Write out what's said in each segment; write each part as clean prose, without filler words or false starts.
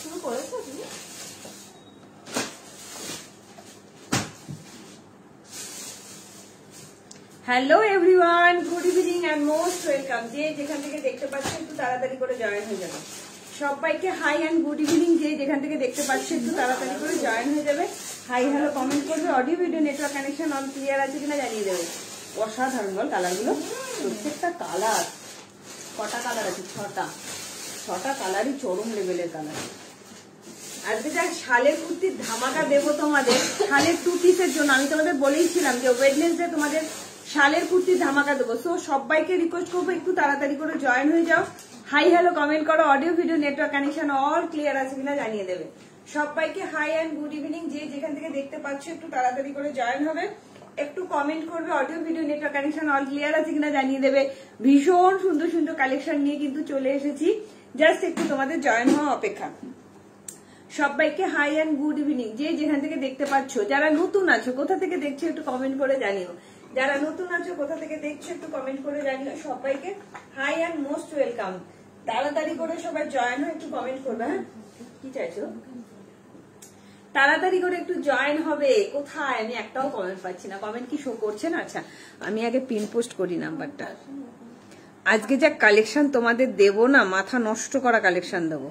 শুরু করেছো তুমি? Hello everyone, good evening and most welcome. যে যেখান থেকে দেখতে পাচ্ছেন একটু তাড়াতাড়ি করে জয়েন হয়ে যাবে। সবাইকে হাই এন্ড গুড ইভিনিং। যে যেখান থেকে দেখতে পাচ্ছেন একটু তাড়াতাড়ি করে জয়েন হয়ে যাবে। হাই হ্যালো কমেন্ট করবে। Audio video network connection all clear আছে কিনা জানিয়ে দেবে। অসাধারণ বল কালারগুলো, প্রত্যেকটা কালার। কটা কালার আছে? ছটা কালারই চরম লেভেলের কালার। আজকে যা শালের কুর্তির ধামাকা দেবো তোমাদের, শালের 2 পিসের জন্য। আমি তোমাদের বলেইছিলাম যে ওয়েডনেসডে তোমাদের শালের কুর্তির ধামাকা দেবো। সো সবাইকে রিকোয়েস্ট করবো একটু তাড়াতাড়ি করে জয়েন হয়ে যাও। হাই হ্যালো কমেন্ট করো। Audio video network connection all clear আছে কিনা জানিয়ে দেবে। সবাইকে হাই অ্যান্ড গুড ইভিনিং। যে যেখান থেকে দেখতে পাচ্ছ একটু তাড়াতাড়ি করে জয়েন হবে, একটু কমেন্ট করবে। Audio video network connection all clear আছে কিনা জানিয়ে দেবে। ভীষণ সুন্দর সুন্দর কালেকশন নিয়ে কিন্তু চলে এসেছি, জাস্ট একটু তোমাদের জয়েন হওয়া অপেক্ষা। সবাইকে হাই অ্যান্ড গুড ইভিনিং। যে যেখান থেকে দেখতে পাচ্ছ, যারা নতুন আছো কোথা থেকে দেখছো একটু কমেন্ট করে জানিও। যারা নতুন আছো কোথা থেকে দেখছো একটু কমেন্ট করে জানিও। সবাইকে হাই অ্যান্ড মোস্ট ওয়েলকাম। তাড়াতাড়ি করে সবাই জয়েন হয়, একটু কমেন্ট করবে। হ্যাঁ, কি চাইছো? তাড়াতাড়ি করে একটু জয়েন হবে। কোথায়? আমি একটাও কমেন্ট পাচ্ছি না। কমেন্ট কি শো করছে না? আচ্ছা, আমি আগে পিন পোস্ট করি নাম্বারটা। আজকে যা কালেকশন তোমাদের দেবো না, মাথা নষ্ট করা কালেকশন দেবো।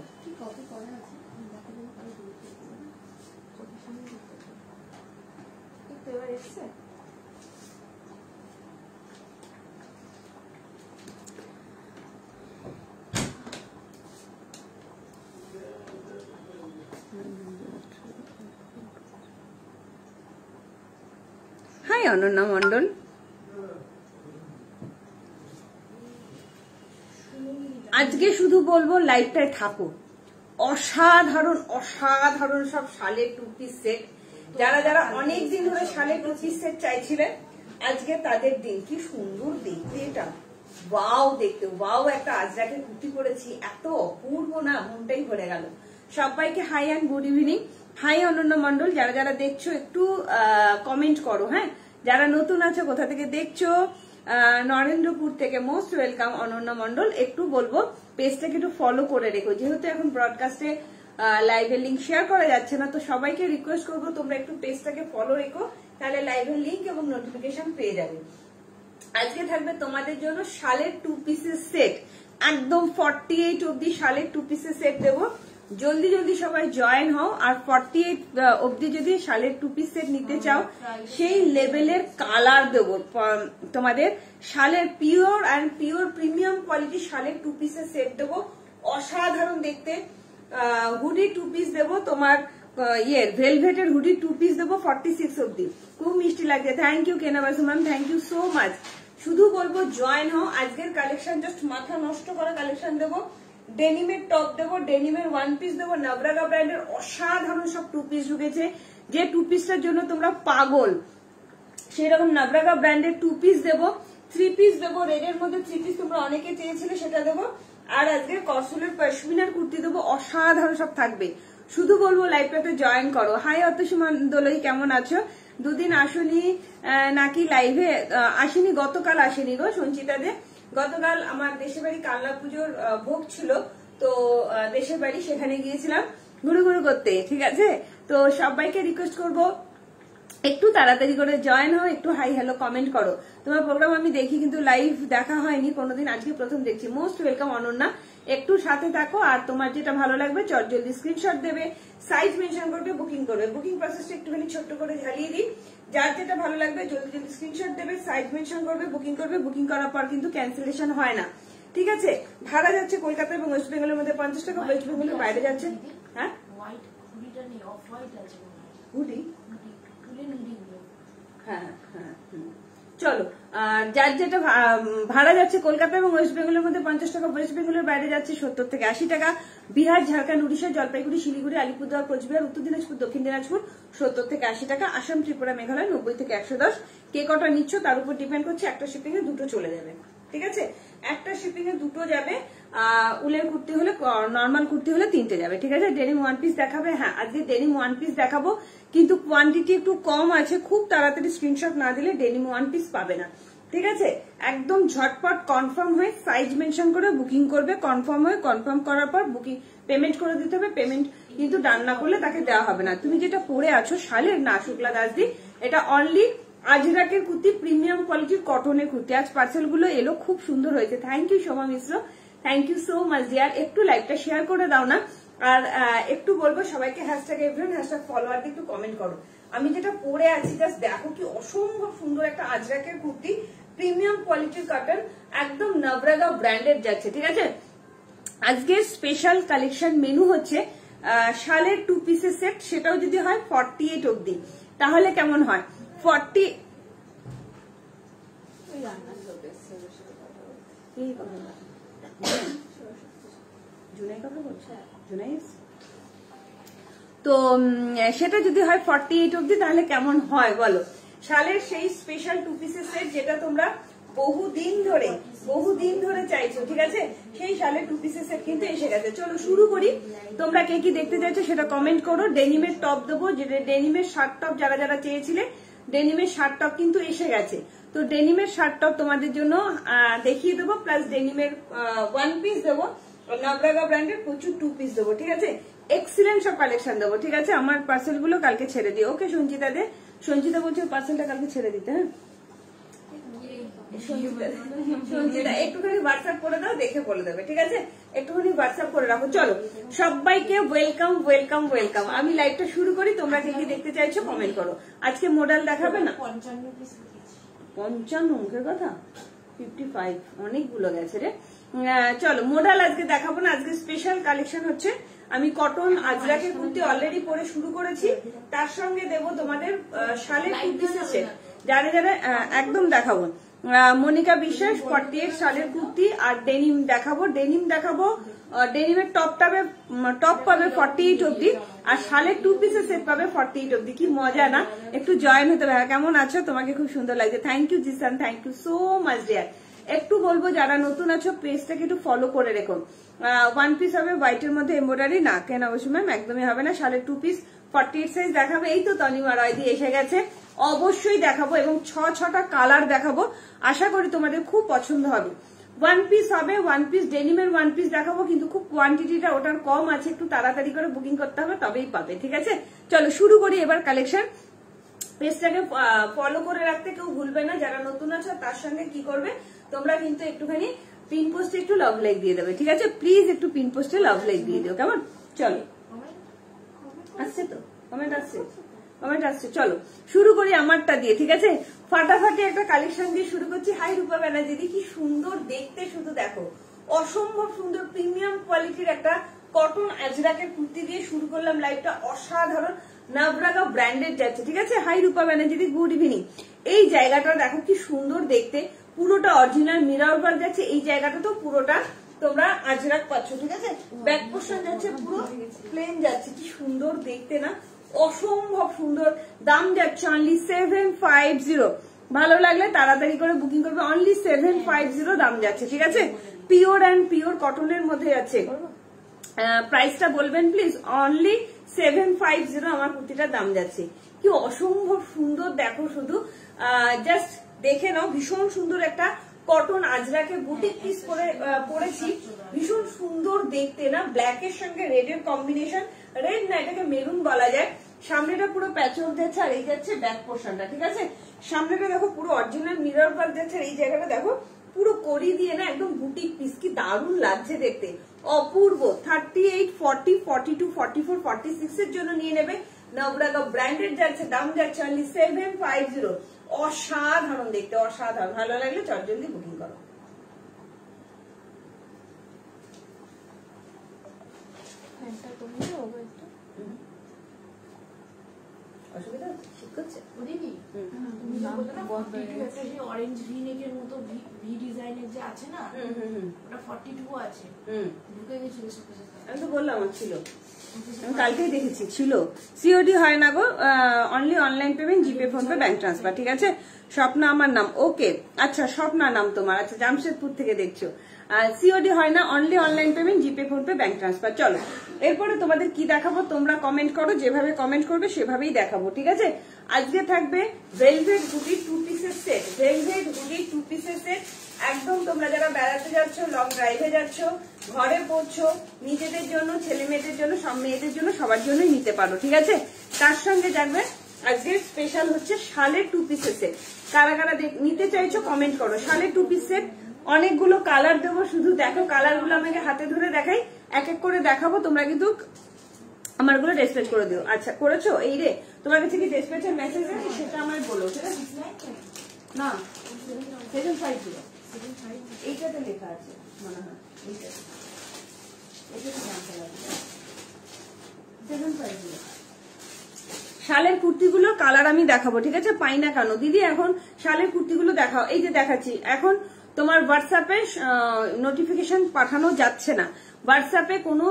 হাই অনন্যা মন্ডল। আজকে শুধু বলবো লাইভটায় থাকো। অসাধারণ অসাধারণ সব শালের 2 পিস সেট। যারা যারা অনেকদিন ধরে শালের 2 পিস সেট চাইছিলেন, আজকে তাদের দিন। কি সুন্দর দেখতে এটা, ওয়াও দেখতে, ওয়াও। একটা আজরাকে কুর্তি পরেছি, এত অপূর্ব না, মনটাই ভরে গেল। সবাইকে hi and good evening. Hi Ananya Mondal. যারা যারা দেখছো একটু কমেন্ট করো। হ্যাঁ, যারা নতুন আছো কোথা থেকে দেখছো, নরেন্দ্রপুর থেকে মোস্ট ওয়েলকাম অনন্যা মন্ডল। একটু বলবো পেজটাকে একটু ফলো করে রেখো, যেহেতু এখন ব্রডকাস্টে লাইভের লিঙ্ক শেয়ার করা যাচ্ছে না। তো সবাইকে রিকোয়েস্ট করবো তোমরা একটু পেজটাকে ফলো রেখো, তাহলে লাইভের লিঙ্ক এবং নোটিফিকেশন পেয়ে যাবে। আজকে থাকবে তোমাদের জন্য শালের 2 পিসের সেট, একদম 48 অব্দি শালের 2 পিসের সেট দেবো। জলদি জলদি সবাই জয়েন হও। আর 48 অব্দি যদি শালের 2 পিস সেট নিতে চাও, সেই লেভেলের কালার দেবো তোমাদের। শালের pure and pure premium quality শালের 2 পিসের সেট দেবো, অসাধারণ দেখতে। হুডি 2 পিস দেবো তোমার, ভেলভেটের হুডি 2 পিস দেবো 46 অব্দি। খুব মিষ্টি লাগছে। Thank you Kenabasu ma'am, thank you so much. শুধু বলবো জয়েন হও। আজকের কালেকশন জাস্ট মাথা নষ্ট করা কালেকশন দেবো। ডেনিমের টপ দেবো, ডেনিমের 1 পিস দেবো। নবরাগা ব্র্যান্ডের অসাধারণ সব 2 পিস ঢুকেছে, যে 2 পিসটার জন্য তোমরা পাগল। সেই রকম নবরাগা ব্র্যান্ডের 2 পিস দেবো। 3 পিস দেবো, রেডের মধ্যে 3 পিস তোমরা অনেকে চেয়েছিলে, সেটা দেবো। আর আজকে কসুলের পশমিনার কুর্তি দেবো, অসাধারণ সব থাকবে। শুধু বলবো লাইভটাতে জয়েন করো। হাই অতসী মন্ডলই, কেমন আছো? দুদিন আসনি নাকি লাইভে? আসেনি, গতকাল আসেনি গো সঞ্চিতা দে। গতকাল আমার দেশের বাড়ি কালনা পুজোর ভোগ ছিল, তো দেশের বাড়ি সেখানে গিয়েছিলাম ঘুরু ঘুরু করতে। ঠিক আছে, তো সবাইকে রিকোয়েস্ট করবো একটু তাড়াতাড়ি করে জয়েন হও, একটু হাই হ্যালো কমেন্ট করো। তোমার প্রোগ্রাম আমি দেখি, কিন্তু লাইভ দেখা হয়নি কোনোদিন, আজকে প্রথম দেখছি। Most welcome Ananya. একটু সাথে থাকো, আর তোমার যেটা ভালো লাগবে চট জলদি স্ক্রিনশট দেবে, সাইজ মেনশন করবে, বুকিং করবে। বুকিং প্রসেসটা একটুখানি ছোট্ট করে ঝালিয়ে দিই। যার যেটা ভালো লাগবে জলদি জলদি স্ক্রিনশট দেবে, সাইজ মেনশন করবে, বুকিং করবে। বুকিং করার পর কিন্তু ক্যান্সেলেশন হয় না, ঠিক আছে? ভাড়া যাচ্ছে কলকাতা এবং ওয়েস্ট বেঙ্গলের মধ্যে 50 টাকা, ওয়েস্ট বেঙ্গলের বাইরে যাচ্ছে। হ্যাঁ, হুডি, হ্যাঁ হ্যাঁ, চলো। যার যেটা ভাড়া যাচ্ছে কলকাতা এবং ওয়েস্ট বেঙ্গলের মধ্যে 50 টাকা, ওয়েস্ট বেঙ্গলের বাইরে যাচ্ছে 70 থেকে 80 টাকা। বিহার, ঝাড়খণ্ড, উড়িষ্যা, জলপাইগুড়ি, শিলিগুড়ি, আলিপুরদুয়ার, কোচবিহার, উত্তর দিনাজপুর, দক্ষিণ দিনাজপুর 70 থেকে 80 টাকা। আসাম, ত্রিপুরা, মেঘালয় 90 থেকে 110। কে কটা নিচ্ছ তার উপর ডিপেন্ড করছে। একটা শিপিং এ দুটো চলে যাবে, ঠিক আছে? একটা শিপিং এ দুটো যাবে। উলের কুর্তি হলে, নর্মাল কুর্তি হলে 3টে যাবে, ঠিক আছে? ডেনিম 1 পিস দেখাবে। হ্যাঁ, আজকে ডেনিম 1 পিস দেখাবো, কিন্তু কোয়ান্টিটি একটু কম আছে। খুব তাড়াতাড়ি স্ক্রিনশট না দিলে ডেনিম 1 পিস পাবে না। ঠিক আছে, একদম ঝটপট কনফার্ম হয়ে সাইজ মেনশন করে বুকিং করবে, কনফার্ম হয়ে কনফার্ম করার পর বুকিং পেমেন্ট করে দিতে হবে। পেমেন্ট কিন্তু ডান না করলে তাকে দেওয়া হবে না। তুমি যেটা পরে আছো শালের না শুক্লা দাসদি, এটা অনলি আজরাকের কুর্তি, প্রিমিয়াম কোয়ালিটির কটনের কুর্তি। আজ পার্সেল গুলো এলো, খুব সুন্দর হয়েছে। Thank you Shobha Mishra, thank you so much dear. একটু লাইভটা শেয়ার করে দাও না, আর একটু বলবো সবাইকে হ্যাশট্যাগ এভরিওয়ান হ্যাশট্যাগ ফলোয়ার দিয়ে একটু কমেন্ট করো। আমি যেটা পরে আছি জাস্ট দেখো কি অসম্ভব সুন্দর একটা আজরাকের কুর্তি, প্রিমিয়াম কোয়ালিটির কটন, একদম নবরাগা ব্র্যান্ডেড যাচ্ছে। ঠিক আছে, আজকের স্পেশাল কালেকশন মেনু হচ্ছে শালের 2 পিসের সেট, সেটাও যদি হয় 48 অবধি, তাহলে কেমন হয়? 40 তো সেটা যদি হয় 48 অবধি তাহলে কেমন হয় বলো? শালের সেই স্পেশাল 2 পিসের সেট যেটা তোমরা বহুদিন ধরে চাইছো। ঠিক আছে, সেই শালের 2 পিসের সেট কিন্তু এসে গেছে। চলো শুরু করি। তোমরা কে কি দেখতে চাইছো সেটা কমেন্ট করো। ডেনিমের টপ দেবো, যেটা ডেনিমের শার্ট টপ যারা যারা চেয়েছিলে, ডেনিমের শার্ট টপ কিন্তু এসে গেছে। তো ডেনিমের শার্ট টপ তোমাদের জন্য দেখিয়ে দেবো, প্লাস ডেনিমের 1 পিস দেবো, নবরাগা ব্র্যান্ডের প্রচুর 2 পিস দেবো। ঠিক আছে, এক্সিলেন্ট সব কালেকশন দেবো। ঠিক আছে, আমার পার্সেল গুলো কালকে ছেড়ে দিও। ওকে সঞ্চিতা দে, সঞ্চিতা বলছে পার্সেলটা কালকে ছেড়ে দিতে। হ্যাঁ সঞ্চিতা একটুখানি হোয়াটসঅ্যাপ করে দাও, দেখে বলে দেবে। ঠিক আছে, একটুখানি হোয়াটসঅ্যাপ করে রাখো। চলো সবাইকে ওয়েলকাম ওয়েলকাম ওয়েলকাম। আমি লাইভটা শুরু করি, তোমরা কি কি দেখতে চাইছো কমেন্ট করো। আজকে মডেল দেখাবে না? 55 মুখের কথা, 55 অনেকগুলো গেছে রে। চলো মডেল আজকে দেখাবো না, আজকে স্পেশাল কালেকশন হচ্ছে। আমি কটন আজরাকের কুর্তি অলরেডি পরে শুরু করেছি, তার সঙ্গে দেবো তোমাদের শালের 2 পিসের সেট। যারা যারা একদম দেখাবো, মনিকা বিশ্বাস 48 শালের কুর্তি, আর ডেনিম দেখাবো। ডেনিমের টপ পাবে 48 অব্দি, আর শালের 2 পিসের সেট পাবে 48 অব্দি। কি মজা না? একটু জয়েন হতে হবে। কেমন আছো? তোমাকে খুব সুন্দর লাগছে। Thank you Jisan, thank you so much dear. একটু বলবো যারা নতুন আছো পেজটাকে একটু ফলো করে রেখো। 1 পিস হবে হোয়াইটের মধ্যে এমব্রয়ডারি, না কেন অবশ্যই ম্যাম একদমই হবে না। শালের 2 পিস 48 সাইজ দেখাবে। এই তো তনিমা রয় দিয়ে এসে গেছে, অবশ্যই দেখাবো, এবং 6টা কালার দেখাবো। আশা করি তোমাদের খুব পছন্দ হবে। 1 পিস হবে, 1 পিস ডেনিমের 1 পিস দেখাবো, কিন্তু খুব কোয়ান্টিটিটা ওটার কম আছে, একটু তাড়াতাড়ি করে বুকিং করতে হবে তবেই পাবে। ঠিক আছে, চলো শুরু করি এবার কালেকশন। পেজটাকে ফলো করে রাখতে কেউ ভুলবে না। যারা নতুন আছো তার সঙ্গে কি করবে, তোমরা কিন্তু একটুখানি পিন পোস্টে একটু লাভ লাইক দিয়ে দেবে। ঠিক আছে, প্লিজ একটু পিন পোস্টে লাভ লাইক দিয়ে দিও, কেমন? চলো আসছে তো কমেন্ট আসছে, চলো শুরু করি আমারটা দিয়ে। ঠিক আছে, ফাটাফাটি একটা কালেকশন দিয়ে শুরু করছি। হাই রূপা ব্যানার্জি, কি সুন্দর দেখতে, শুধু দেখো, অসম্ভব সুন্দর প্রিমিয়াম কোয়ালিটির একটা কটন আজরাকের কুর্তি দিয়ে শুরু করলাম লাইভটা। অসাধারণ নবরাগা ব্র্যান্ডেড যাচ্ছে। ঠিক আছে, হাই রূপা ব্যানার্জি, গুড ইভিনিং। এই জায়গাটা দেখো কি সুন্দর দেখতে, পুরোটা অরিজিনাল মিরর ওয়ার্ক যাচ্ছে। এই জায়গাটা তো পুরোটা তোমরা আজরাক পাচ্ছ। ঠিক আছে, ব্যাক পোর্শন যাচ্ছে পুরো প্লেন যাচ্ছে, কি সুন্দর দেখতে না, অসম্ভব সুন্দর। দাম যাচ্ছে অনলি 750। ভালো লাগলে তাড়াতাড়ি করে বুকিং করবে, অনলি 750 দাম যাচ্ছে। ঠিক আছে, পিওর অ্যান্ড পিওর কটনের মধ্যে যাচ্ছে। প্রাইসটা বলবেন প্লিজ, অনলি 750 আমার কুর্তিটার দাম যাচ্ছে। কি অসম্ভব সুন্দর দেখো, শুধু জাস্ট দেখে নাও। ভীষণ সুন্দর একটা কটন আজরাকে বুটিক পিস করে পরেছি, ভীষণ সুন্দর দেখতে না। ব্ল্যাক এর সঙ্গে রেড এর কম্বিনেশন, রেড না এটাকে মেরুন বলা যায়। সামনেটা পুরো প্যাচওয়ার্ক যাচ্ছে, আর এই যাচ্ছে ব্যাক পোর্শনটা। ঠিক আছে, সামনেটা দেখো পুরো অরিজিনাল মিরর ওয়ার্ক যাচ্ছে, আর এই জায়গাটা দেখো পুরো কড়ি দিয়ে না একদম বুটিক পিস, কি দারুণ লাগছে দেখতে, অপূর্ব। 38, 40, 42, 44, 46 এর জন্য নিয়ে নেবে। নবরাগা ব্র্যান্ডেড যাচ্ছে, দাম যাচ্ছে অনলি 750। অসাধারণ দেখতে, অসাধারণ। ভালো লাগলে চটজলদি বুকিং করো। অসুবিধা শীত করছে দিদি? অরেঞ্জ ভি নেকের মতো ভি ডিজাইনের যে আছে না, ওটা 42 আছে, ঢুকে গেছিল। আমি তো বললাম ছিল, আমি কালকেই দেখেছি ছিল। সিওডি হয় না গো, অনলি অনলাইন পেমেন্ট, জিপে, ফোন পে, ব্যাংক ট্রান্সফার। ঠিক আছে, স্বপ্না আমার নাম। ওকে, আচ্ছা স্বপ্না নাম তোমার, আচ্ছা জামশেদপুর থেকে দেখছো। সিওডি হয় না, অনলি অনলাইন পেমেন্ট, জিপে, ফোন পে, ব্যাংক ট্রান্সফার। চলো এরপরে তোমাদের কি দেখাবো তোমরা কমেন্ট করো, যেভাবে কমেন্ট করবে সেভাবেই দেখাবো। ঠিক আছে, আজকে থাকবে ভেলভেট হুডি 2 পিসের সেট, ভেলভেট হুডি 2 পিসের সেট। একদম তোমরা যারা বেড়াতে যাচ্ছ, লং ড্রাইভে যাচ্ছ, ঘরে পড়ছো, নিজেদের জন্য, ছেলে মেয়েদের জন্য, সব মেয়েদের জন্য, সবার জন্যই নিতে পারো, ঠিক আছে। তার সঙ্গে যাবে আজকে স্পেশাল হচ্ছে শালের 2 পিসের সেট। কারা কারা নিতে চাইছো কমেন্ট করো। শালের 2 পিস সেট, অনেকগুলো কালার দেবো, শুধু দেখো কালার গুলো আমাকে হাতে ধরে দেখাই, এক এক করে দেখাবো, তোমরা কিন্তু আমার গুলো ডিসপ্যাচ করে দিও। আচ্ছা করেছো? এই রে, তোমার কাছে কি ডিসপ্যাচের মেসেজ আছে সেটা আমায় বলো, ঠিক আছে? না 750 এইটাতে লেখা আছে মনে হয়, এইটাতে জানতে লাগবে 750। শালের কুর্তিগুলো কালার আমি দেখাবো, ঠিক আছে? পাই না কেন দিদি, এখন শালের কুর্তিগুলো দেখাও। এই যে দেখাচ্ছি, এখন তোমার হোয়াটসঅ্যাপে নোটিফিকেশন পাঠানো যাচ্ছে না, হোয়াটসঅ্যাপে কোনো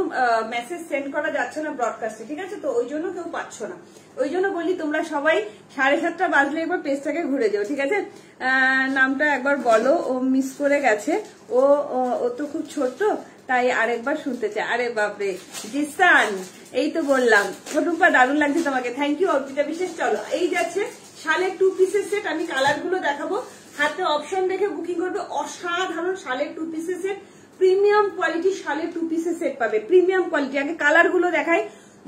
মেসেজ সেন্ড করা যাচ্ছে না ব্রডকাস্টে, ঠিক আছে? তো ওই জন্য কেউ পাচ্ছ না, ওই জন্য বলি তোমরা সবাই 7:30 বাজলে একবার পেজটাকে ঘুরে যাও, ঠিক আছে? নামটা একবার বলো, ও মিস করে গেছে, ও তো খুব ছোট তাই আরেকবার শুনতে চাই। আরে বাপরে জিসান, এই তো বললাম টুম্পা দারুণ লাগছে তোমাকে, থ্যাংক ইউ অর্পিতা বিশেষ। চলো এই যাচ্ছে শালের 2 পিসের সেট, আমি কালার গুলো দেখাবো, হাতে অপশন দেখে বুকিং করবে। অসাধারণ শালের 2 পিসের সেট, প্রিমিয়াম কোয়ালিটি শালের 2 পিসের সেট পাবে, প্রিমিয়াম কোয়ালিটি। আগে কালার গুলো দেখাই,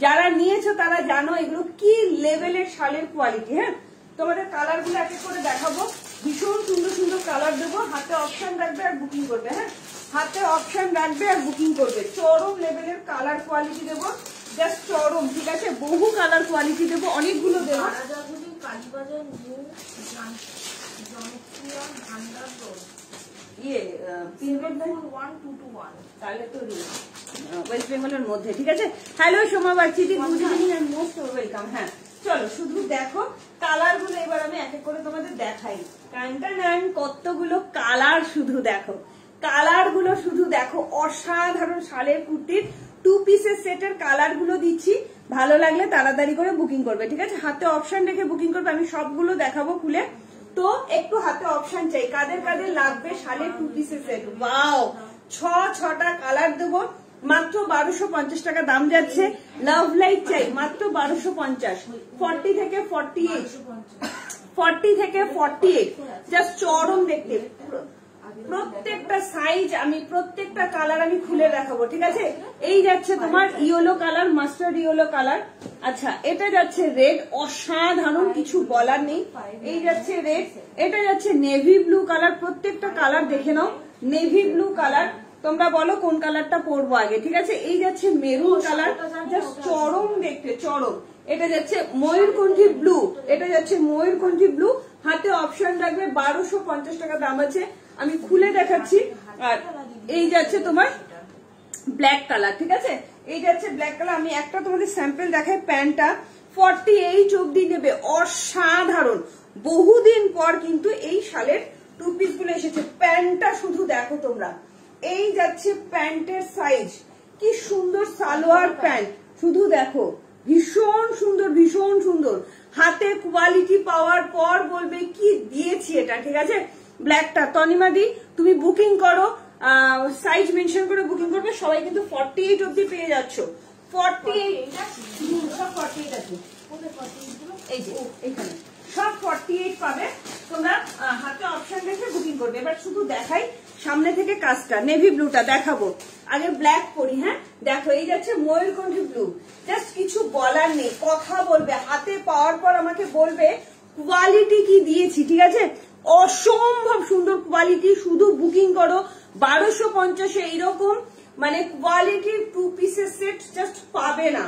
যারা নিয়েছো তারা জানো এগুলো কি লেভেলের শালের কোয়ালিটি। হ্যাঁ, তোমাদের কালার গুলো এক এক করে দেখাবো, ভীষণ সুন্দর সুন্দর কালার দেবো, হাতে অপশন রাখবে আর বুকিং করবে। হ্যাঁ, হাতে অপশন রাখবে আর বুকিং করবে, চরম লেভেলের কালার কোয়ালিটি দেবো, জাস্ট চরম, ঠিক আছে? বহু কালার কোয়ালিটি দেবো, অনেকগুলো দেবো। কালীবাজার নিউ জনপ্রিয় ভান্ডার রোড, ইয়ে পিনকোড 1221, তাহলে তো ওয়েস্ট বেঙ্গলের মধ্যে, ঠিক আছে? হ্যালো সোমা বাচ্চি, good evening and most welcome. হ্যাঁ চলো শুধু দেখো কালার গুলো, এবার আমি এক এক করে তোমাদের দেখাই। টান কতগুলো কালার, শুধু দেখো কালার গুলো, শুধু দেখো। অসাধারণ শালের কুর্তির 2 পিসের সেটের কালার গুলো দিচ্ছি, ভালো লাগলে তাড়াতাড়ি করে বুকিং করবে, ঠিক আছে? হাতে অপশন রেখে বুকিং করবে, আমি সবগুলো দেখাবো খুলে। তো একটু হাতে অপশন চাই, কাদের কাদের লাগবে শালের 2 পিসের সেট। ওয়াও, 6টা কালার দেবো, মাত্র 1250 টাকা দাম যাচ্ছে। লাভ লাইট চাই মাত্র 1250, 40 থেকে 48, 40 থেকে 48, জাস্ট চরম দেখতে। প্রত্যেকটা সাইজ আমি, প্রত্যেকটা কালার আমি খুলে দেখাবো, ঠিক আছে? এই যাচ্ছে তোমার yellow colour, mustard yellow colour. আচ্ছা এটা যাচ্ছে রেড, অসাধারণ, কিছু বলার নেই। এই যাচ্ছে রেড, এটা যাচ্ছে নেভি ব্লু কালার, প্রত্যেকটা কালার দেখে নাও। নেভি ব্লু কালার, তোমরা বলো কোন কালারটা পরবো আগে, ঠিক আছে? এই যাচ্ছে মেরুন কালার, জাস্ট চরম দেখতে, চরম। এটা যাচ্ছে ময়ূরকণ্ঠী ব্লু, এটা যাচ্ছে ময়ূরকণ্ঠী ব্লু, হাতে অপশন রাখবে, 1250 টাকা দাম আছে, আমি খুলে দেখাচ্ছি। আর এই যাচ্ছে তোমার ব্ল্যাক কালার, ঠিক আছে? এই যাচ্ছে ব্ল্যাক কালার, আমি একটা তোমাদের স্যাম্পল দেখাই। প্যান্টটা 48 অব্দি নেবে, অসাধারণ। বহুদিন পর কিন্তু এই শালের 2 পিস গুলো এসেছে। প্যান্টটা শুধু দেখো তোমরা, এই যাচ্ছে প্যান্টের সাইজ, কি সুন্দর সালোয়ার প্যান্ট, শুধু দেখো, ভীষণ সুন্দর, ভীষণ সুন্দর। হাতে কোয়ালিটি পাওয়ার পর বলবে কি দিয়েছি এটা, ঠিক আছে? ব্ল্যাকটা তনিমা দি তুমি বুকিং করো, সাইজ মেনশন করে বুকিং করবে, সবাই কিন্তু 48 অব্দি পেয়ে যাচ্ছ। 48 সব 48 আছে, এই যে এইখানে সব 48 পাবে, তোমরা হাতে অপশন রেখে বুকিং করবে। এবার শুধু দেখাই সামনে থেকে কাজটা, নেভি ব্লুটা দেখাবো, আগে ব্ল্যাক করি। হ্যাঁ দেখো, এই যাচ্ছে ময়ূরকণ্ঠী ব্লু, জাস্ট কিছু বলার নেই, কথা বলবে, হাতে পাওয়ার পর আমাকে বলবে কোয়ালিটি কি দিয়েছি, ঠিক আছে? অসম্ভব সুন্দর কোয়ালিটি, শুধু বুকিং করো। 1250 এইরকম মানে কোয়ালিটির 2 পিসের সেট জাস্ট পাবে না।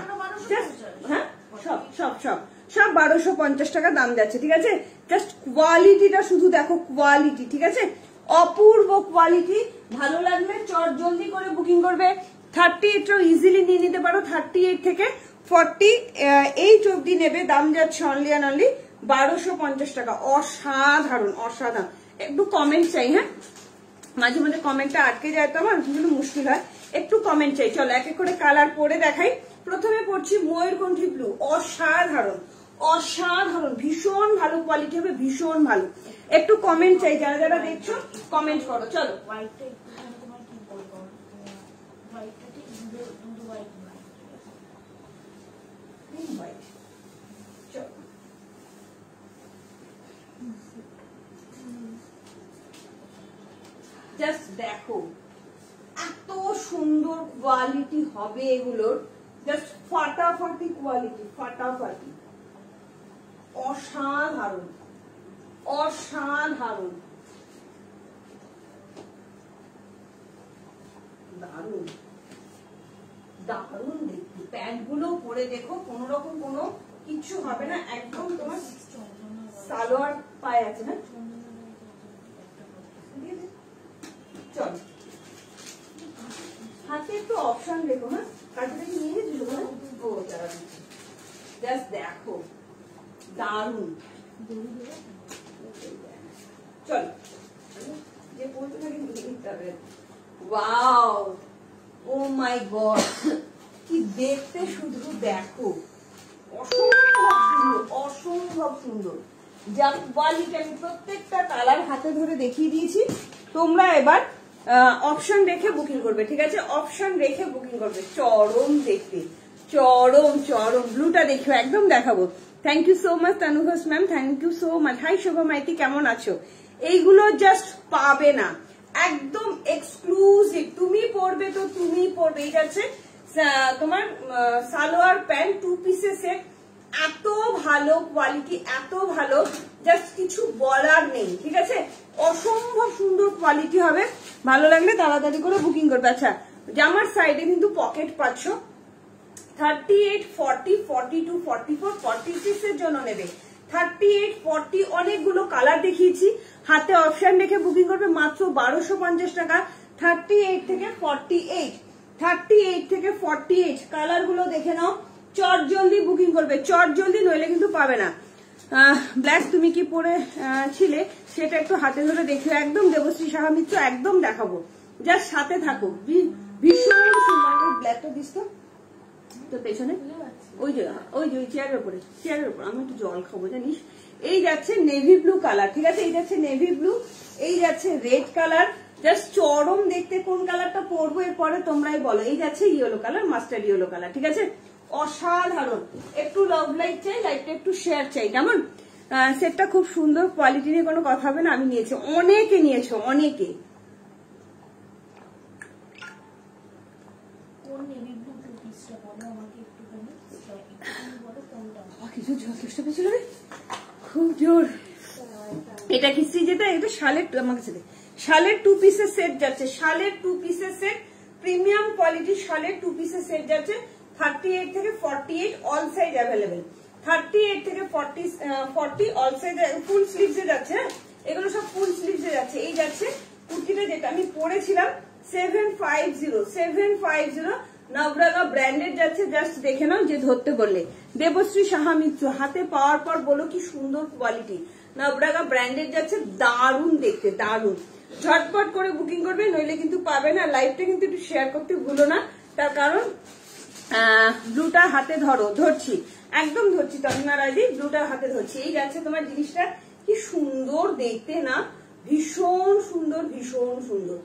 হ্যাঁ সব সব সব সব 1250 টাকা দাম যাচ্ছে, ঠিক আছে? জাস্ট কোয়ালিটিটা শুধু দেখো, কোয়ালিটি, ঠিক আছে? অপূর্ব কোয়ালিটি, ভালো লাগলে চট জলদি করে বুকিং করবে। 38ও ইজিলি নিয়ে নিতে পারো, 38 থেকে 48 অব্দি নেবে, দাম যাচ্ছে অনলি অ্যান্ড অনলি 1250 টাকা। অসাধারণ, অসাধারণ। একটু কমেন্ট চাই, হ্যাঁ মাঝে মাঝে কমেন্টটা আটকে যায় তো আমার, কিন্তু মুশকিল হয়, একটু কমেন্ট চাই। চলো এক এক করে কালার পরে দেখাই। প্রথমে পড়ছি ময়ূরকণ্ঠী ব্লু, অসাধারণ, অসাধারণ, ভীষণ ভালো কোয়ালিটি হবে, ভীষণ ভালো। একটু কমেন্ট চাই, যারা যারা দেখছো কমেন্ট করো। চলো জাস্ট দেখো এত সুন্দর কোয়ালিটি হবে এগুলোর, জাস্ট ফাটাফাটি কোয়ালিটি, ফাটাফাটি, অসাধারণ অসাধারণ, দারুণ দারুণ দেখতে। প্যান্ট গুলো পরে দেখো, কোন রকম কোনো কিছু হবে না, একদম তোমার সালোয়ার পায়ে আছে না। চল হাতে একটু অপশন দেখো, হ্যাঁ কাছে নিয়ে গেছিল ও তারা দিচ্ছে, জাস্ট দেখো দারুণ। চল যে বলতে থাকি নিতে হবে। ওয়াও, ও মাই গড, কি দেখতে শুধু দেখো, অসম্ভব সুন্দর, অসম্ভব সুন্দর। যা কোয়ালিটি, আমি প্রত্যেকটা কালার হাতে ধরে দেখিয়ে দিয়েছি। তোমরা এবার অপশন রেখে বুকিং করবে, ঠিক আছে? অপশন রেখে বুকিং করবে। চরম দেখতে, চরম চরম। ব্লুটা দেখো, একদম দেখাবো। Thank you so much Tanu Ghosh ma'am, thank you so much. Hi Shobha Maiti, কেমন আছো? এইগুলো জাস্ট পাবে না, একদম এক্সক্লুসিভ। তুমি পরবে তো তুমি পরবে। এই যাচ্ছে তোমার সালোয়ার প্যান্ট 2 পিসের সেট, এত ভালো কোয়ালিটি, এত ভালো, জাস্ট কিছু বলার নেই, ঠিক আছে? অসম্ভব সুন্দর কোয়ালিটি হবে। ভালো লাগলে তাড়াতাড়ি করে বুকিং করবে। আচ্ছা, জামার সাইডে কিন্তু পকেট পাচ্ছ। 38, 40, 42, 44, 46 এর জন্য নেবে। 38, 40 অনেকগুলো কালার দেখিয়েছি। হাতে অপশন রেখে বুকিং করবে মাত্র 1250 টাকা। 38 থেকে 48, 38 থেকে 48 কালার গুলো দেখে নাও। চট জলদি বুকিং করবে, চট জলদি, নইলে কিন্তু পাবে না। ব্ল্যাক তুমি কি পরে ছিলে সেটা একটু হাতে ধরে দেখো, একদম দেবশ্রী সাহা মিত্র, একদম দেখাবো। জাস্ট সাথে থাকো, ভীষণ সুন্দর। ব্ল্যাকটা দিস তো পেছনে, ওই যে ওই চেয়ারের উপরে, চেয়ারের উপর। আমি একটু জল খাবো জানিস। এই যাচ্ছে নেভি ব্লু কালার, ঠিক আছে? এই যাচ্ছে নেভি ব্লু, এই যাচ্ছে রেড কালার, জাস্ট চরম দেখতে। কোন কালারটা পরবো এরপরে তোমরাই বলো। এই যাচ্ছে yellow colour, mustard yellow colour, ঠিক আছে? অসাধারণ। একটু লাভ লাইক চাই, লাইকটা একটু শেয়ার চাই, কেমন? সেটটা খুব সুন্দর, কোয়ালিটি নিয়ে কোনো কথা হবে না। আমি নিয়েছি, অনেকে নিয়েছো, অনেকে। কিছু যথেষ্ট পেয়েছিল রে, খুব জোর। এটা কি যেটা, এটা শালের, আমার কাছে শালের 2 পিসের সেট যাচ্ছে। শালের 2 পিসের সেট, প্রিমিয়াম কোয়ালিটি শালের 2 পিসের সেট যাচ্ছে। 38 থেকে 48 অল সাইজ অ্যাভেলেবেল। 38 থেকে 40 অল সাইজ, ফুল স্লিভসে যাচ্ছে। এগুলো সব ফুল স্লিভসে যাচ্ছে। এই যাচ্ছে কুর্তিটা যেটা আমি পরেছিলাম 750 নবরাগা ব্র্যান্ডেড যাচ্ছে। জাস্ট দেখে নাও, যে ধরতে বললে দেবশ্রী সাহা মিত্র, হাতে পাওয়ার পর বলো কি সুন্দর কোয়ালিটি। নবরাগা ব্র্যান্ডেড যাচ্ছে, দারুণ দেখতে, দারুণ। ঝটপট করে বুকিং করবে, নইলে কিন্তু পাবে না। লাইভটা কিন্তু একটু শেয়ার করতে ভুলো না, তার কারণ ব্লুটা হাতে ধরছি, একদম ধরছি। তন্মা রাজি ব্লুটা হাতে ধরছি। এই যাচ্ছে তোমার জিনিসটা, কি সুন্দর দেখতে না, ভীষণ সুন্দর, ভীষণ সুন্দর,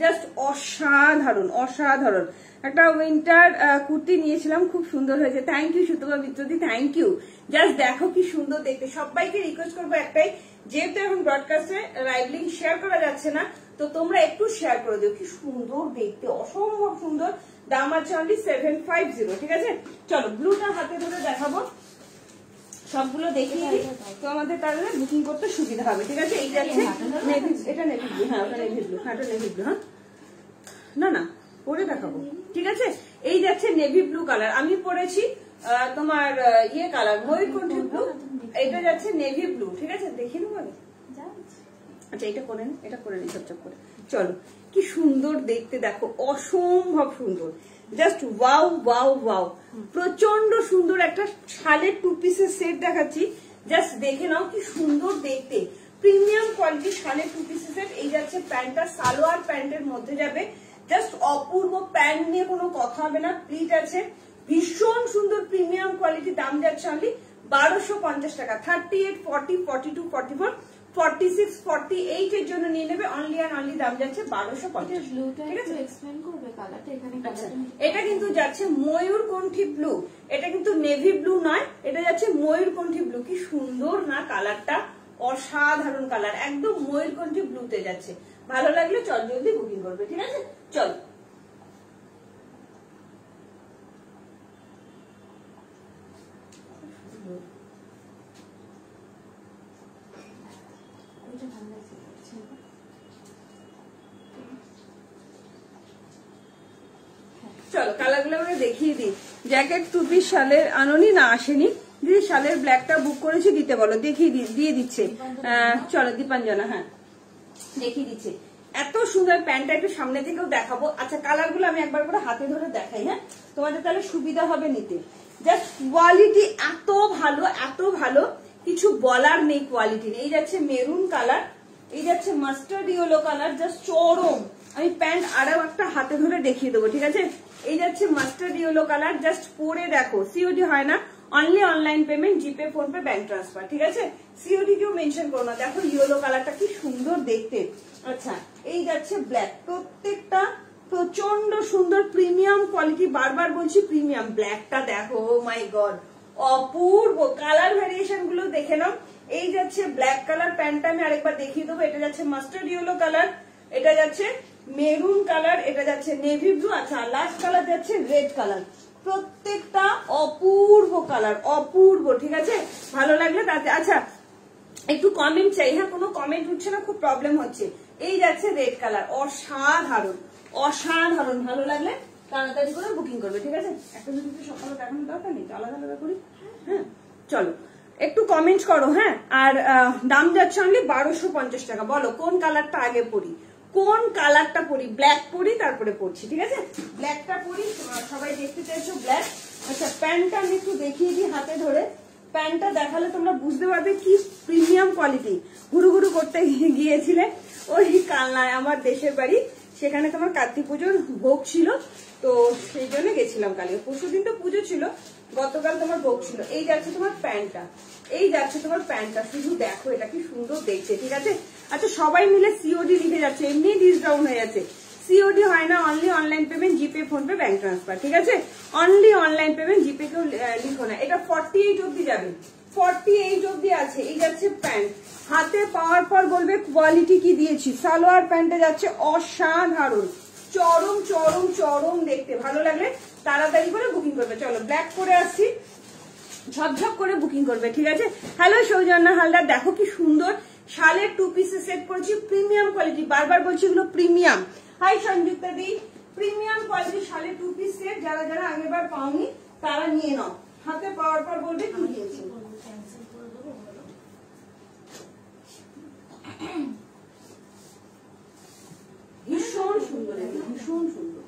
জাস্ট অসাধারণ, অসাধারণ। একটা উইন্টার কুর্তি নিয়েছিলাম, খুব সুন্দর হয়েছে। থ্যাংক ইউ সুতপা মিত্রদি, থ্যাংক ইউ। জাস্ট দেখো কি সুন্দর দেখতে। সবাইকে রিকোয়েস্ট করবো একটাই, যেহেতু এখন ব্রডকাস্টে লাইভ লিঙ্ক শেয়ার করা যাচ্ছে না, তো তোমরা একটু শেয়ার করে দিও। কি সুন্দর দেখতে, অসম্ভব সুন্দর। দাম আছে অনলি 750, ঠিক আছে? চলো ব্লুটা হাতে ধরে দেখাবো, সবগুলো দেখিয়ে দিই তোমাদের, তাহলে বুকিং করতে সুবিধা হবে, ঠিক আছে? এই যাচ্ছে নেভি, এটা নেভি ব্লু, হ্যাঁ ওটা নেভি ব্লু, হ্যাঁ ওটা নেভি ব্লু, হ্যাঁ না না পরে দেখাবো, ঠিক আছে? এই যাচ্ছে নেভি ব্লু কালার, আমি পরেছি তোমার ইয়ে কালার ময়ূরকণ্ঠী ব্লু, এটা যাচ্ছে নেভি ব্লু, ঠিক আছে? দেখে নেবো আগে। আচ্ছা এটা করে নি, এটা করে নি চপচপ করে। চলো কি সুন্দর দেখতে, দেখো অসম্ভব সুন্দর, জাস্ট ওয়াও ওয়াও ওয়াও। প্রচন্ড সুন্দর একটা শালের 2 পিসের সেট দেখাচ্ছি, জাস্ট দেখে নাও কি সুন্দর দেখতে। প্রিমিয়াম কোয়ালিটি শালের 2 পিসের সেট। এই যাচ্ছে প্যান্টটা, সালোয়ার প্যান্টের মধ্যে যাবে, জাস্ট অপূর্ব। প্যান্ট নিয়ে কোনো কথা হবে না, প্লিট আছে, ভীষণ সুন্দর প্রিমিয়াম কোয়ালিটি। দাম যাচ্ছে অনলি 1250 টাকা। 38, 40, 42, 44, 46, 48 এর জন্য নিয়ে নেবে অনলি অ্যান্ড অনলি। দাম যাচ্ছে 1250, ঠিক আছে? এটা কিন্তু যাচ্ছে ময়ূরকণ্ঠী ব্লু, এটা কিন্তু নেভি ব্লু নয়, এটা যাচ্ছে ময়ূরকণ্ঠী ব্লু। কি সুন্দর না কালারটা, অসাধারণ কালার, একদম ময়ূরকণ্ঠী ব্লুতে যাচ্ছে। ভালো লাগলে চল জলদি বুকিং করবে, ঠিক আছে? চল চলো কালার গুলো আমরা দেখিয়ে দিই। জ্যাকেট 2 পিস শালের আনোনি না? আসেনি দিদি, শালের ব্ল্যাকটা বুক করেছি, দিতে বলো, দেখিয়ে দিয়ে দিচ্ছে। চলো দীপাঞ্জনা, হ্যাঁ দেখিয়ে দিচ্ছে। এত সুন্দর প্যান্টটা একটু সামনে থেকেও দেখাবো। আচ্ছা কালার গুলো আমি একবার করে হাতে ধরে দেখাই, হ্যাঁ তোমাদের তাহলে সুবিধা হবে নিতে। জাস্ট কোয়ালিটি এত ভালো, এত ভালো, কিছু বলার নেই কোয়ালিটি। এই যাচ্ছে মেরুন কালার, এই যাচ্ছে মাস্টার্ড ইয়েলো কালার, জাস্ট চরম। আমি প্যান্ট আরো একটা হাতে ধরে দেখিয়ে দেবো, ঠিক আছে? এই যাচ্ছে মাস্টার্ড ইয়েলো কালার, জাস্ট পরে দেখো। সিওডি হয় না, অনলি অনলাইন পেমেন্ট, জিপে, ফোন পে, ব্যাংক ট্রান্সফার, ঠিক আছে? সিওডি কেউ মেনশন করো না। দেখো ইয়েলো কালারটা কি সুন্দর দেখতে। আচ্ছা এই যাচ্ছে ব্ল্যাক, প্রত্যেকটা প্রচন্ড সুন্দর প্রিমিয়াম কোয়ালিটি, বারবার বলছি প্রিমিয়াম। ব্ল্যাকটা দেখো, ও মাই গড, অপূর্ব। কালার ভ্যারিয়েশন গুলো দেখে নাও। এই যাচ্ছে ব্ল্যাক কালার, প্যান্টটা আমি আরেকবার দেখিয়ে দেবো। এটা যাচ্ছে মাস্টার্ড ইয়েলো কালার, এটা যাচ্ছে মেরুন কালার, এটা যাচ্ছে নেভি ব্লু, আচ্ছা লাস্ট কালার যাচ্ছে রেড কালার। প্রত্যেকটা অপূর্ব কালার, অপূর্ব, ঠিক আছে? ভালো লাগলে তাতে আচ্ছা একটু কমেন্ট চাই, হ্যাঁ কোনো কমেন্ট উঠছে না, খুব প্রবলেম হচ্ছে। এই যাচ্ছে রেড কালার, অসাধারণ অসাধারণ। ভালো লাগলে তাড়াতাড়ি করে বুকিং করবে, ঠিক আছে? একটা যদি সকালে দেখানো দরকার নেই, আলাদা আলাদা করি। হ্যাঁ চলো একটু কমেন্ট করো, হ্যাঁ। আর দাম যাচ্ছে অনলি 1250 টাকা। বলো কোন কালারটা আগে পরি, কোন কালারটা পরি? ব্ল্যাক পরি, তারপরে পরছি, ঠিক আছে? ব্ল্যাকটা পরি, সবাই দেখতে চাইছো ব্ল্যাক। আচ্ছা প্যান্টটা আমি একটু দেখিয়ে দিই হাতে ধরে। প্যান্টটা দেখালে তোমরা বুঝতে পারবে কি প্রিমিয়াম কোয়ালিটি। ঘুরু ঘুরু করতে গিয়েছিলে ওই কালনায়, আমার দেশের বাড়ি, সেখানে তোমার কার্তিক পুজোর ভোগ ছিল, তো সেই জন্য গেছিলাম। কালকে পরশুদিন তো পুজো ছিল, গতকাল তোমার ভোগ ছিল। এই যাচ্ছে তোমার প্যান্টটা, এই যাচ্ছে তোমার প্যান্টটা, শুধু দেখো এটা কি সুন্দর দেখছে, ঠিক আছে? আচ্ছা সবাই মিলে সিওডি লিখে যাচ্ছে, এমনি ডিসকাউন্ট হয়ে যাচ্ছে। সিওডি হয় না, অনলি অনলাইন পেমেন্ট, জিপে, ফোন পে, ব্যাংক ট্রান্সফার, ঠিক আছে? অনলি অনলাইন পেমেন্ট, জিপে কেউ লিখো না। এটা 48 অব্দি যাবে, 48 অব্দি আছে। এই যাচ্ছে প্যান্ট, হাতে পাওয়ার পর বলবে কোয়ালিটি কি দিয়েছি। সালোয়ার প্যান্টে যাচ্ছে অসাধারণ, চরম চরম চরম দেখতে। ভালো লাগলে তাড়াতাড়ি করে বুকিং করবে। চলো ব্ল্যাক করে আসছি, ঝপঝপ করে বুকিং করবে, ঠিক আছে? হ্যালো সৌজন্যা হালদার, দেখো কি সুন্দর শালের 2 পিসের সেট করেছি, প্রিমিয়াম কোয়ালিটি, বারবার বলছি এগুলো প্রিমিয়াম। হাই সংযুক্তা দি, প্রিমিয়াম কোয়ালিটি শালের 2 পিস সেট, যারা যারা আগেরবার পাওনি তারা নিয়ে নাও। হাতে পাওয়ার পর বলবে কি দিয়েছি। ভীষণ সুন্দর, ভীষণ সুন্দর।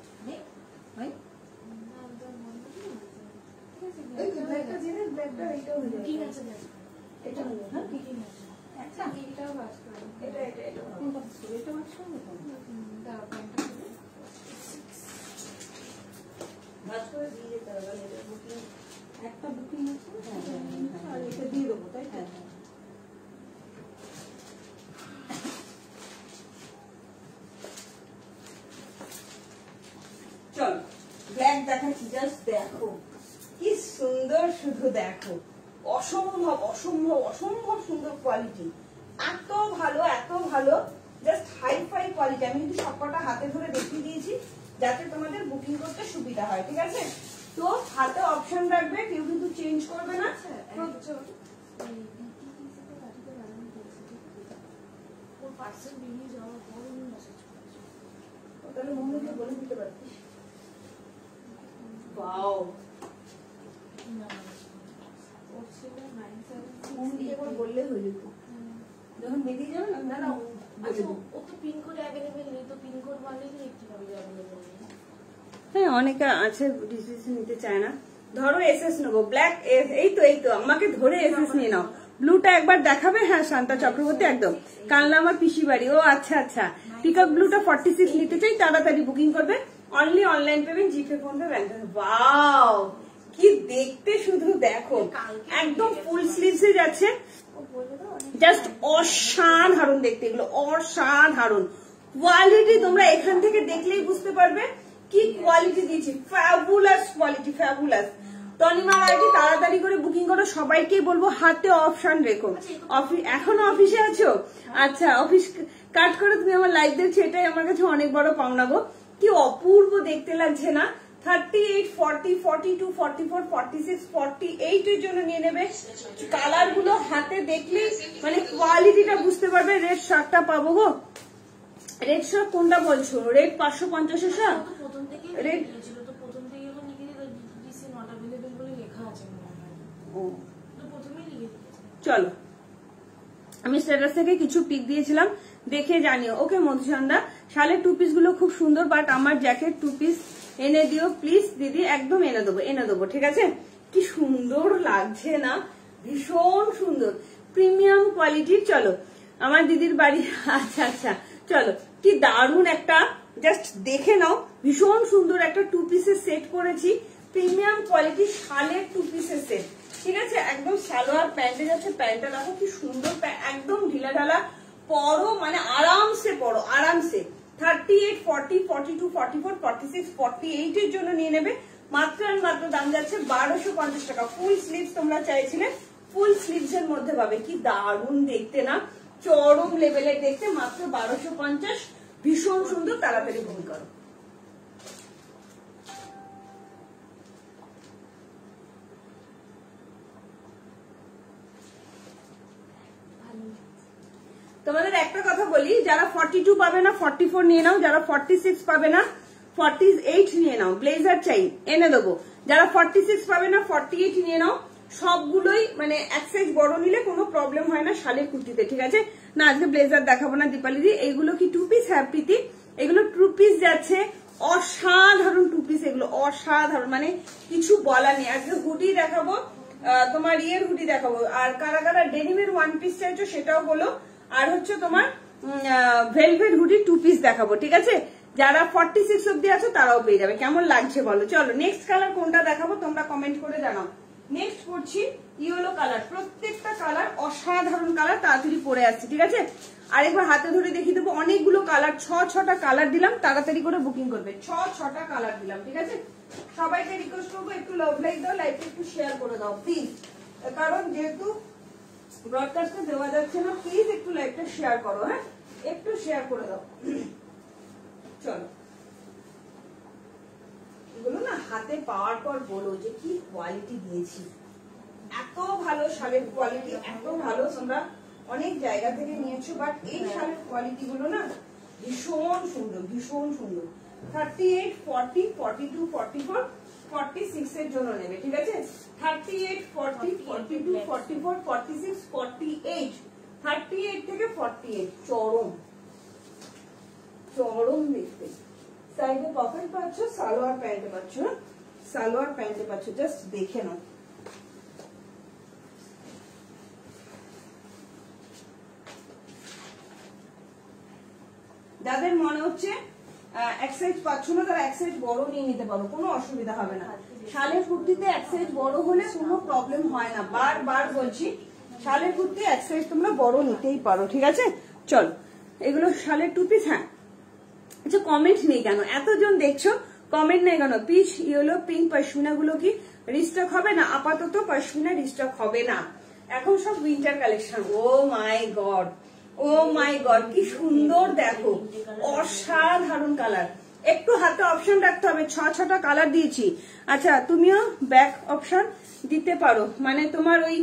একটা বুকিং আছে, এটা দিয়ে দেবো, তাই? চলো ব্ল্যাক দেখাচ্ছি, জাস্ট দেখো কি সুন্দর, শুধু দেখো, অসম্ভব অসম্ভব অসম্ভব সুন্দর কোয়ালিটি, এত ভালো এত ভালো, জাস্ট হাই ফাই কোয়ালিটি। আমি কিন্তু সবকটা হাতে ধরে দেখিয়ে দিয়েছি যাতে তোমাদের বুকিং করতে সুবিধা হয়, ঠিক আছে? তো হাতে অপশন রাখবে, কেউ কিন্তু চেঞ্জ করবে না। তাহলে মহিলাকে বলে দিতে পারতিস। ওয়াও, বললে হয়ে যেত, যখন বেরিয়ে যাবে না। না ও তো পিনকোড অ্যাভেলেবেল নেই, তো পিনকোড মানে কিভাবে অ্যাভেলেবেল নেই? হ্যাঁ অনেকে আছে ডিসিশন নিতে চায় না। ধরো এসএস নেবো, ব্ল্যাক, এই তো আমাকে ধরে এসএস নিয়ে নাও। ব্লুটা একবার দেখাবে? হ্যাঁ শান্তা চক্রবর্তী, একদম কালনা আমার পিসি বাড়ি। ও আচ্ছা আচ্ছা, পিকক ব্লুটা 46 নিতে চাই, তাড়াতাড়ি বুকিং করবে। অনলি অনলাইন পেমেন্ট, জিপে, ফোন পে, ব্যাংক। ওয়াও কি দেখতে, শুধু দেখো, একদম ফুল স্লিভসে যাচ্ছে, জাস্ট অসাধারণ দেখতে, এগুলো অসাধারণ কোয়ালিটি। তোমরা এখান থেকে দেখলেই বুঝতে পারবে কি কোয়ালিটি দিয়েছি, ফ্যাবুলাস কোয়ালিটি, ফ্যাবুলাস। তনিমার আইডি তাড়াতাড়ি করে বুকিং করো, সবাইকে বলবো হাতে অপশন রেখো। এখনো অফিসে আছো? আচ্ছা, অফিস কাট করে তুমি আমার লাইভ দেখছো, এটাই আমার কাছে অনেক বড় পাওনা গো। কি অপূর্ব দেখতে লাগছে না? 38, 40, 42, 44, 46, 48 এর জন্য নিয়ে নেবে। কালার গুলো হাতে দেখলে মানে কোয়ালিটিটা বুঝতে পারবে। রেড শার্টটা পাবো গো। রেড শার্ট কোনটা বলছো? রেড 550 এর শার্ট? রেড চলো, আমি স্ট্যাটাস থেকে কিছু পিক দিয়েছিলাম, দেখে জানিও। ওকে মধুচন্দা, শালের টু পিস গুলো খুব সুন্দর, বাট আমার জ্যাকেট টু পিস এনে দিও প্লিজ দিদি। একদম এনে দেবো ঠিক আছে। কি সুন্দর লাগছে না? ভীষণ সুন্দর প্রিমিয়াম কোয়ালিটির। চলো আমার দিদির বাড়ি। আচ্ছা আচ্ছা, চলো কি দারুণ একটা, জাস্ট দেখে নাও। ভীষণ সুন্দর একটা টু পিসের সেট করেছি, প্রিমিয়াম কোয়ালিটির শালের টু পিসের সেট ঠিক আছে। একদম সালোয়ার প্যান্টে যাচ্ছে, প্যান্টটা দেখো কি সুন্দর, একদম ঢিলা ঢালা, পরো মানে আরামসে পরো, আরামসে। 38, 40, 42, 44, 46, 48 এর জন্য নিয়ে নেবে। মাত্র আর মাত্র দাম যাচ্ছে 1250 টাকা। ফুল স্লিভস তোমরা চাইছিলে, ফুল স্লিভস এর মধ্যে পাবে। কি দারুণ দেখতে না, চরম লেভেলের দেখতে, মাত্র 1250। ভীষণ সুন্দর, তাড়াতাড়ি বুক করো। তোমাদের একটা কথা বলি, যারা 42 পাবে না 44 নিয়ে নাও, যারা 46 পাবে না 48 নিয়ে নাও। ব্লেজার চাই এনে দেবো। যারা 46 পাবে না 48 নিয়ে নাও। সবগুলোই মানে এক সাইজ বড় নিলে কোনো প্রবলেম হয় না শালের কুর্তিতে ঠিক আছে। না আজকে ব্লেজার দেখাবো না দীপালিদি। এইগুলো কি টু পিস? হ্যাঁ প্রীতি, এগুলো টু পিস যাচ্ছে, অসাধারণ টু পিস এগুলো, অসাধারণ মানে কিছু বলার নেই। আজকে হুডি দেখাবো, তোমার ইয়ের হুডি দেখাবো। আর কারা কারা ডেনিমের ওয়ান পিস চাইছো সেটাও বলো। আর হচ্ছে তোমার ভেলভেট হুডি টু পিস দেখাবো ঠিক আছে। যারা 46 অব্দি আছো তারাও পেয়ে যাবে। কেমন লাগছে বলো। চলো নেক্সট কালার কোনটা দেখাবো তোমরা কমেন্ট করে জানাও। নেক্সট করছি ইয়েলো কালার। প্রত্যেকটা কালার অসাধারণ কালার, তাড়াতাড়ি পরে আসছি ঠিক আছে। আরেকবার হাতে ধরে দেখিয়ে দেবো। অনেকগুলো কালার, 6টা কালার দিলাম, তাড়াতাড়ি করে বুকিং করবে। 6টা কালার দিলাম ঠিক আছে। সবাইকে রিকোয়েস্ট করবো একটু লাভ লাইক দাও, লাইভটা একটু শেয়ার করে দাও প্লিজ, কারণ যেহেতু ব্রডকাস্টে দেওয়া যাচ্ছে না, প্লিজ একটু লাইভটা শেয়ার করো। হ্যাঁ একটু শেয়ার করে দাও। চলো এগুলো না হাতে পাওয়ার পর বলো যে কি কোয়ালিটি দিয়েছি। এত ভালো শালের কোয়ালিটি, এত ভালো। তোমরা অনেক জায়গা থেকে নিয়েছো, বাট এই শালের কোয়ালিটি গুলো না ভীষণ সুন্দর, ভীষণ সুন্দর। 38, 40, 42, 44, 46 এর জন্য নেবে ঠিক আছে। 38, 40, 42, 44, 46, 48, 38 থেকে 48 চরম চরম দেখতে। সাইডে পকেট পাচ্ছ, সালোয়ার প্যান্টে পাচ্ছ, সালোয়ার প্যান্টে পাচ্ছ, জাস্ট দেখে নাও। যাদের মনে হচ্ছে এক সাইজ পাচ্ছ না তারা এক সাইজ বড় নিয়ে নিতে পারো, কোনো অসুবিধা হবে না। শালের কুর্তিতে এক সাইজ বড় হলে কোনো প্রবলেম হয় না। বারবার বলছি শালের কুর্তি এক সাইজ তোমরা বড় নিতেই পারো ঠিক আছে। চল এগুলো শালের টু পিস। হ্যাঁ আচ্ছা, কমেন্ট নেই কেন? এতজন দেখছো কমেন্ট নেই কেন? পিচ ইয়েলো পিঙ্ক পশমিনা গুলো কি রিস্টক হবে না? আপাতত পশমিনা রিস্টক হবে না, এখন সব উইন্টার কালেকশন। ও মাই গড, ও মাই গড, কি সুন্দর দেখো, অসাধারণ কালার। একটু হাতে অপশন রাখতে হবে, 6টা কালার দিয়েছি। আচ্ছা তুমিও ব্যাক অপশন দিতে পারো, মানে তোমার ওই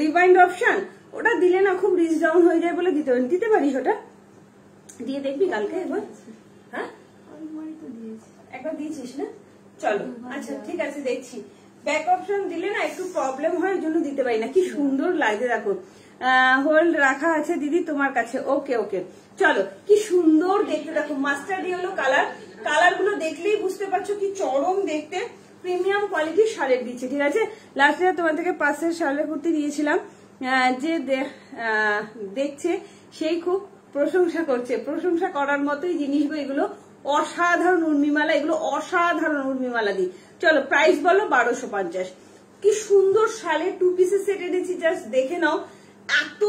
রিভাইন্ড অপশন ওটা দিলে না খুব রিচ ডাউন হয়ে যায় বলে দিতে পারি। ওটা দিয়ে দেখবি কালকে একবার। হ্যাঁ একবার দিয়েছিস না? চলো আচ্ছা ঠিক আছে দেখছি। ব্যাক অপশন দিলে না একটু প্রবলেম হয়, ওই জন্য দিতে পারি না। কি সুন্দর লাগছে দেখো, হোল্ড রাখা আছে দিদি তোমার কাছে। ওকে ওকে চলো, কি সুন্দর দেখতে দেখো। মাস্টার্ড ইয়েলো কালার, কালার গুলো দেখলেই বুঝতে পারছো কি চরম দেখতে, প্রিমিয়াম কোয়ালিটির শালের দিচ্ছে ঠিক আছে। লাস্ট ইয়ার তোমার থেকে 5 শালের কুর্তি দিয়েছিলাম, যে দেখছে সেই খুব প্রশংসা করছে। প্রশংসা করার মতোই জিনিসগুলো, এগুলো অসাধারণ উর্মিমালা, এগুলো অসাধারণ উর্মিমালা দি। চলো প্রাইস বলো 1250। কি সুন্দর শালের টু পিসের সেট এনেছি, জাস্ট দেখে নাও। এত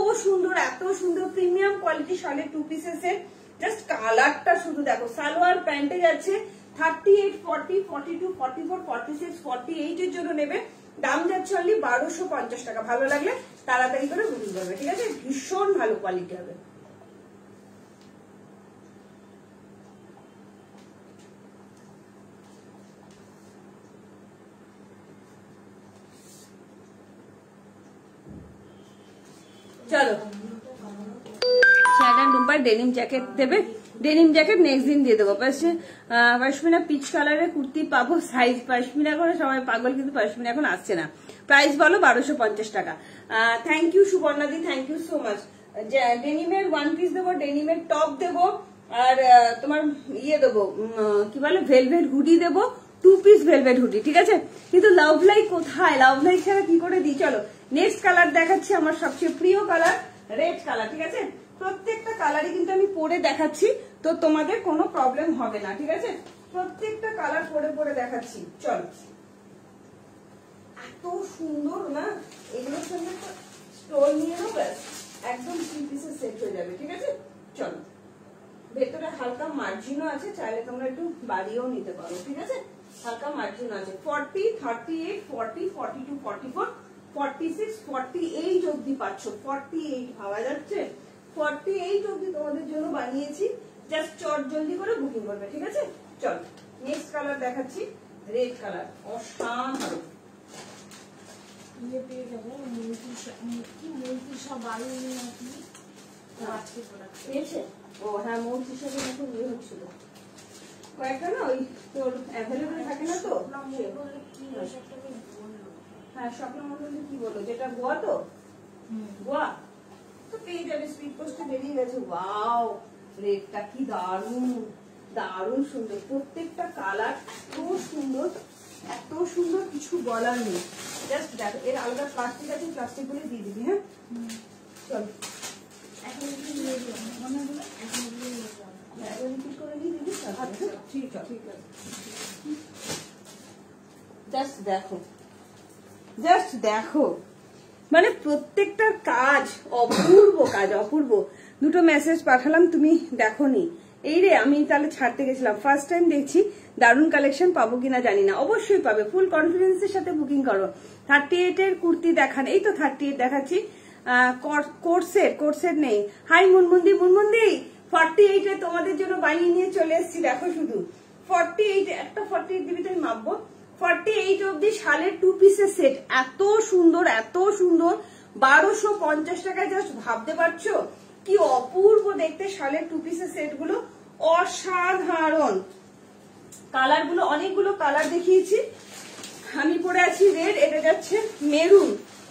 সুন্দর প্রিমিয়াম কোয়ালিটি শালের টু পিসের সেট। জাস্ট কালারটা শুধু দেখো। সালোয়ার প্যান্টে যাচ্ছে 38, 40, 42, 44, 46, 48 এর জন্য নেবে। দাম যাচ্ছে অনলি 1250 টাকা। ভালো লাগলে তাড়াতাড়ি করে বুকিং করবে, ঠিক আছে? ভীষণ ভালো কোয়ালিটি হবে। চলো শার্ট টুম্পার ডেনিম জ্যাকেট দেবে, ডেনিম জ্যাকেট নেক্সট দিন দিয়ে দেবো। পশমিনা পিচ কালারের কুর্তি পাবো, সাইজ পশমিনা করে সবাই পাগল, কিন্তু পশমিনা এখন আসছে না। প্রাইস বলো 1250 টাকা। থ্যাংক ইউ সুবর্ণাদি, থ্যাংক ইউ সো মাচ। ডেনিমের ওয়ান পিস দেবো, ডেনিমের টপ দেবো, আর তোমার ইয়ে দেবো কি বলে ভেলভেট হুডি দেবো, 2 পিস ভেলভেট হুডি, ঠিক আছে? কিন্তু লাভ লাইক কোথায়, লাভ লাইক ছাড়া কি করে দিই? চলো নেক্সট কালার দেখাচ্ছি, আমার সবচেয়ে প্রিয় কালার রেড কালার, ঠিক আছে? প্রত্যেকটা কালারই কিন্তু আমি পরে দেখাচ্ছি, তো তোমাদের কোনো প্রবলেম হবে না, ঠিক আছে? প্রত্যেকটা কালার পরে পরে দেখাচ্ছি। চলো, এত সুন্দর না, এগুলোর সঙ্গে স্টোল নিয়ে নেবো, ব্যাস একদম 3 পিসের সেট হয়ে যাবে, ঠিক আছে? চলো, ভেতরে হালকা মার্জিনও আছে, চাইলে তোমরা একটু বাড়িয়েও নিতে পারো, ঠিক আছে? হালকা মার্জিন আছে। 40, 38, 40, 42, 44, 46, 48 অব্দি পাচ্ছ। 48 ভাবা যাচ্ছে? 48 অব্দি তোমাদের জন্য বানিয়েছি, জাস্ট চট জলদি করে বুকিং করবে, ঠিক আছে? চল নেক্সট কালার দেখাচ্ছি, রেড কালার, অসাধারণ। পেয়ে যাবো পেয়েছে? ও হ্যাঁ, মোট হিসাবে নতুন ইয়ে হচ্ছিল কয়েকটা না, ওই তোর অ্যাভেলেবেল থাকে না তো। হ্যাঁ, স্বপ্ন মন্ডলী কি বলো, যেটা গোয়া, তো গোয়া তো পেয়ে যাবে, স্পিড পোস্টে বেরিয়ে গেছে। ওয়াও, রেডটা কি দারুণ, দারুণ সুন্দর, প্রত্যেকটা কালার এত সুন্দর, এত সুন্দর, কিছু বলার নেই। জাস্ট দেখো, এর আলাদা প্লাস্টিক আছে, প্লাস্টিক গুলো দিয়ে দিবি। হ্যাঁ চল, জাস্ট দেখো, জাস্ট দেখো, মানে প্রত্যেকটার কাজ অপূর্ব, কাজ অপূর্ব। দুটো মেসেজ পাঠালাম, তুমি দেখোনি। এই রে, আমি তাহলে ছাড়তে গেছিলাম, ফার্স্ট টাইম দেখছি, দারুণ কালেকশন পাবো কিনা জানি না, অবশ্যই পাবে, ফুল কনফিডেন্সের সাথে বুকিং করো। 38 এর কুর্তি দেখান, এই তো 38 দেখাচ্ছি। কোর্সের নেই। হাই মুনমুন্দি, মুনমুন্দি 48 এ তোমাদের জন্য বানিয়ে নিয়ে চলে এসেছি, দেখো শুধু 48, একটা 48 দিবি তো আমি মাপবো। 48 অব্দি শালের 2 পিসের সেট, এত সুন্দর, এত সুন্দর, 1250 টাকায়। জাস্ট ভাবতে পারছো কি অপূর্ব দেখতে শালের 2 পিসের সেট গুলো, অসাধারণ। কালার গুলো, অনেকগুলো কালার দেখিয়েছি। আমি পরে আছি রেড, এটা যাচ্ছে মেরুন,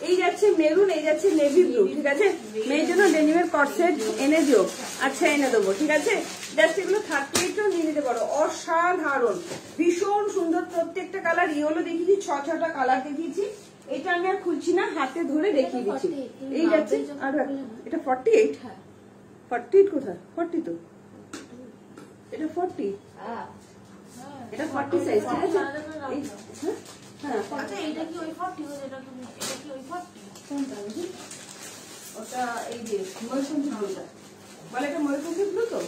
এই যাচ্ছে মেরুন, এই যাচ্ছে নেভি ব্লু, ঠিক আছে? মেয়ের জন্য ডেনিমের কট সেট এনে দিও। আচ্ছা, এনে দেবো, ঠিক আছে? জাস্ট এগুলো 38 নিয়ে নিতে পারো, অসাধারণ, ভীষণ সুন্দর। প্রত্যেকটা কালার ইয়েলো দেখিয়েছি, 6টা কালার দেখিয়েছি। এটা আমি আর খুলছি না, হাতে ধরে দেখিয়ে দিচ্ছি। এই যাচ্ছে, আর এটা 48, 48 কোথায়? 40 তো, এটা 40, এটা 40 সাইজ, ঠিক আছে? হ্যাঁ, এটা কি ওই 40? এটা কি ওই 40? ওটা এই যে ময়ূরকণ্ঠী ব্লুটা বলে, এটা ময়ূরকণ্ঠী ব্লু তো,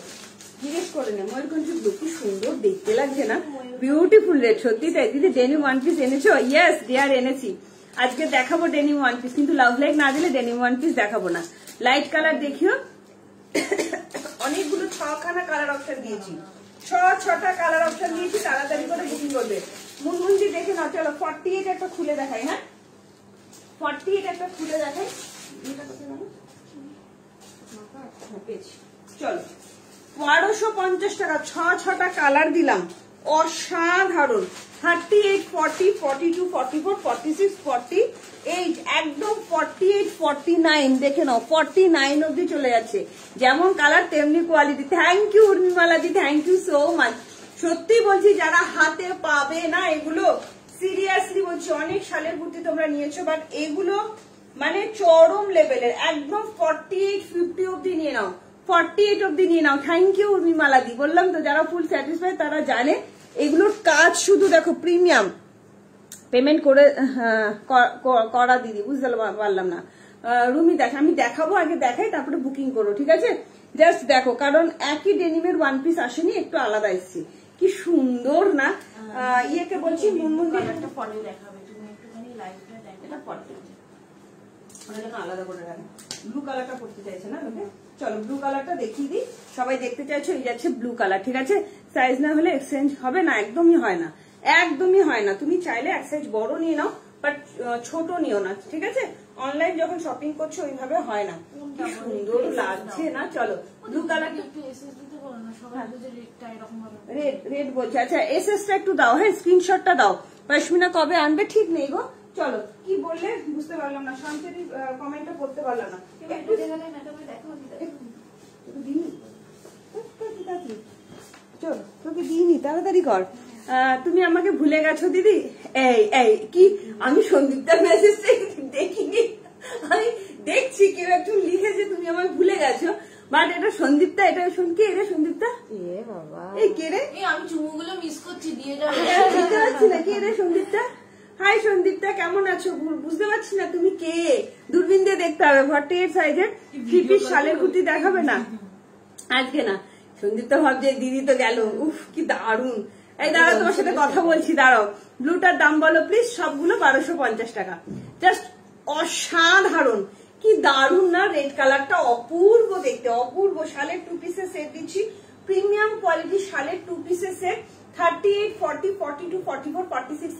জিজ্ঞেস করে নে। ময়ূরকণ্ঠী ব্লু কি সুন্দর দেখতে লাগছে না, বিউটিফুল রেড। সত্যি তাই দিদি, ডেনিম ওয়ান পিস এনেছো? ইয়েস ডিয়ার, এনেছি। আজকে দেখাবো ডেনিম ওয়ান পিস, কিন্তু লাভ লাইক না দিলে ডেনিম ওয়ান পিস দেখাবো না। লাইট কালার দেখিও, অনেকগুলো 6খানা কালার অপশন দিয়েছি, 6টা কালার অপশন দিয়েছি, তাড়াতাড়ি করে বুকিং করবে। মুনমুন্দি দেখে না, চলো 48 একটা খুলে দেখাই। হ্যাঁ, 48 একটা খুলে দেখাই। চলো, 1250 টাকা, 6টা কালার দিলাম, অসাধারণ। 38, 40, 42, 44, 46, 48, একদম 48, 49 দেখে নাও, 49 অব্দি চলে যাচ্ছে। যেমন কালার তেমনি কোয়ালিটি। থ্যাংক ইউ উর্মিমালাজি, থ্যাংক ইউ সো মাচ। সত্যি বলছি, যারা হাতে পাবে না এগুলো, সিরিয়াসলি বলছি, অনেক শালের কুর্তি তোমরা নিয়েছো, বাট এগুলো মানে চরম লেভেলের, একদম 48, 50 অব্দি নিয়ে নাও, 48 অব্দি নিয়ে নাও। Thank you উর্মিমালাদি। বললাম তো, যারা ফুল স্যাটিসফাই তারা জানে এগুলোর কাজ শুধু দেখো, প্রিমিয়াম। পেমেন্ট করে করা দিদি, বুঝতে পারলাম না। রুমি দেখ, আমি দেখাবো, আগে দেখাই তারপরে বুকিং করো, ঠিক আছে? জাস্ট দেখো, কারণ একই ডেনিমের ওয়ান পিস আসেনি, একটু আলাদা এসেছি। কি সুন্দর না, ইয়েকে বলছি মুনমুন্দি একটা ফটো দেখাবে, তুমি একটুখানি লাইভটা এটা পড়তে আলাদা করে রাখে। ব্লু কালারটা পড়তে চাইছে না লোকে, চলো ব্লু কালারটা দেখিয়ে দিই। সবাই দেখতে চাইছো, এই যাচ্ছে ব্লু কালার, ঠিক আছে। সাইজ না হলে এক্সচেঞ্জ হবে না, একদমই হয় না, একদমই হয় না। তুমি চাইলে এক সাইজ বড় নিয়ে নাও, বাট ছোট নিও না, ঠিক আছে। অনলাইন যখন শপিং করছো ওইভাবে হয় না। কি সুন্দর লাগছে না। চলো ব্লু কালারটা রেড রেড বলছে। আচ্ছা এসএসটা একটু দাও, হ্যাঁ স্ক্রিনশটটা দাও। পশমিনা কবে আনবে ঠিক নেই গো। চলো কি বললে বুঝতে পারলাম না, শান্তির কমেন্টটা পড়তে পারলাম না। একটু চল তোকে দিইনি, তাড়াতাড়ি কর। তুমি আমাকে ভুলে গেছো দিদি। এই এই কি আমি সন্দীপটার মেসেজটা দেখিনি, আমি দেখছি কেউ একজন লিখেছে তুমি আমাকে ভুলে গেছো, বাট এটা সন্দীপটা, এটা কে রে সন্দীপটা? এই কে রে? আমি চুমুগুলো মিস করছি, দিয়ে যাবো। বুঝতে পারছি না কে রে সন্দীপটা। হাই সন্দীপটা, কেমন আছো? বুঝতে পারছি না তুমি কে, দূরবীন দিয়ে দেখতে হবে। 48 সাইজের 3 পিস শালের কুর্তি দেখাবে না আজকে? না সন্দীপটা ভাবছে দিদি তো গেল, উফ কি দারুন। এই দাঁড়াও তোমার সাথে কথা বলছি, দাঁড়াও। ব্লুটার দাম বলো প্লিজ। সবগুলো 1250 টাকা, জাস্ট অসাধারণ, কি দারুন না। রেড কালারটা অপূর্ব দেখতে, অপূর্ব। শালের 2 পিসের সেট দিচ্ছি, প্রিমিয়াম কোয়ালিটি শালের 2 পিসের সেট। 38, 40, 42, 44, 46,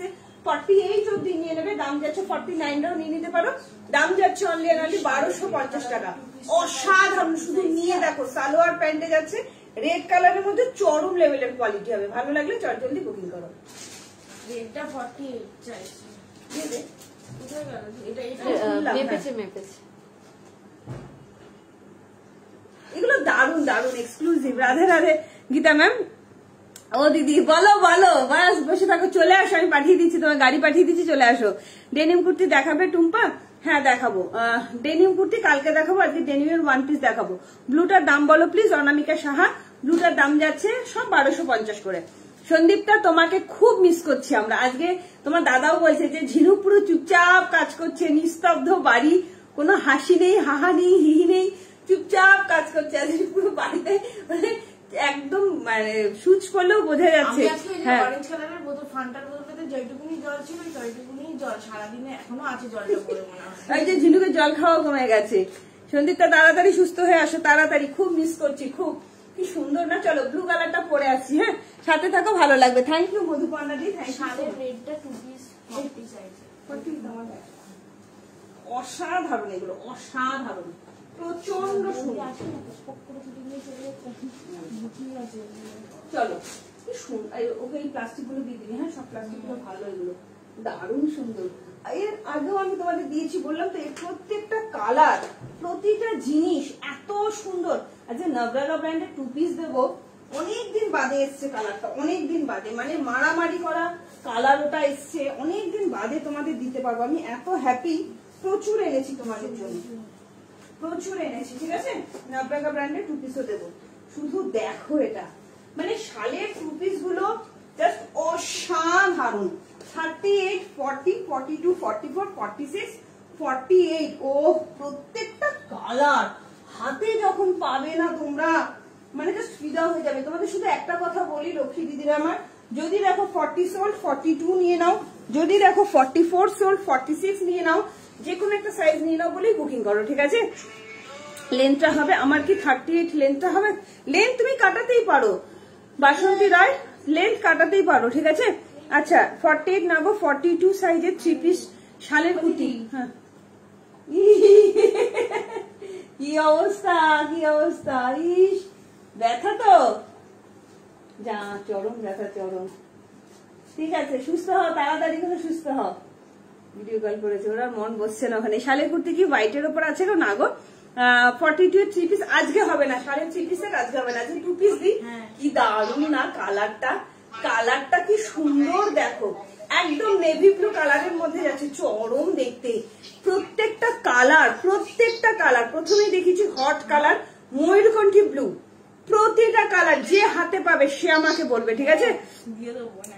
48 অব্দি নিয়ে নেবে। দাম যাচ্ছে 49টাও নিয়ে নিতে পারো। দাম যাচ্ছে অনলি 1250 টাকা। অসাধারণ, শুধু নিয়ে দেখো। সালোয়ার প্যান্টে যাচ্ছে, রেড কালারের মধ্যে চরম লেভেলের কোয়ালিটি হবে। ভালো লাগলে চট জলদি বুকিং করো। রেটটা 48 চাইছি। এগুলো দারুন দারুন এক্সক্লুসিভ। রাধে রাধে গীতা ম্যাম। ও দিদি বলো বলো, বাস বসে থাকো, চলে আসো, আমি পাঠিয়ে দিচ্ছি, তোমার গাড়ি পাঠিয়ে দিচ্ছি, চলে আসো। ডেনিম কুর্তি দেখাবে টুম্পা? হ্যাঁ দেখাবো। ডেনিম কুর্তি কালকে দেখাবো, আজকে ডেনিমের 1 পিস দেখাবো। ব্লুটার দাম বলো প্লিজ, অনামিকা সাহা। ব্লুটার দাম যাচ্ছে সব 1250 করে। সন্দীপটা তোমাকে খুব মিস করছি আমরা। আজকে তোমার দাদাও বলছে যে ঝিনুক পুরো চুপচাপ কাজ করছে, নিস্তব্ধ বাড়ি, কোনো হাসি নেই, হাহা নেই, হিহি নেই, চুপচাপ কাজ করছে আজকে পুরো বাড়িতে, মানে একদম মানে সুচ করলেও বোঝা যাচ্ছে। হ্যাঁ অরেঞ্জ কালারের বোতল, ফান্টার বোতলটাতে যেটুকুনি জল ছিল সেইটুকুনি জল সারাদিনে এখনো আছে, জলটা পড়ে মনে হয়। এই যে ঝিনুকের জল খাওয়া কমে গেছে। সন্দীপটা তাড়াতাড়ি সুস্থ হয়ে আসো, তাড়াতাড়ি, খুব মিস করছি খুব। কি সুন্দর না। চলো ব্লু কালারটা পরে আসছি, হ্যাঁ সাথে থাকো, ভালো লাগবে। Thank you Madhuparna di, thank you. রেটটা 2 পিস 40 সাইজ। অসাধারণ, এগুলো অসাধারণ, প্রচন্ড সুন্দর। চলো কি সুন্দর, ওকে এই প্লাস্টিক গুলো দিয়ে দিবি, হ্যাঁ সব প্লাস্টিক গুলো ভালো, এগুলো দারুণ সুন্দর। এর আগেও আমি তোমাদের দিয়েছি, বললাম তো, এর প্রত্যেকটা কালার, প্রতিটা জিনিস এত সুন্দর। আচ্ছা নবরালা ব্র্যান্ডের 2 পিস দেবো, অনেকদিন বাদে এসছে কালারটা, অনেকদিন বাদে, মানে মারামারি করা কালার ওটা এসছে, অনেকদিন বাদে তোমাদের দিতে পারবো। আমি এত হ্যাপি, প্রচুর এনেছি তোমাদের জন্য, প্রচুর এনেছি, ঠিক আছে। নবরালা ব্র্যান্ডের 2 পিসও দেবো। শুধু দেখো এটা, মানে শালের 2 পিস গুলো জাস্ট অসাধারণ। 38, 40, 42, 44, 46, 48, ও প্রত্যেকটা কালার হাতে যখন পাবে না তোমরা, মানে জাস্ট ফিদা হয়ে যাবে। তোমাদের শুধু একটা কথা বলি লক্ষ্মী দিদিরা আমার, যদি দেখো 40 সোল্ড 42 নিয়ে নাও, যদি দেখো 44 সোল্ড 46 নিয়ে নাও, যে কোনো একটা সাইজ নিয়ে নাও বলেই বুকিং করো, ঠিক আছে। লেন্থটা হবে আমার কি 38 লেন্থটা হবে, লেন্থ তুমি কাটাতেই পারো বাসন্তী রায়, লেন্থ কাটাতেই পারো, ঠিক আছে। আচ্ছা 48 না গো, 42 সাইজের 3 পিস শালের কুর্তি। হ্যাঁ কি অবস্থা, কি অবস্থা, ইস ব্যথা তো, যা চরম ব্যথা, চরম। ঠিক আছে সুস্থ হও, তাড়াতাড়ি করে সুস্থ হও। ভিডিও কল করেছে, ওরা মন বসছে না ওখানে। শালের কুর্তি কি হোয়াইটের ওপর আছে গো? না গো, 42 3 পিস আজকে হবে না, 3.5 পিসের আজকে হবে না, আজকে 2 পিস দিই। কি দারুণ না কালারটা, কালারটা কি সুন্দর দেখো, একদম নেভি ব্লু কালারের মধ্যে যাচ্ছে, চরম দেখতে। প্রত্যেকটা কালার, প্রত্যেকটা কালার, প্রথমে দেখেছি হট কালার ময়ূরকণ্ঠী ব্লু, প্রতিটা কালার যে হাতে পাবে সে আমাকে বলবে, ঠিক আছে।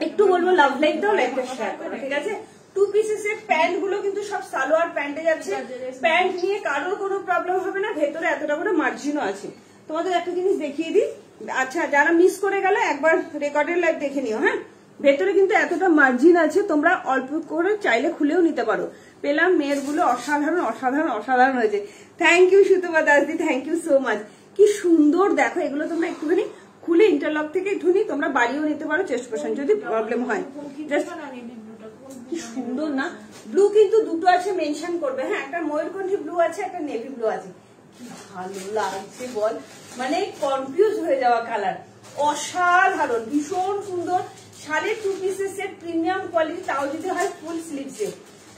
একটু বলবো লাভ লাইক দাও, লাইকটা শেয়ার করো, ঠিক আছে। 2 পিসের প্যান্ট গুলো কিন্তু সব সালোয়ার প্যান্টে যাচ্ছে, প্যান্ট নিয়ে কারোর কোনো প্রবলেম হবে না। ভেতরে এতটা করে মার্জিনও আছে। তোমাদের একটা জিনিস দেখিয়ে দিই, আচ্ছা যারা মিস করে গেলে একবার রেকর্ডের লাইভ দেখে নিও, হ্যাঁ। ভেতরে কিন্তু এতটা মার্জিন আছে, তোমরা অল্প করে চাইলে খুলেও নিতে পারো। পেলাম, মেয়েরগুলো অসাধারণ অসাধারণ অসাধারণ হয়েছে। থ্যাংক ইউ সুতপা দাসদি, থ্যাংক ইউ সো মাচ। কি সুন্দর দেখো, এগুলো তোমরা একটুখানি খুলে ইন্টারলক থেকে একটুখানি তোমরা বাড়িও নিতে পারো চেস্ট পোর্শন যদি প্রবলেম হয়। কি সুন্দর না, ব্লু কিন্তু দুটো আছে, মেনশন করবে। হ্যাঁ, একটা ময়ূরকণ্ঠী ব্লু আছে, একটা নেভি ব্লু আছে। কি ভালো লাগছে বল, মানে কনফিউজ হয়ে যাওয়া কালার, অসাধারণ, ভীষণ সুন্দর। শাড়ির 2 পিসের সেট, প্রিমিয়াম কোয়ালিটি, তাও যদি হয় ফুল স্লিভসে।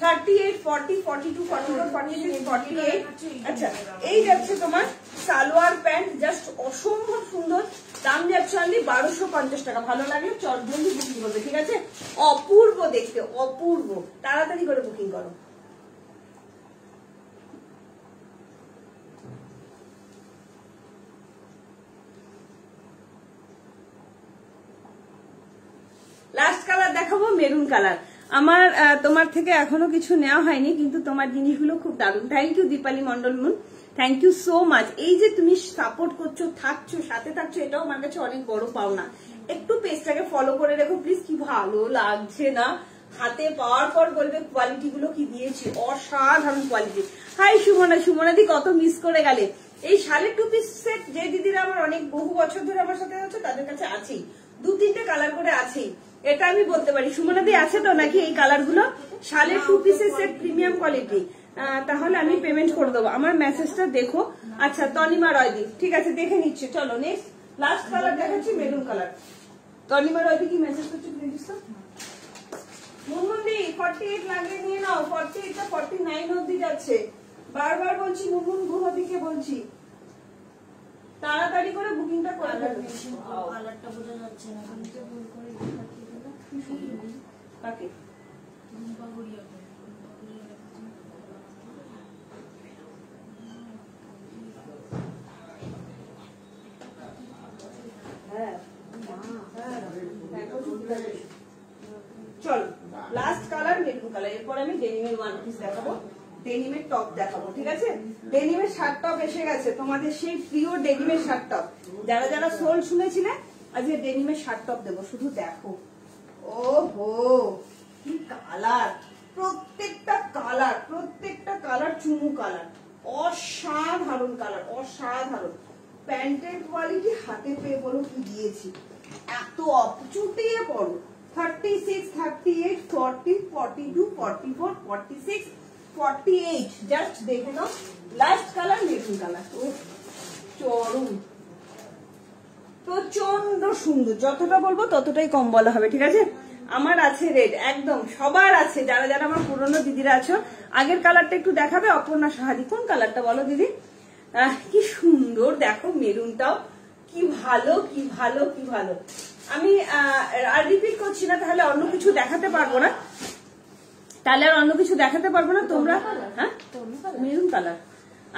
38, 40, 42, 44, 46, 48। আচ্ছা, এই যাচ্ছে তোমার সালোয়ার প্যান্ট, জাস্ট অসম্ভব সুন্দর। দাম যাচ্ছে অনলি 1250 টাকা। ভালো লাগলে জলদি বুকিং করবে, ঠিক আছে? অপূর্ব দেখতে, অপূর্ব, তাড়াতাড়ি করে বুকিং করো। লাস্ট কালার দেখাবো, মেরুন কালার। আমার তোমার থেকে এখনো কিছু নেওয়া হয়নি, কিন্তু তোমার জিনিসগুলো খুব দারুণ। Thank you Dipali Mondal Moon, thank you so much. এই যে তুমি সাপোর্ট করছো, থাকছো, সাথে থাকছো, এটাও আমার কাছে অনেক বড় পাওনা। একটু পেজটাকে ফলো করে রেখো প্লিজ। কি ভালো লাগছে না, হাতে পাওয়ার পর বলবে কোয়ালিটি গুলো কি দিয়েছি, অসাধারণ কোয়ালিটি। হাই সুমনা, সুমনাদি কত মিস করে গেলে। এই শাড়ির 2 পিস সেট যে দিদিরা আমার অনেক বহু বছর ধরে আমার সাথে আছে, তাদের কাছে আছেই, 2-3টে কালার করে আছেই, এটা আমি বলতে পারি। সুমনাদি আছে তো নাকি এই কালার গুলো? শালের 2 পিসের সেট, প্রিমিয়াম কোয়ালিটি। তাহলে আমি পেমেন্ট করে দেবো। আমার মেসেজটা দেখো। আচ্ছা, তনিমা রয়দি, ঠিক আছে, দেখে নিচ্ছে। চলো নেক্সট, লাস্ট কালার দেখাচ্ছি, মেরুন কালার। তনিমা রয়দি কি মেসেজ করছে প্লিজ? মুনমুন্দি 48 লাগিয়ে নিয়ে নাও, 48 টা 49 অব্দি যাচ্ছে। বারবার বলছি মুনমুন ঘুমোদিকে বলছি, তাড়াতাড়ি করে বুকিংটা করে ফেলো। কালারটা বোঝা যাচ্ছে না, আমি তো ভুল করে কাকে চলো লাস্ট কালার মেরুন কালার। এরপর আমি ডেনিমের 1 পিস দেখাবো, ডেনিমের টপ দেখাবো, ঠিক আছে? ডেনিমের শার্ট টপ এসে গেছে, তোমাদের সেই প্রিয় ডেনিমের শার্ট টপ। যারা যারা সোল শুনেছিলে, আজকে ডেনিমের শার্ট টপ দেবো, শুধু দেখো। ওহো, কি কালার, প্রত্যেকটা কালার চুমু কালার, অসাধারণ কালার, অসাধারণ। প্যান্টের কোয়ালিটি হাতে পেয়ে বলো কি দিয়েছি, এত চুটিয়ে পড়ো। 36, 38, 40, 42, 44, 46, 48, জাস্ট দেখে নাও। লাস্ট কালার মেরুন কালার, চরম, প্রচন্ড সুন্দর। যতটা বলবো ততটাই কম বলা হবে, ঠিক আছে? আমার আছে রেড, একদম সবার আছে। যারা যারা আমার পুরনো দিদিরা আছো, আগের কালারটা একটু দেখাবে। অপর্ণা সাহাদি, কোন কালারটা বলো দিদি? কি সুন্দর দেখো, মেরুনটাও কি ভালো, কি ভালো, কি ভালো। আমি আর রিপিট করছি না, তাহলে অন্য কিছু দেখাতে পারবো না, তোমরা। হ্যাঁ, মেরুন কালার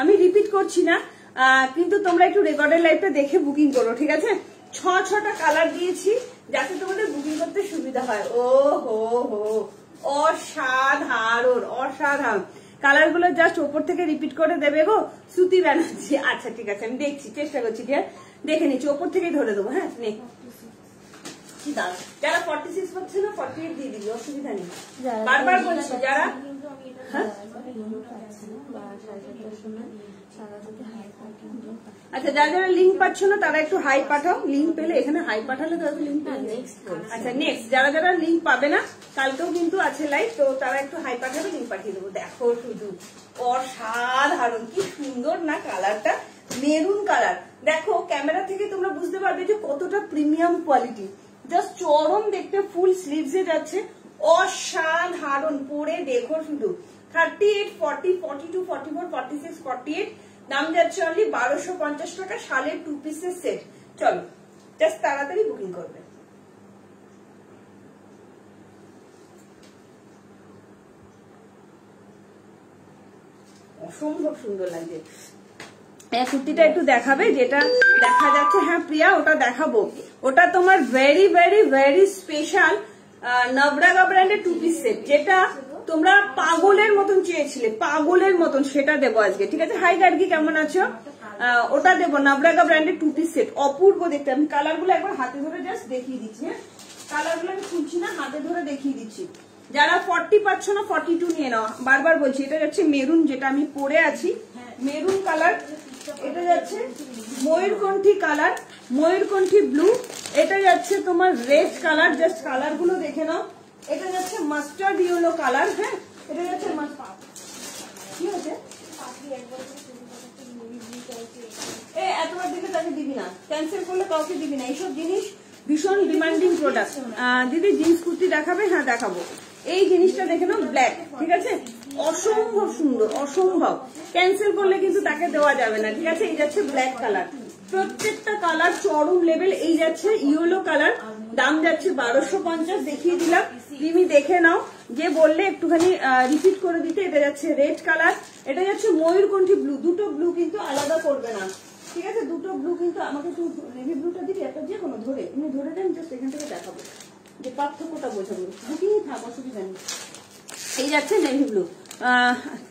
আমি রিপিট করছি না, কিন্তু তোমরা একটু রেকর্ডের লাইভটা দেখে বুকিং করো, ঠিক আছে? 6টা কালার দিয়েছি যাতে তোমাদের বুকিং করতে সুবিধা হয়। ও হো হো, অসাধারণ অসাধারণ কালার গুলো। জাস্ট ওপর থেকে রিপিট করে দেবে গো শ্রুতি ব্যানার্জি। আচ্ছা ঠিক আছে, আমি দেখছি, চেষ্টা করছি, দেখে নিচ্ছি, ওপর থেকেই ধরে দেবো। হ্যাঁ, নেই কি দাঁড়া, যারা 46 পাচ্ছে না 48 দিয়ে দিবি, অসুবিধা নেই। বারবার বলছি, যারা আচ্ছা যারা যারা লিঙ্ক পাচ্ছ না তারা একটু হাই পাঠাও। লিঙ্ক পেলে এখানে হাই পাঠালে তারা লিঙ্ক পাবে। আচ্ছা নেক্সট, যারা যারা লিঙ্ক পাবে না, কালকেও কিন্তু আছে লাইভ, তো তারা একটু হাই পাঠাবে, লিঙ্ক পাঠিয়ে দেবো। দেখো শুধু অসাধারণ, কি সুন্দর না কালারটা, মেরুন কালার। দেখো ক্যামেরা থেকে তোমরা বুঝতে পারবে যে কতটা প্রিমিয়াম কোয়ালিটি, জাস্ট চরম দেখতে, ফুল স্লিভসে যাচ্ছে, অসাধারণ। পরে দেখো শুধু 38, 40, 42, 44, 46, 48, দাম যাচ্ছে অনলি 1250 টাকা, শালের 2 পিসের সেট। চলো জাস্ট তাড়াতাড়ি বুকিং করবে। অসম্ভব সুন্দর লাগছে। কুর্তিটা একটু দেখাবে, যেটা দেখা যাচ্ছে। হ্যাঁ প্রিয়া, ওটা দেখাবো। ওটা তোমার ভেরি ভেরি ভেরি স্পেশাল নবরাগা ব্র্যান্ডের 2 পিস সেট, যেটা তোমরা পাগলের মতন চেয়েছিলে, পাগলের মতন, সেটা দেবো আজকে, ঠিক আছে? হাই গার্গি, কেমন আছো? ওটা দেবো, নবরাগা ব্র্যান্ডের 2 পিস সেট, অপূর্ব দেখতে। আমি কালার গুলো একবার হাতে ধরে জাস্ট দেখিয়ে দিচ্ছি। হ্যাঁ, কালার গুলো আমি খুলছি না, হাতে ধরে দেখিয়ে দিচ্ছি। যারা 40 পাচ্ছ না 42 নিয়ে নাও, বারবার বলছি। এটা যাচ্ছে মেরুন, যেটা আমি পরে আছি, মেরুন কালার। এটা যাচ্ছে ময়ূরকণ্ঠী কালার, ময়ূরকণ্ঠী ব্লু। এটা যাচ্ছে তোমার রেড কালার, জাস্ট কালার গুলো দেখে নাও। এটা যাচ্ছে মাস্টার্ড ইয়েলো কালার। হ্যাঁ, এটা যাচ্ছে কি হচ্ছে এতবার দিকে তাকে দিবি না, ক্যান্সেল করলে কাউকে দিবি না। এইসব জিনিস ভীষণ ডিমান্ডিং প্রোডাক্ট। দিদি জিন্স কুর্তি দেখাবে? হ্যাঁ দেখাবো। এই জিনিসটা দেখে নাও, ব্ল্যাক, ঠিক আছে, অসম্ভব সুন্দর, অসম্ভব। ক্যান্সেল করলে কিন্তু তাকে দেওয়া যাবে না, ঠিক আছে। এই যাচ্ছে ব্ল্যাক কালার, প্রত্যেকটা কালার চরম লেভেল। এই যাচ্ছে ইয়েলো কালার, দাম যাচ্ছে 1250, দেখিয়ে দিলাম, তুমি দেখে নাও। যে বললে একটুখানি রিপিট করে দিতে। এটা যাচ্ছে রেড কালার, এটা যাচ্ছে ময়ূরকণ্ঠী ব্লু। দুটো ব্লু কিন্তু আলাদা করবে না, ঠিক আছে, দুটো ব্লু কিন্তু। আমাকে একটু নেভি ব্লুটা দিবি, একটা যে কোনো ধরে, এমনি ধরে দেন, জাস্ট এখান থেকে দেখাবো যে পার্থক্যটা বোঝাবো। বুকিংই থাক, অসুবিধা নেই। এই যাচ্ছে নেভি ব্লু।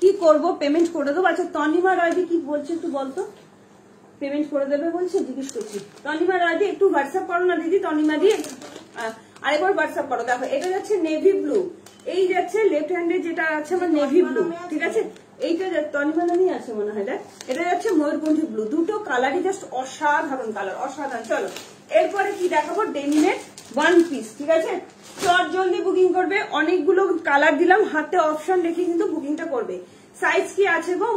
কি করব, পেমেন্ট করে দেবো। আচ্ছা তনিমা রায়দি কি বলছে একটু বলতো? পেমেন্ট করে দেবে বলছে, জিজ্ঞেস করছি। তনিমা রায়দি একটু হোয়াটসঅ্যাপ করো না দিদি, তনিমা দিয়ে আরেকবার হোয়াটসঅ্যাপ করো। দেখো এটা যাচ্ছে নেভি ব্লু, এই যাচ্ছে লেফট হ্যান্ডে যেটা আছে আমার নেভি ব্লু, ঠিক আছে। এইটা তনিমা নামই আছে মনে হয়। দেখ এটা যাচ্ছে ময়ূরকণ্ঠী ব্লু। দুটো কালারই জাস্ট অসাধারণ কালার, অসাধারণ। চলো এরপরে কি দেখাবো, ডেনিমের ওয়ান পিস, ঠিক আছে। চট জলদি বুকিং করবে, অনেকগুলো কালার দিলাম, হাতে অপশন রেখে কিন্তু বুকিংটা করবে। সাইজ কি আছে গো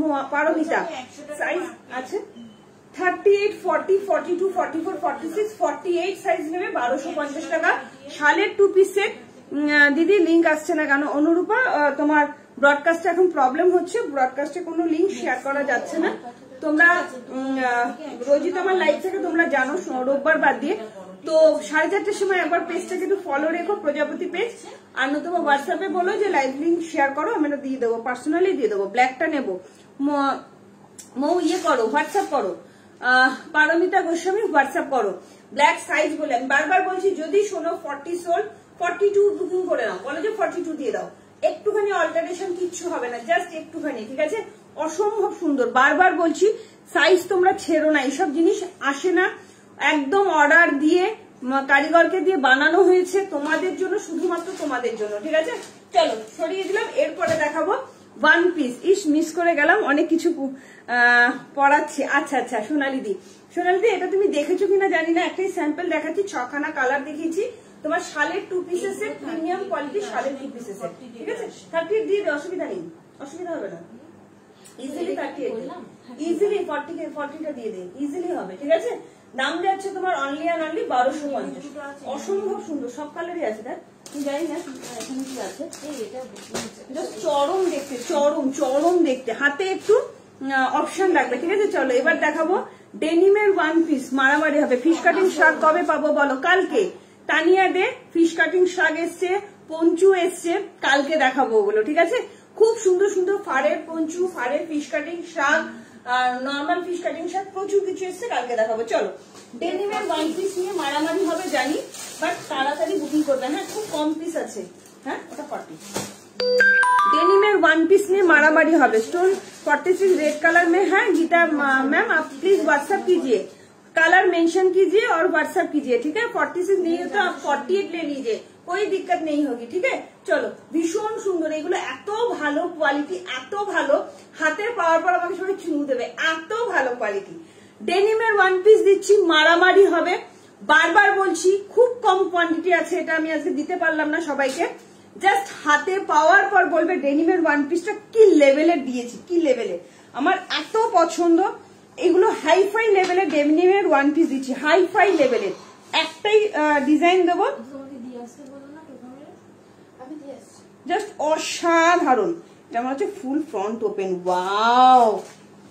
মোয়া পারমিতা? সাইজ আছে 38, 40, 42, 44, 46, 48 সাইজ নেবে 1250 টাকা। শালের 2 পিস সেট। দিদি লিঙ্ক আসছে না কেন? অনুরূপা তোমার ব্রডকাস্টে এখন প্রবলেম হচ্ছে, ব্রডকাস্টে কোনো লিঙ্ক শেয়ার করা যাচ্ছে না। তোমরা রোজই তোমার লাইভ থেকে তোমরা জানো, রোববার বাদ দিয়ে। তো 4:30টার সময় একবার পেজটাকে একটু ফলো রেখো, প্রজাপতি পেজ। আর নতুবা হোয়াটসঅ্যাপে বলো যে লাইভ লিঙ্ক শেয়ার করো, আমি দিয়ে দেবো, পার্সোনালি দিয়ে দেবো। ব্ল্যাকটা নেবো, মৌ ইয়ে করো, হোয়াটসঅ্যাপ করো। পারমিতা গোস্বামী হোয়াটসঅ্যাপ করো। ব্ল্যাক সাইজ বলে আমি বারবার বলছি, যদি শোনো 40 সোল, 42 বুকিং করে নাও, বলো যে 42 দিয়ে দাও। একটুখানি অল্টারেশন কিচ্ছু হবে না, জাস্ট একটুখানি, ঠিক আছে। অসম্ভব সুন্দর, বারবার বলছি, সাইজ তোমরা ছেড়ো না, এইসব জিনিস আসে না, একদম অর্ডার দিয়ে কারিগরকে দিয়ে বানানো হয়েছে তোমাদের জন্য, শুধুমাত্র তোমাদের জন্য, ঠিক আছে। চলো সরিয়ে দিলাম। এরপরে দেখাবো ওয়ান পিস। ইস মিস করে গেলাম, অনেক কিছু পড়াচ্ছি। আচ্ছা আচ্ছা সোনালি দি, এটা তুমি দেখেছো কিনা জানি না, একটাই স্যাম্পল দেখাচ্ছি, 6খানা কালার দেখিয়েছি। তোমার শালের 2 পিসের সেট, প্রিমিয়াম কোয়ালিটি শালের 2 পিসের সেট, ঠিক আছে। 38 দিয়ে অসুবিধা নেই, অসুবিধা হবে না, ইজিলি 38, ইজিলি 40টা দিয়ে দিন, ইজিলি হবে, ঠিক আছে। দাম যাচ্ছে তোমার অনলি অ্যান্ড অনলি 1250। অসম্ভব সুন্দর, সব কালারই আছে। দেখ জানি না এখানে কি আছে, চরম দেখতে, চরম দেখতে, হাতে একটু অপশন রাখবে, ঠিক আছে। চলো এবার দেখাবো ডেনিমের ওয়ান পিস, মারামারি হবে। ফিশ কাটিং শাক কবে পাবো বলো? কালকে। তানিয়া দে ফিশ কাটিং শাক এসছে, পঞ্চু এসছে, কালকে দেখাবো ওগুলো, ঠিক আছে। খুব সুন্দর সুন্দর ফাড়ের পঞ্চু, ফাড়ের ফিশ কাটিং শাক, নর্মাল ফিশ কাটিং শাক, প্রচুর কিছু এসছে, কালকে দেখাবো। চলো ডেনিমের ওয়ান পিস নিয়ে মারামারি হবে জানি, বাট তাড়াতাড়ি বুকিং করবে। হ্যাঁ খুব কম পিস আছে। হ্যাঁ ওটা 40। डेनिमेर वन पीस में मारामारी হবে। स्टोन 46 रेड कलर में है। गीता मैम आप प्लीज व्हाट्सएप कीजिए, कलर मेंशन कीजिए और व्हाट्सएप कीजिए, ठीक है। 46 नहीं है तो आप 48 ले लीजिए, कोई दिक्कत नहीं होगी, ठीक है। चलो ভীষণ সুন্দর, এগুলো এত ভালো কোয়ালিটি, এত ভালো, হাতে পাওয়ার পর আমাকে সবাই চুমু দেবে, এত ভালো কোয়ালিটি। ডেনিমের ওয়ান পিস দিচ্ছি, মারামারি হবে। বারবার বলছি খুব কম কোয়ান্টিটি আছে, এটা আমি আজকে দিতে পারলাম না সবাইকে। জাস্ট হাতে পাওয়ার পর বলবে ডেনিমের ওয়ান পিসটা কি লেভেলের দিয়েছি, কি লেভেলের, আমার এত পছন্দ। এগুলো হাইফাই লেভেলের ডেনিমের ওয়ান পিস দিচ্ছি, হাইফাই লেভেলের। একটাই ডিজাইন দেবো, জাস্ট অসাধারণ। এটা আমার হচ্ছে ফুল ফ্রন্ট ওপেন, ওয়াও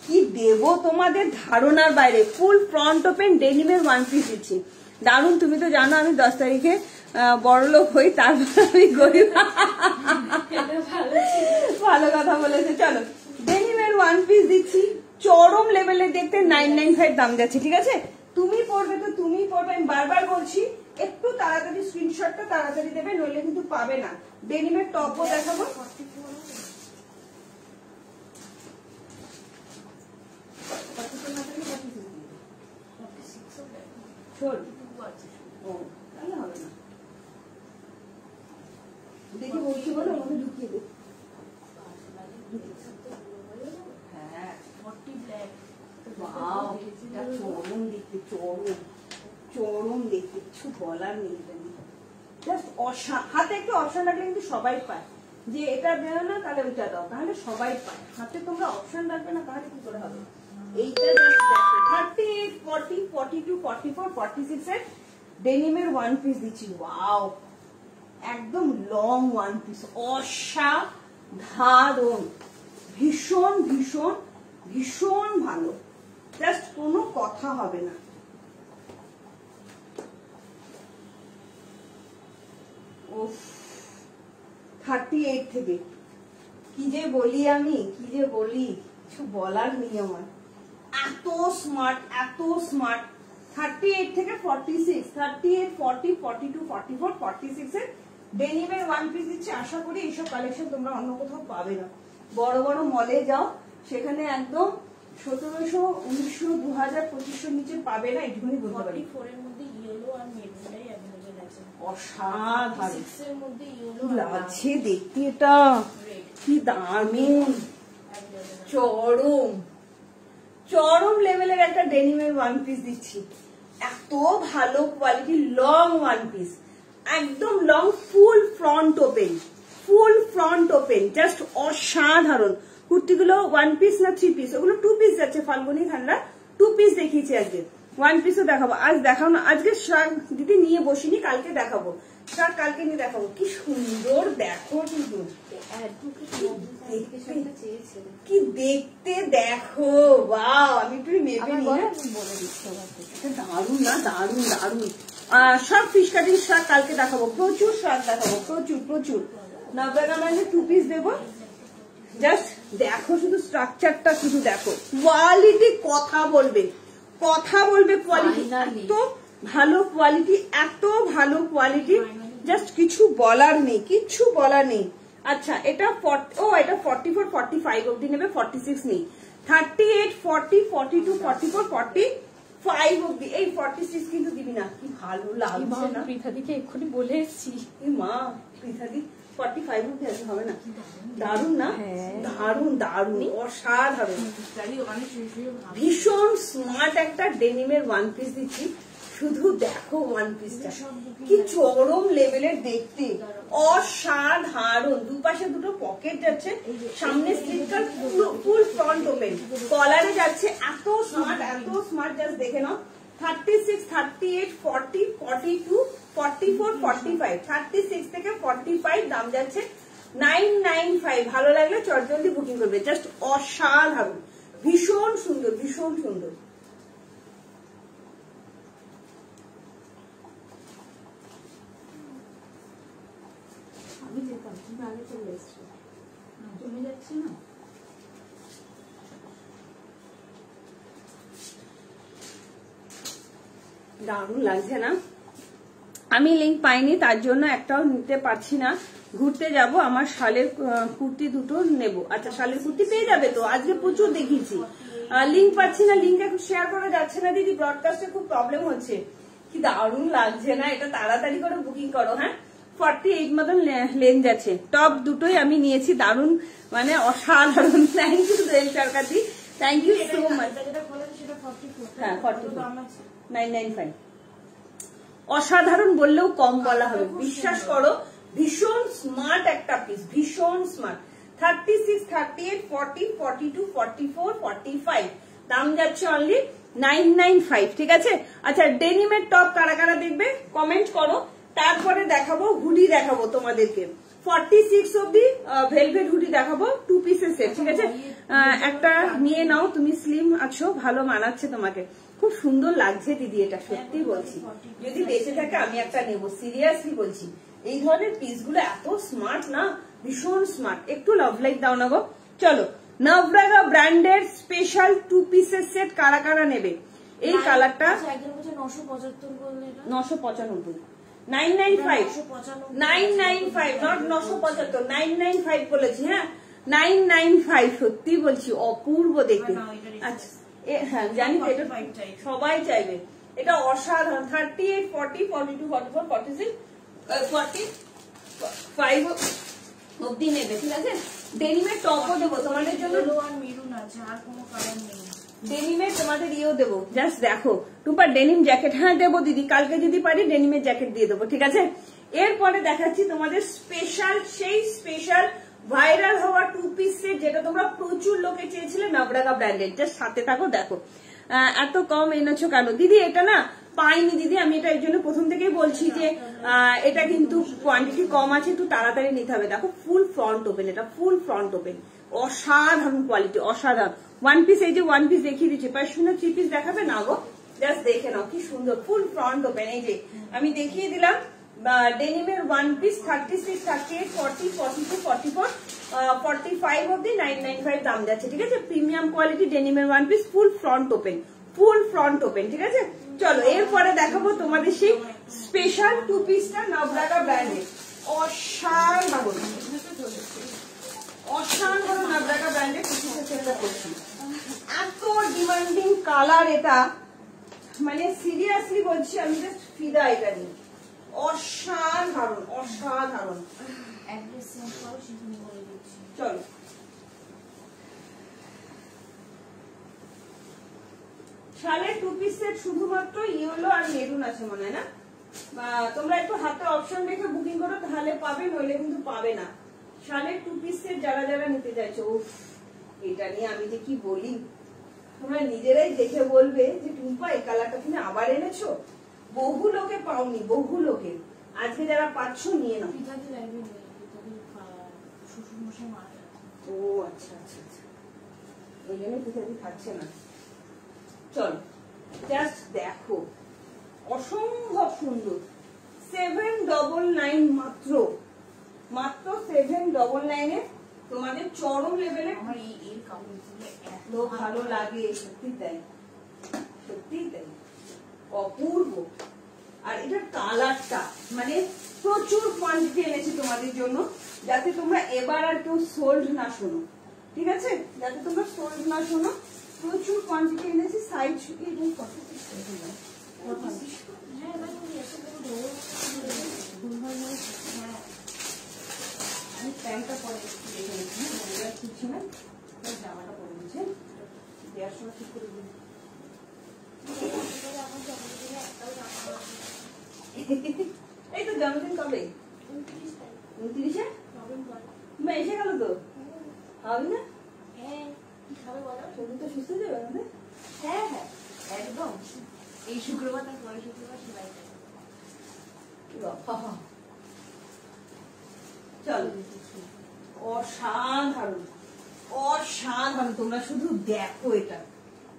কি দেব তোমাদের ধারণার বাইরে। ফুল ফ্রন্ট ওপেন ডেনিমের ওয়ান পিস দিচ্ছি, দারুন। তুমি তো জানো আমি 10 তারিখে বড়লোক হই, তারপর আমি গরিব। ভালো কথা বলেছে। চলো ডেনিমের ওয়ান পিস দিচ্ছি, চরম লেভেলে দেখতে, 995 দাম যাচ্ছে, ঠিক আছে। তুমি পড়বে তো তুমি পড়বে, আমি বারবার বলছি একটু তাড়াতাড়ি স্ক্রিনশটটা তাড়াতাড়ি দেবে, নইলে কিন্তু পাবে না। ডেনিমের টপও দেখাবো, দেখি বলছি বলো আমাকে ঢুকিয়ে দে। হ্যাঁ 40 ব্ল্যাক। ওয়াও, এটা চরম দেখতে, চরম দেখতে, কিছু বলার নেই। জাস্ট হাতে একটু অপশন রাখলে কিন্তু সবাই পায়, যে এটা দেও না তাহলে ওইটা দাও, তাহলে সবাই পায়। হাতে তোমরা অপশন রাখবে না তাহলে কি করে হবে? এইটা জাস্ট দেখো 38, 40, 42, 44, 46 এর ডেনিমের ওয়ান পিস দিচ্ছি। ওয়াও, একদম লং ওয়ান পিস, অসাধারণ, ভীষণ ভীষণ ভীষণ ভালো, জাস্ট কোনো কথা হবে না। ওফ, 38 থেকে কি যে বলি আমি, কি যে বলি, কিছু বলার নেই আমার। এত স্মার্ট, এত স্মার্ট। 38 থেকে 46, 38, 40, 42, 44, 46 এর ডেনিমের ওয়ান পিস দিচ্ছে। আশা করি এইসব কালেকশন তোমরা অন্য কোথাও পাবে না। বড় বড় মলে যাও, সেখানে একদম 1700, 1900, 2000, 2500 নিচে পাবে না, এটুকুনি বলতে পারি। 44 এর মধ্যে ইয়েলো আর মেরুনটাই अवेलेबल আছে। অসাধারণ 6 এর মধ্যে ইয়েলো লাগছে দেখতে, এটা কি দারুণ, চরম চরম লেভেলের একটা ডেনিমের ওয়ান পিস দিচ্ছি। এত ভালো কোয়ালিটি, লং ওয়ান পিস, একদম লং, ফুল front open, full front open, just অসাধারণ। কুর্তিগুলো ওয়ান পিস না 3 পিস, ওগুলো 2 পিস যাচ্ছে। ফাল্গুনি ঠান্ডা 2 পিস দেখিয়েছি আজকে, ওয়ান পিসও দেখাবো। আজ দেখাও না, আজকে শার্ট দিদি নিয়ে বসিনি, কালকে দেখাবো শার্ট, কালকে নিয়ে দেখাবো। কি সুন্দর দেখো, কিন্তু কি দেখতে দেখো, ওয়াও। আমি একটু মেপে নিয়ে বলে দিচ্ছি, দারুন না, দারুন দারুন। সব ফিশ কাটিং শার্ট কালকে দেখাবো, প্রচুর শার্ট দেখাবো, প্রচুর প্রচুর। 90 গ্রামের 2 পিস দেবো। জাস্ট দেখো শুধু স্ট্রাকচারটা, শুধু দেখো কোয়ালিটি, কথা বলবে, কথা বলবে। কোয়ালিটি এত ভালো, কোয়ালিটি এত ভালো, কোয়ালিটি জাস্ট কিছু বলার নেই, কিছু বলার নেই। আচ্ছা, এটা এটা 44, 45 অব্দি নেবে, 46 নেই। 38, 40, 42, 44, 45 অব্দি। এই 46 কিন্তু দিবি না, কি ভালো লাগছে না। পৃথাদিকে এক্ষুনি বলে এসেছি, মা পৃথাদি 45 অব্দি আছে, হবে না? দারুন না, দারুন দারুন, অসাধারণ, ভীষণ স্মার্ট একটা ডেনিমের ওয়ান পিস দিচ্ছি। শুধু দেখো ওয়ান পিসটা কি চরম লেভেলের দেখতে, অসাধারণ। দুপাশে দুটো পকেট যাচ্ছে, সামনে স্লিপটা ফুল ফ্রন্ট ওপেন, কলারে যাচ্ছে, এত স্মার্ট, এত স্মার্ট। জাস্ট দেখে নাও। 36, 38, 40, 42, 44, 45, 36 থেকে 45 দাম যাচ্ছে 995। ভালো লাগলে চটজলদি বুকিং করবে, জাস্ট অসাধারণ, ভীষণ সুন্দর, ভীষণ সুন্দর। আমি যেতাম, তুমি আগে চলে এসছো, চলে যাচ্ছে না। দারুণ লাগছে না? আমি লিঙ্ক পাইনি, তার জন্য একটাও নিতে পারছি না। ঘুরতে যাব, আমার শালের কুর্তি দুটো নেব। আচ্ছা, শালের কুর্তি পেয়ে যাবে তো, আজকে প্রচুর দেখিয়েছি। লিঙ্ক পাচ্ছি না, লিঙ্ক এখন শেয়ার করা যাচ্ছে না দিদি, ব্রডকাস্টে খুব প্রবলেম হচ্ছে। কি দারুণ লাগছে না? এটা তাড়াতাড়ি করে বুকিং করো। হ্যাঁ, 48 মতন লেন্থ আছে। টপ দুটোই আমি নিয়েছি, দারুণ, মানে অসাধারণ। থ্যাংক ইউ সরকারি, থ্যাংক ইউ সো মাচ। হ্যাঁ, 995। অসাধারণ বললেও কম বলা হবে, বিশ্বাস করো। ভীষণ স্মার্ট একটা পিস, ভীষণ স্মার্ট। 36, 38, 40, 42, 44, 45 দাম যাচ্ছে অনলি 995। ঠিক আছে? আচ্ছা, ডেনিমের টপ কারা কারা দেখবে কমেন্ট করো। তারপরে দেখাবো হুডি, দেখাবো তোমাদেরকে 46 অব্দি ভেলভেট হুডি দেখাবো, 2 পিসের সেট। ঠিক আছে? একটা নিয়ে নাও, তুমি স্লিম আছো, ভালো মানাচ্ছে তোমাকে, খুব সুন্দর লাগছে দিদি। এটা সত্যি বলছি, যদি বেঁচে থাকে আমি একটা নেবো, সিরিয়াসলি বলছি। এই ধরনের পিসগুলো এত স্মার্ট না, ভীষণ স্মার্ট। একটু লাভ লাইক দাও না গো। চলো, নভরাগা ব্র্যান্ডের স্পেশাল 2 পিসের সেট কারা কারা নেবে? এই কালারটা 995, 995, 995, নট 975, 995 বলেছি। হ্যাঁ, 995, সত্যি বলছি, অপূর্ব দেখতে। আচ্ছা, হ্যাঁ জানি, এটা সবাই চাইবে, এটা অসাধারণ। 38, 40, 42, 44, 46, 40, 5 অব্দি নেবে, ঠিক আছে। ডেনিমের টপও দেবো তোমাদের জন্য, মেরুন আছে, আর কোনো কালার নেই। ডেনিমের তোমাদের ইয়েও দেবো, জাস্ট দেখো টুপা ডেনিম জ্যাকেট, হ্যাঁ দেবো দিদি, কালকে যদি পারি ডেনিমের জ্যাকেট দিয়ে দেবো, ঠিক আছে। এরপরে দেখাচ্ছি তোমাদের স্পেশাল, সেই স্পেশাল ভাইরাল হওয়া 2 পিস সেট, যেটা তোমরা প্রচুর লোকে চেয়েছিলে, নবরাগা ব্র্যান্ডেড। জাস্ট সাথে থাকো, দেখো এত কম এনেছো কেন দিদি? এটা না পাইনি দিদি, আমি এটা এই জন্য প্রথম থেকেই বলছি যে এটা কিন্তু কোয়ান্টিটি কম আছে, একটু তাড়াতাড়ি নিতে হবে। দেখো ফুল ফ্রন্ট ওপেন, এটা ফুল ফ্রন্ট ওপেন, অসাধারণ কোয়ালিটি, অসাধারণ। 1 পিস, এই যে 1 পিস দেখিয়ে দিচ্ছি, পাশে 3 পিস দেখাবে না গো? জাস্ট দেখে নাও কি সুন্দর, ফুল ফ্রন্ট ওপেন। এই যে আমি দেখিয়ে দিলাম ডেনিমের 1 পিস 36, 38, 40, 42, 44, 45 অব্দি 995 দাম যাচ্ছে, ঠিক আছে। প্রিমিয়াম কোয়ালিটি ডেনিমের 1 piece, full front open, full front open, ঠিক আছে। চলো এরপরে দেখাবো তোমাদের সেই স্পেশাল 2 পিসটা নবরাগা ব্র্যান্ডের, অসাধারণ অসাধারণ নবরাগা ব্র্যান্ডের 2 পিসের সেটটা করছি। এত ডিমান্ডিং কালার এটা, মানে সিরিয়াসলি বলছি, আমি জাস্ট ফিদা এটা নিয়ে, অসাধারণ অসাধারণ। চলো শালের 2 পিস সেট শুধুমাত্র ইয়েলো আর মেরুন আছে মনে হয় না, তোমরা একটু হাতে অপশন রেখে বুকিং করো, তাহলে পাবে, নইলে কিন্তু পাবে না। শালের 2 পিস সেট যারা যারা নিতে চাইছো, এটা নিয়ে আমি যে কি বলি, তোমরা নিজেরাই দেখে বলবে যে টুম্পা এই কালারটা তুমি আবার এনেছো। বহু লোকে পাওনি, বহু লোকে, আজকে যারা পাচ্ছ নিয়ে নাও। ও আচ্ছা আচ্ছা আচ্ছা, ওই জন্য পিঠাদি থাকছে না। চলো জাস্ট দেখো, অসম্ভব সুন্দর, 799 মাত্র, মাত্র 799 এ তোমাদের চরম লেভেলে। আমার এই কাপড়গুলো এত ভালো লাগে, সত্যি তাই, সত্যি তাই, অপূর্ব। আর এটার কালারটা মানে প্রচুর কোয়ান্টিটি এনেছি তোমাদের জন্য, যাতে তোমরা এবার আর কেউ সোল্ড না শোনো, ঠিক আছে, যাতে তোমরা সোল্ড না শোনো। প্রচুর কোয়ান্টিটি এনেছি। সাইজ আমি প্যান্টটা পরে দেখে নিচ্ছি, কিছু না, জামাটা পরে নিচ্ছে, দেওয়ার সময় ঠিক করে দিই। এই তো জন্মদিন কবে? 29-এ? তুমি এসে গেল তো, হবে না? শরীর তো সুস্থ যাবে আমাদের। হ্যাঁ হ্যাঁ একদম, এই শুক্রবার তার পরে শুক্রবার সেলাই। চলো, অসাধারণ অসাধারণ, তোমরা শুধু দেখো এটা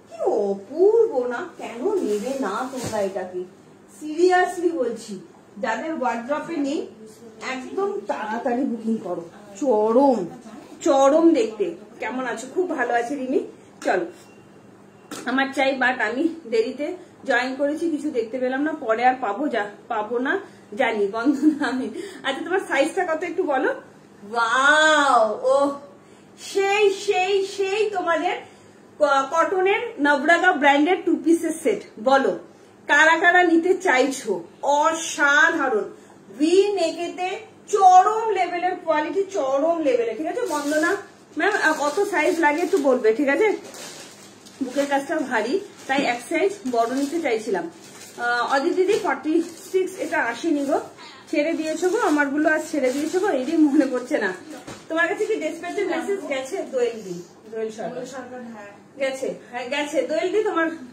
কি অপূর্ব না, কেন নেবে না তোমরা এটাকে? সিরিয়াসলি বলছি, যাদের ওয়ার্ড্রপে নেই একদম তাড়াতাড়ি বুকিং করো। চরম চরম দেখতে। কেমন আছো? খুব ভালো আছে রিমি। চলো, আমার চাই, বাট আমি দেরিতে জয়েন করেছি, কিছু দেখতে পেলাম না, পরে আর পাবো না জানি, বন্ধনা আমি। আচ্ছা তোমার সাইজটা কত একটু বলো। ওয়াও, ও সেই সেই সেই তোমাদের কটনের নবরাগা ব্র্যান্ডের 2 পিসের সেট, বলো কারা কারা নিতে চাইছো? অসাধারণ, ভি নেকেতে চরম লেভেলের কোয়ালিটি, চরম লেভেলের, ঠিক আছে। বন্দনা ম্যাম কত সাইজ লাগে একটু বলবে, ঠিক আছে। বুকের কাজটা ভারী, তাই এক সাইজ বড় নিতে চাইছিলাম। অদিত দিদি 46, এটা আসেনি গো, ছেড়ে দিয়েছো গো, আমারগুলো আর ছেড়ে দিয়েছো গো, এরই মনে করছে না। তোমার কাছে কি ডিসপ্যাচের মেসেজ গেছে? দোয়েল দি, দোয়েল সরকার, হ্যাঁ গেছে, হ্যাঁ গেছে, দোয়েল দি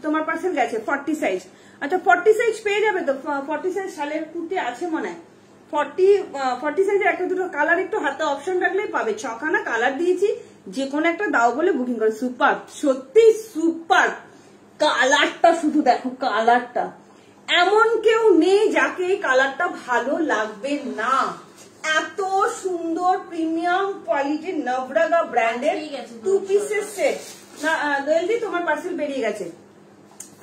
তোমার পার্সেল গেছে 40 সাইজ। আচ্ছা 40 সাইজ পেয়ে যাবে তো, 40 সাইজ শালের কুর্তি আছে মনে হয়, 40 সাইজের একটা দুটো কালার একটু হাতে অপশন রাখলেই পাবে। 6খানা কালার দিয়েছি, যে কোনো একটা দাও বলে বুকিং করে। সুপার, সত্যি সুপার কালারটা, শুধু দেখো কালারটা, এমন কেউ নেই যাকে এই কালারটা ভালো লাগবে না। এত সুন্দর প্রিমিয়াম কোয়ালিটির নবরাগা ব্র্যান্ডের 2 পিসের সেট। না দোয়েলদি তোমার পার্সেল বেরিয়ে গেছে।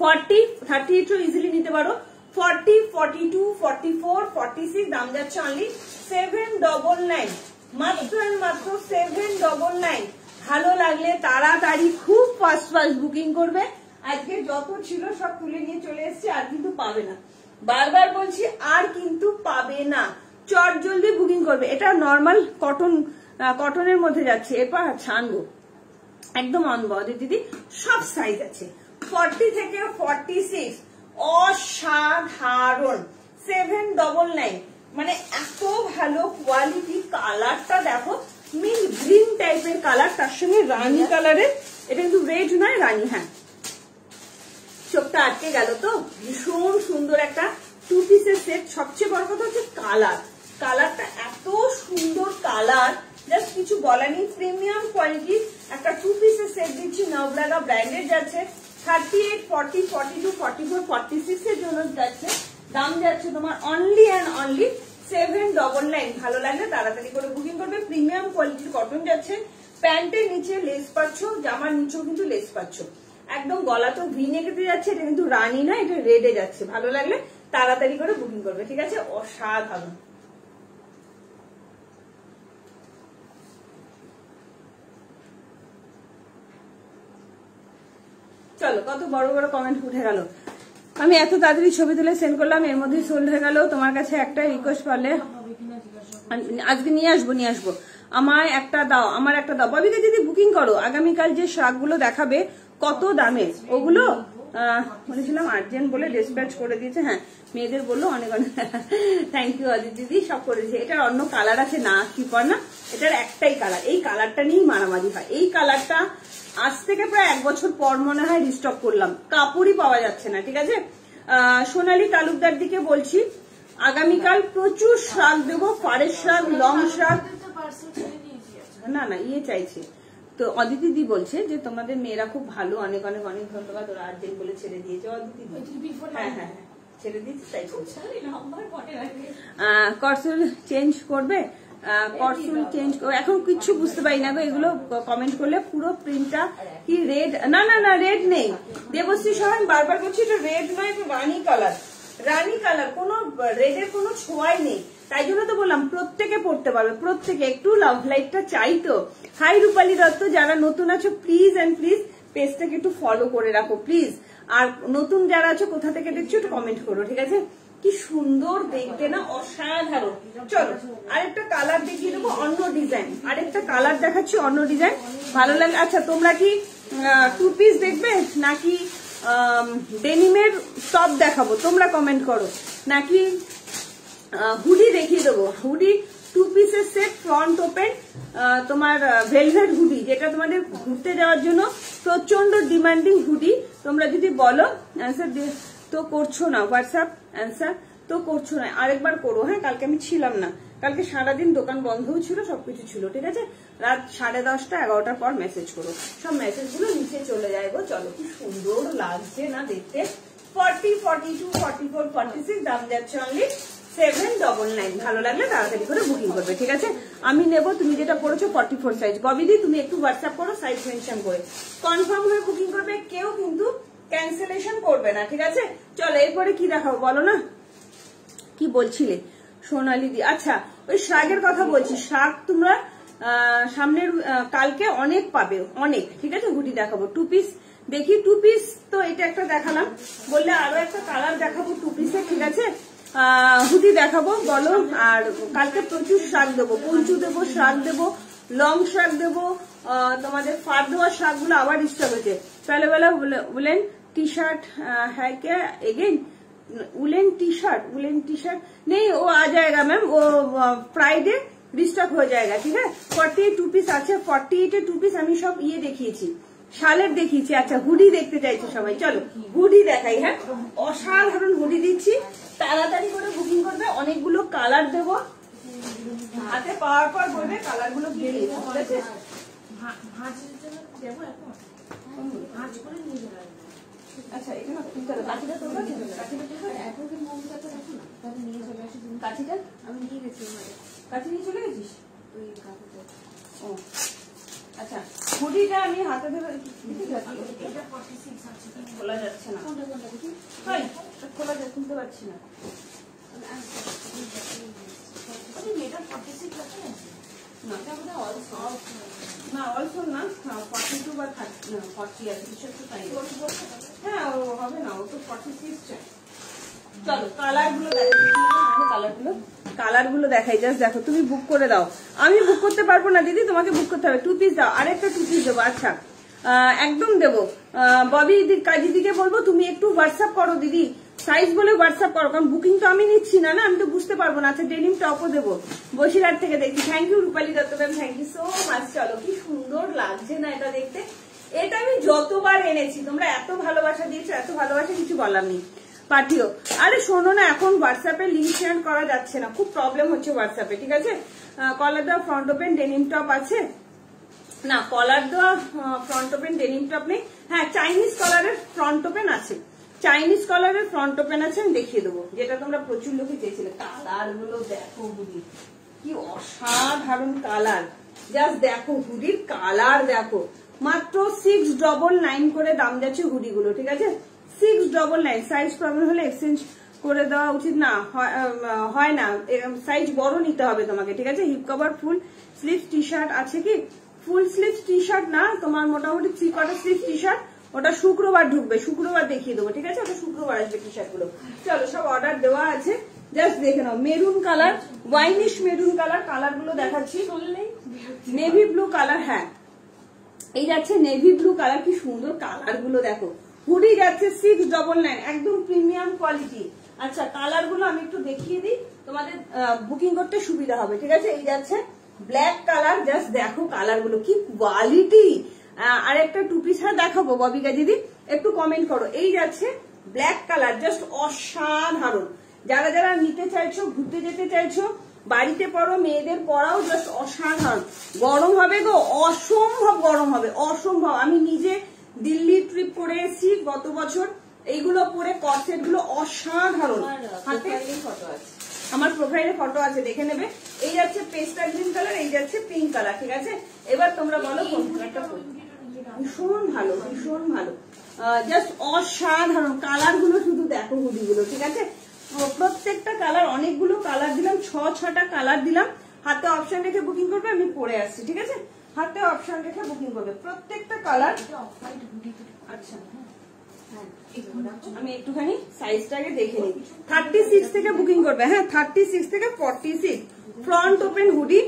40, 38 ইজিলি নিতে পারো, 40, 42, 44, 46 দাম যাচ্ছে অনলি 799, মাত্র মাত্র 799। ভালো লাগলে তাড়াতাড়ি খুব ফাস্ট বুকিং করবে। আজকে যত ছিল সব তুলে নিয়ে চলে এসেছে, আর কিন্তু পাবে না, বারবার বলছি, আর কিন্তু পাবে না। চট জলদি বুকিং করবে। এটা নর্মাল কটনের মধ্যে যাচ্ছে। এরপর আনবো একদম আনবো দিদি, সব সাইজ আছে 40 থেকে 46, অসাধারণ 799, মানে এত ভালো কোয়ালিটি। কালারটা দেখো, মিন্ট গ্রিন টাইপের কালার, তার সঙ্গে রানী কালারের, এটা কিন্তু রেড নয়, রানী। হ্যাঁ, চোখটা আটকে গেল তো। ভীষণ সুন্দর একটা 2 পিসের সেট। সবচেয়ে বড় কথা হচ্ছে কালারটা এত সুন্দর কালার, জাস্ট কিছু বলা নেই। প্রিমিয়াম কোয়ালিটির একটা 2 পিসের সেট দিচ্ছি। নবলাগা ব্র্যান্ডের যাচ্ছে 38, 40, 42, 44, 46 এর জন্য যাচ্ছে। দাম যাচ্ছে তোমার অনলি অ্যান্ড অনলি 799। ভালো লাগলে তাড়াতাড়ি করে বুকিং করবে। প্রিমিয়াম কোয়ালিটির কটন যাচ্ছে। প্যান্টের নিচে লেস পাচ্ছ, জামার নিচেও কিন্তু লেস পাচ্ছ। একদম গলা তো ভি নেকেতে যাচ্ছে। এটা কিন্তু রানী না, এটা রেডে যাচ্ছে। ভালো লাগলে তাড়াতাড়ি করে বুকিং করবে, ঠিক আছে? অসাধারণ। চলো, কত বড় বড় কমেন্ট উঠে গেল। আমি এত তাড়াতাড়ি ছবি তুলে সেন্ড করলাম, এর মধ্যে সোল্ড হয়ে গেল। তোমার কাছে একটা রিকোয়েস্ট করলে আজকে নিয়ে আসবো। আমার একটা দাও। ববিতা দিদি বুকিং করো। আগামীকাল যে শাকগুলো দেখাবে কত দামে, ওগুলো বলেছিলাম আর্জেন্ট বলে ডিসপ্যাচ করে দিয়েছে। হ্যাঁ, মেয়েদের বললো অনেক অনেক থ্যাংক ইউ অদিত দিদি, সব করে দিয়েছে। এটার অন্য কালার আছে না, কি পর না, এটার একটাই কালার। এই কালারটা নিয়েই মারামারি হয়। এই কালারটা আজ থেকে প্রায় 1 বছর পর মনে হয় রিস্টক করলাম, কাপড়ই পাওয়া যাচ্ছে না, ঠিক আছে? সোনালী তালুকদার দিকে বলছি, আগামীকাল প্রচুর শাক দেবো, ফারের শাক, লং শাক। না ইয়ে চাইছে তো। অদিতি দি বলছে যে তোমাদের মেয়েরা খুব ভালো, অনেক অনেক অনেক ধন্যবাদ, ওরা আর্জেন্ট বলে ছেড়ে দিয়েছে। অদিতি হ্যাঁ ছেড়ে দিয়েছে, তাই করসুল চেঞ্জ করবে। করসুল চেঞ্জ এখন কিচ্ছু বুঝতে পারি না গো। এগুলো কমেন্ট করলে পুরো প্রিন্টটা কি রেড? না রেড নেই দেবশ্রী সবাই, বারবার বলছি এটা রেড নয়, এটা রানী কালার, কোনো রেডের কোনো ছোঁয়াই নেই। তাই জন্য তো বললাম প্রত্যেকে পড়তে পারবে, প্রত্যেকে। একটু লাভ লাইটটা চাই তো। হাই রূপালী দত্ত, যারা নতুন আছো প্লিজ অ্যান্ড প্লিজ পেজটাকে একটু ফলো করে রাখো প্লিজ। আর নতুন যারা আছো কোথা থেকে দেখছো একটু কমেন্ট করো, ঠিক আছে? কি সুন্দর দেখতে না, অসাধারণ। চলো আরেকটা কালার দেখিয়ে দেবো, অন্য ডিজাইন। আরেকটা কালার দেখাচ্ছি, অন্য ডিজাইন, ভালো লাগে। আচ্ছা, তোমরা কি 2 পিস দেখবে নাকি ডেনিমের টপ দেখাবো? তোমরা কমেন্ট করো। নাকি হুডি দেখিয়ে দেবো? হুডি 2 পিসের সেট, ফ্রন্ট ওপেন, তোমার ভেলভেট হুডি, যেটা তোমাদের ঘুরতে যাওয়ার জন্য প্রচন্ড ডিমান্ডিং হুডি। তোমরা যদি বলো অ্যান্সার তো করছো না, হোয়াটসঅ্যাপ অ্যান্সার তো করছো না, আরেকবার করো। হ্যাঁ, কালকে আমি ছিলাম না, কালকে সারাদিন দোকান বন্ধও ছিল, সবকিছু ছিল, ঠিক আছে? রাত 10:30টা 11টার পর মেসেজ করো, সব মেসেজ গুলো নিচে চলে যায় গো। চলো, কি সুন্দর লাগছে না দেখতে। 40, 42, 44, 46, দাম যাচ্ছে অনলি 799। ভালো লাগলে তাড়াতাড়ি করে বুকিং করবে, ঠিক আছে? আমি নেব, তুমি যেটা পড়েছো 44 সাইজ। ববিদি তুমি একটু হোয়াটসঅ্যাপ করো, সাইজ মেনশন করে কনফার্ম হয়ে বুকিং করবে, কেউ কিন্তু ক্যান্সেলেশন করবে না, ঠিক আছে? চলো এরপরে কি দেখাবো বলো না, কি বলছিলে সোনালি দি? আচ্ছা, ওই শাকের কথা বলছি। শাক তোমরা সামনের কালকে অনেক পাবে, অনেক, ঠিক আছে? হুডি দেখাবো, 2 পিস দেখি। 2 পিস তো এটা একটা দেখালাম, বললে আরো একটা কালার দেখাবো 2 পিসে, ঠিক আছে? হুডি দেখাবো বলো। আর কালকে প্রচুর শাক দেবো, পঞ্চু দেবো, শাক দেবো, লং শাক দেবো। তোমাদের ফার দেওয়ার শাক গুলো আবার স্টক হয়েছে। पहले वाला वुलन टी शर्ट है क्या अगेन? वुलन टी शर्ट नहीं, वो आ जाएगा मैम, वो फ्राइडे रिस्टक हो जाएगा, ठीक है? 48 2 পিস আছে, 48 2 পিস আমি সব ইয়ে দেখিয়েছি, শালের দেখিয়েছি। আচ্ছা, হুডি দেখতে চাইছে সবাই, চলো হুডি দেখাই। হ্যাঁ, অসাধারণ হুডি দিচ্ছি, তাড়াতাড়ি করে বুকিং করবে। অনেকগুলো কালার দেবো, হাতে পাওয়ার পর বলবে কালার গুলো কি ঠিক আছে? আচ্ছা, এখানে কাঠিটা তোমরা কাঠিটা আমি নিয়ে গেছি, কাঠি নিয়ে চলে গেছিস? ও আচ্ছা, হুডিটা আমি হাতে ধরে খোলা যাচ্ছে না, খোলা যাচ্ছে, খুলতে পারছি না। না অলসো না, 42 বা 40 আছে, কিছু একটু তাই। হ্যাঁ, ও হবে না, ও তো 46 চাই। চলো কালার গুলো দেখাই জাস্ট দেখো। তুমি বুক করে দাও, আমি বুক করতে পারবো না দিদি, তোমাকে বুক করতে হবে। 2 পিস দাও, আরেকটা 2 পিস দেবো। আচ্ছা একদম দেবো। ববি দিদিকে বলবো তুমি একটু হোয়াটসঅ্যাপ করো দিদি, সাইজ বলে হোয়াটসঅ্যাপ করো, কারণ বুকিং তো আমি নিচ্ছি না, আমি তো বুঝতে পারবো না। আচ্ছা ডেনিম টপও দেবো, বসিরহাট থেকে দেখি। Thank you Rupali Dutta ma'am, thank you so much. চলো কি সুন্দর লাগছে না এটা দেখতে। এটা আমি যতবার এনেছি, তোমরা এত ভালোবাসা দিয়েছো, এত ভালোবাসা কিছু বলার নেই। পাঠিও। আরে শোনো না, এখন হোয়াটসঅ্যাপে লিঙ্ক শেয়ার করা যাচ্ছে না, খুব প্রবলেম হচ্ছে হোয়াটসঅ্যাপে, ঠিক আছে। কলার দেওয়া ফ্রন্ট ওপেন ডেনিম টপ আছে না, কলার দেওয়া ফ্রন্ট ওপেন ডেনিম টপ নেই। হ্যাঁ চাইনিজ কলারের ফ্রন্ট ওপেন আছে, চাইনিজ কলারের ফ্রন্ট ওপেন আছে, আমি দেখিয়ে দেবো, যেটা তোমরা প্রচুর লোকে চেয়েছিলে। কালার গুলো দেখো হুডি, কি অসাধারণ কালার, জাস্ট দেখো হুডির কালার দেখো। মাত্র 699 করে দাম যাচ্ছে হুডি গুলো, ঠিক আছে। 699। সাইজ প্রবলেম হলে এক্সচেঞ্জ করে দেওয়া উচিত না, হয় না, সাইজ বড় নিতে হবে তোমাকে, ঠিক আছে। Hip cover full sleeve T shirt আছে কি? ফুল স্লিভ টি শার্ট না, তোমার মোটামুটি 3/4 স্লিভ টি শার্ট, ওটা শুক্রবার ঢুকবে, শুক্রবার দেখিয়ে দেবো, ঠিক আছে। ওটা শুক্রবার আসবে টি শার্ট গুলো। চলো সব অর্ডার দেওয়া আছে, জাস্ট দেখে নাও। Maroon colour, winish maroon colour, colour গুলো দেখাচ্ছি। নেভি ব্লু কালার, হ্যাঁ এই যাচ্ছে নেভি ব্লু কালার, কি সুন্দর কালার গুলো দেখো। হুডি যাচ্ছে 699, একদম প্রিমিয়াম কোয়ালিটি। আচ্ছা কালার গুলো আমি একটু দেখিয়ে দিই, তোমাদের বুকিং করতে সুবিধা হবে, ঠিক আছে। এই যাচ্ছে ব্ল্যাক কালার, জাস্ট দেখো কালার গুলো কি কোয়ালিটি। আর একটা 2 পিস দেখাবো ববিকা দিদি, একটু কমেন্ট করো। এই যাচ্ছে ব্ল্যাক কালার, জাস্ট অসাধারণ। যারা যারা নিতে চাইছো, ঘুরতে যেতে চাইছো, বাড়িতে পরো, মেয়েদের পরাও, জাস্ট অসাধারণ। গরম হবে গো, অসম্ভব গরম হবে, অসম্ভব। আমি নিজে দিল্লি ট্রিপ করে এসেছি গত বছর, এইগুলো পরে কর্সেট গুলো অসাধারণ। আমার প্রোফাইলে ফটো আছে, দেখে নেবে। এই যাচ্ছে পেস্টা গ্রিন কালার, এই যাচ্ছে পিঙ্ক কালার, ঠিক আছে। এবার তোমরা বলো কোন কালারটা। ভীষণ ভালো, ভীষণ ভালো, জাস্ট অসাধারণ। কালার গুলো শুধু দেখো হুডি গুলো, ঠিক আছে। প্রত্যেকটা কালার, অনেকগুলো কালার দিলাম, 6টা কালার দিলাম। হাতে অপশন রেখে বুকিং করবে, আমি পরে আসছি, ঠিক আছে। হাতে অপশন রেখে বুকিং করবে প্রত্যেকটা কালার। আচ্ছা আমি একটুখানি সাইজটাকে দেখে নিই। 36 থেকে বুকিং করবে, হ্যাঁ 36 থেকে 46 ফ্রন্ট ওপেন হুডি,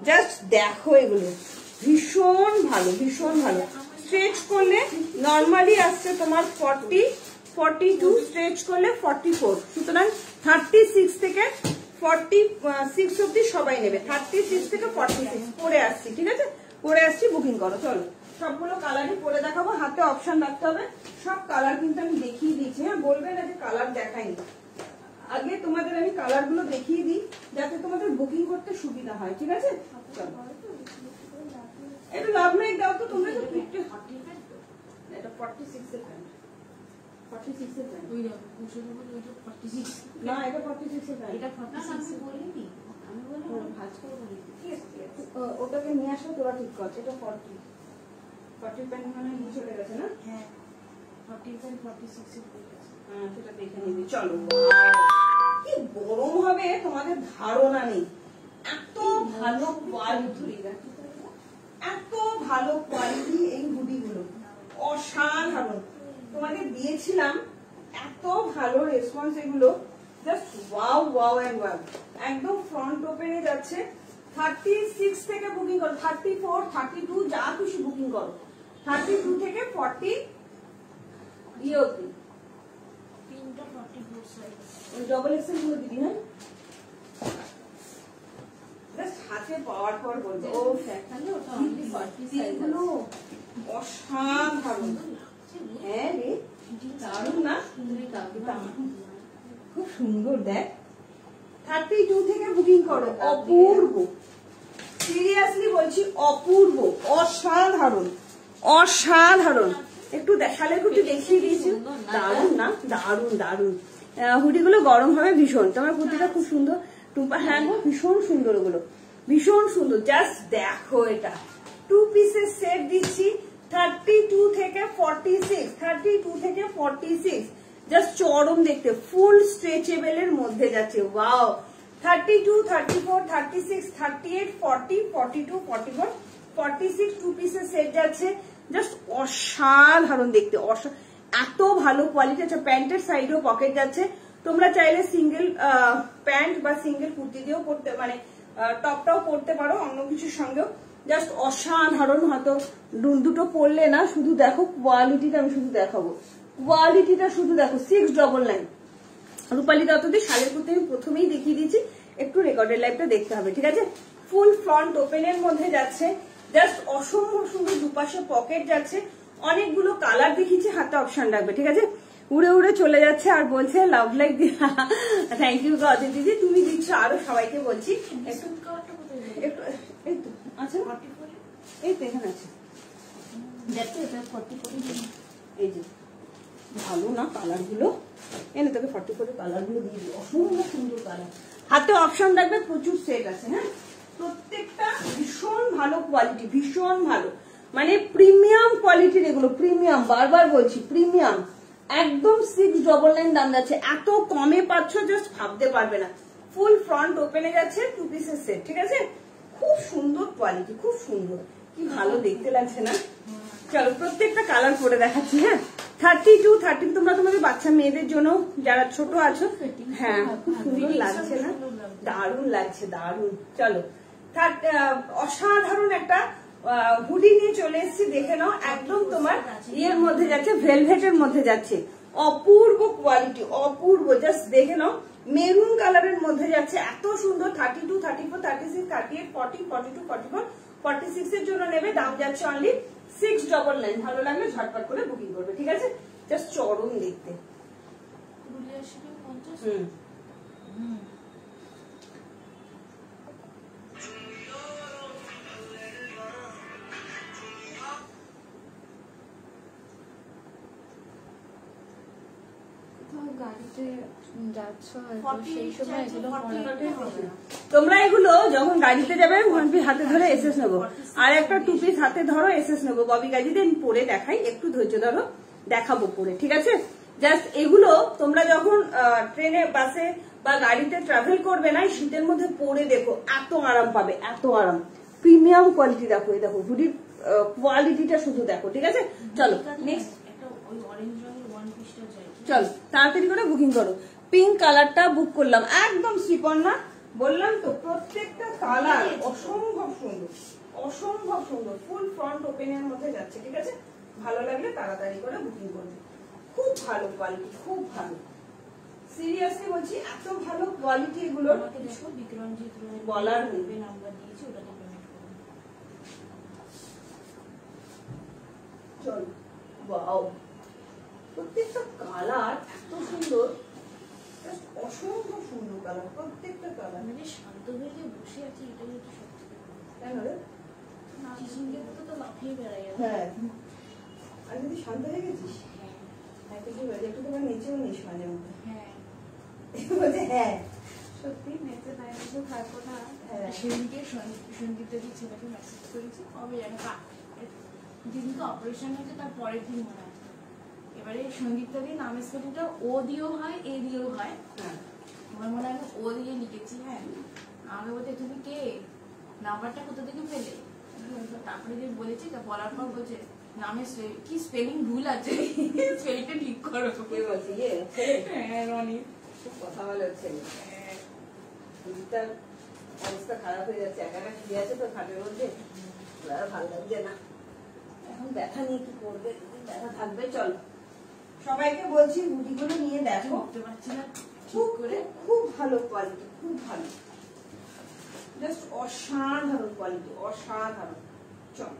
জাস্ট দেখো এগুলো ভীষণ ভালো, ভীষণ ভালো। স্ট্রেচ করলে নর্মালি আসছে তোমার 40, 42, স্ট্রেচ করলে 44, সুতরাং 36 থেকে 46 অব্দি সবাই নেবে। 36 থেকে 46 পরে আসছি, ঠিক আছে, পরে আসছি, বুকিং করো। চলো সবগুলো কালারই পরে দেখাবো, হাতে অপশন রাখতে হবে। সব কালার কিন্তু আমি দেখিয়ে দিয়েছি, হ্যাঁ বলবে না যে কালার দেখাইনি। আগে তোমাদের আমি কালার গুলো দেখিয়ে দিই, যাতে তোমাদের বুকিং করতে সুবিধা হয়, ঠিক আছে। এটা লাভ নাই দাও তো তোমরা, তো এটা 46 এর প্যান্ট, 46 এর প্যান্ট না, এটা 46 এর প্যান্ট, এটা 46 এর বলিনি আমি, বলি ভাঁজ করে বলি, ঠিক আছে। ওটাকে নিয়ে আসো, তোরা ঠিক কর। এটা 40 প্যান্ট মানে নিয়ে চলে গেছে না, হ্যাঁ 40 প্যান্ট 46 এর হয়ে গেছে, হ্যাঁ সেটা দেখে নিবি। চলো কি গরম হবে তোমাদের ধারণা নেই, এত ভালো কোয়ালিটি, এত ভালো কোয়ালিটি এই হুডি গুলো, অসাধারণ। তোমাদের দিয়েছিলাম এত ভালো রেসপন্স, এগুলো just wow wow and wow. একদম ফ্রন্ট ওপেনে যাচ্ছে। 36 থেকে বুকিং করো, 34, 32 যা খুশি বুকিং করো। 32 থেকে 40 ইয়ে অব্দি, তিনটা 44 সাইজ, ডবল এক্সেল গুলো দিবি, হ্যাঁ জাস্ট হাতে পাওয়ার পর বলবো ও দেখালে ওটা অনলি 40 সাইজ গুলো অসাধারণ। হ্যাঁ রে দারুণ না, খুব সুন্দর। দেখ 32 থেকে বুকিং করো, অপূর্ব, সিরিয়াসলি বলছি অপূর্ব, অসাধারণ, অসাধারণ। একটু দেখালে একটু দেখিয়ে দিয়েছি, দারুণ না, দারুণ দারুণ। হুডি গুলো গরম হবে ভীষণ, তোমার কুর্তিটা খুব সুন্দর টুপা, হ্যাঁ ভীষণ সুন্দর, ওগুলো ভীষণ সুন্দর। জাস্ট দেখো এটা 2 পিসের সেট দিচ্ছি 32 থেকে 46, 32 থেকে 46, জাস্ট চরম দেখতে, ফুল স্ট্রেচেবল এর মধ্যে যাচ্ছে। ওয়াও, 32, 34, 36, 38, 40, 42, 44, 46 2 পিসের সেট যাচ্ছে, জাস্ট অসাধারণ দেখতে, এত ভালো কোয়ালিটি। আচ্ছা প্যান্টের সাইডেও পকেট যাচ্ছে, তোমরা চাইলে সিঙ্গেল প্যান্ট বা সিঙ্গেল কুর্তি দিয়েও পরতে, মানে টপটাও পরতে পারো অন্য কিছুর সঙ্গেও। জাস্ট অসাধারণ, হয়তো দুটো পরলে না, শুধু দেখো কোয়ালিটিটা, আমি শুধু দেখাবো কোয়ালিটিটা, শুধু দেখো 699। রূপালী দত্তদের শালের কুর্তি আমি প্রথমেই দেখিয়ে দিয়েছি, একটু রেকর্ডের লাইভটা দেখতে হবে, ঠিক আছে। ফুল ফ্রন্ট ওপেনের মধ্যে যাচ্ছে, জাস্ট অসম্ভব সুন্দর, দুপাশে পকেট যাচ্ছে, অনেকগুলো কালার দেখিয়েছি, হাতে অপশন রাখবে, ঠিক আছে। উড়ে উড়ে চলে যাচ্ছে আর বলছে লাভ লাইক থ্যাংক ইউ গদি দিদি, তুমি দিচ্ছ, আরো সবাইকে বলছি একটু এই তো আচ্ছা, এই তো এখানে আছে, এই যে ভালো না কালার গুলো, এনে তোকে 44 কালার গুলো দিয়ে দিই, অসম্ভব সুন্দর কালার, হাতে অপশন রাখবে, প্রচুর সেট আছে। হ্যাঁ, প্রত্যেকটা ভীষণ ভালো কোয়ালিটি, ভীষণ ভালো, মানে প্রিমিয়াম কোয়ালিটির এগুলো, প্রিমিয়াম, বারবার বলছি প্রিমিয়াম, একদম 699 দাম যাচ্ছে, এত কমে পাচ্ছ জাস্ট ভাবতে পারবে না। ফুল ফ্রন্ট ওপেনে যাচ্ছে, 2 পিসের সেট, ঠিক আছে। খুব সুন্দর কোয়ালিটি, খুব সুন্দর, কি ভালো দেখতে লাগছে না। চলো প্রত্যেকটা কালার করে দেখাচ্ছি। হ্যাঁ, 32, 30 তোমরা তোমাদের বাচ্চা মেয়েদের জন্য যারা ছোট আছো, হ্যাঁ খুব সুন্দর লাগছে না, দারুণ লাগছে, দারুণ। চলো অসাধারণ একটা হুডি নিয়ে চলে এসেছি, দেখে নাও, একদম তোমার ইয়ের মধ্যে যাচ্ছে, ভেলভেটের মধ্যে যাচ্ছে, অপূর্ব কোয়ালিটি, অপূর্ব, জাস্ট দেখে নাও, মেরুন কালারের মধ্যে যাচ্ছে, এত সুন্দর। 32, 34, 36, 38, 40, 42, 44, 46 এর জন্য নেবে, দাম যাচ্ছে অনলি 699। ভালো লাগলে ঝটপট করে বুকিং করবে, ঠিক আছে। জাস্ট চরম দেখতে। তোমরা এগুলো যখন গাড়িতে যাবে, হাতে ধরে এসএস নেবো, আর একটা 2 পিস হাতে ধরো, এসএস নেবো, ববি গাড়িতে আমি পরে দেখাই, একটু ধৈর্য ধরো, দেখাবো পরে, ঠিক আছে। জাস্ট এগুলো তোমরা যখন ট্রেনে, বাসে বা গাড়িতে ট্রাভেল করবে না, শীতের মধ্যে পরে দেখো, এত আরাম পাবে, এত আরাম, প্রিমিয়াম কোয়ালিটি। দেখো, এই দেখো হুডির কোয়ালিটিটা শুধু দেখো, ঠিক আছে। চলো নেক্সট, চলো তাড়াতাড়ি করে বুকিং করো। পিঙ্ক কালারটা বুক করলাম, একদম স্লিপন না, বললাম তো, প্রত্যেকটা কালার অসম্ভব সুন্দর, অসম্ভব সুন্দর, ফুল ফ্রন্ট ওপেনের মধ্যে যাচ্ছে, ঠিক আছে। ভালো লাগলে তাড়াতাড়ি করে বুকিং করবে, খুব ভালো কোয়ালিটি, খুব ভালো, সিরিয়াসলি বলছি, এত ভালো কোয়ালিটি এগুলো বলার নেই। চলো, ওয়াও, প্রত্যেকটা কালার এত সুন্দর, অসম্ভব সুন্দর কালার, প্রত্যেকটা কালার। মানে শান্ত হয়ে যে বসে আছি, এটাই হচ্ছে সত্যি। কেন রে? তো লাফিয়ে বেড়াই। হ্যাঁ, আর যদি শান্ত হয়ে গেছিস, একটু তোমার নিচেও নিস মাঝে মধ্যে। হ্যাঁ বলছে, হ্যাঁ সত্যি নেচে তাই কিছু থাকবো না। সেদিনকে সঙ্গীতেরই ছেলেকে মেসেজ করেছি, কবে জানো, যেদিনকে অপারেশন হয়েছে তার পরের দিন মনে আছে। এবারে সঙ্গীতটা দিয়ে নামের স্পেলিংটা ও দিয়েও হয়, এ দিয়েও হয়। আমার মনে হয় ও দিয়ে লিখেছি। হ্যাঁ, আমাকে বলতে তুমি কে, নাম্বারটা কোথা থেকে পেলে? তারপরে যে বলেছি, তা বলার পর বলছে নামে কি স্পেলিং ভুল আছে, স্পেলিংটা ঠিক করো। কে বলছে? হ্যাঁ, রনি। কথা বলে ছেলে, অবস্থা খারাপ হয়ে যাচ্ছে, একা একা শুয়ে আছে তো খাটের মধ্যে, ভালো লাগছে না, এখন ব্যথা নিয়ে কি করবে, ব্যথা থাকবে। চল সবাইকে বলছি হুডিগুলো নিয়ে দেখো, খুব ভালো কোয়ালিটি, খুব ভালো, জাস্ট অসাধারণ কোয়ালিটি, অসাধারণ। চল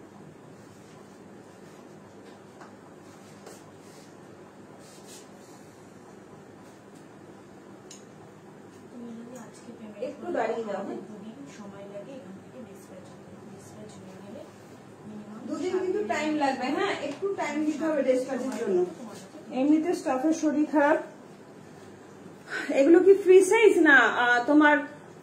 একটু দাঁড়িয়ে যাও, সময় লাগে, এখান থেকে ডিসপ্যাচ হয়ে গেলে দুদিন কিন্তু টাইম লাগবে। হ্যাঁ, একটু টাইম দিতে হবে ডিসপ্যাচের জন্য, এমনিতে স্টাফের শরীর খারাপ। এগুলো কি ফ্রি সাইজ না তোমার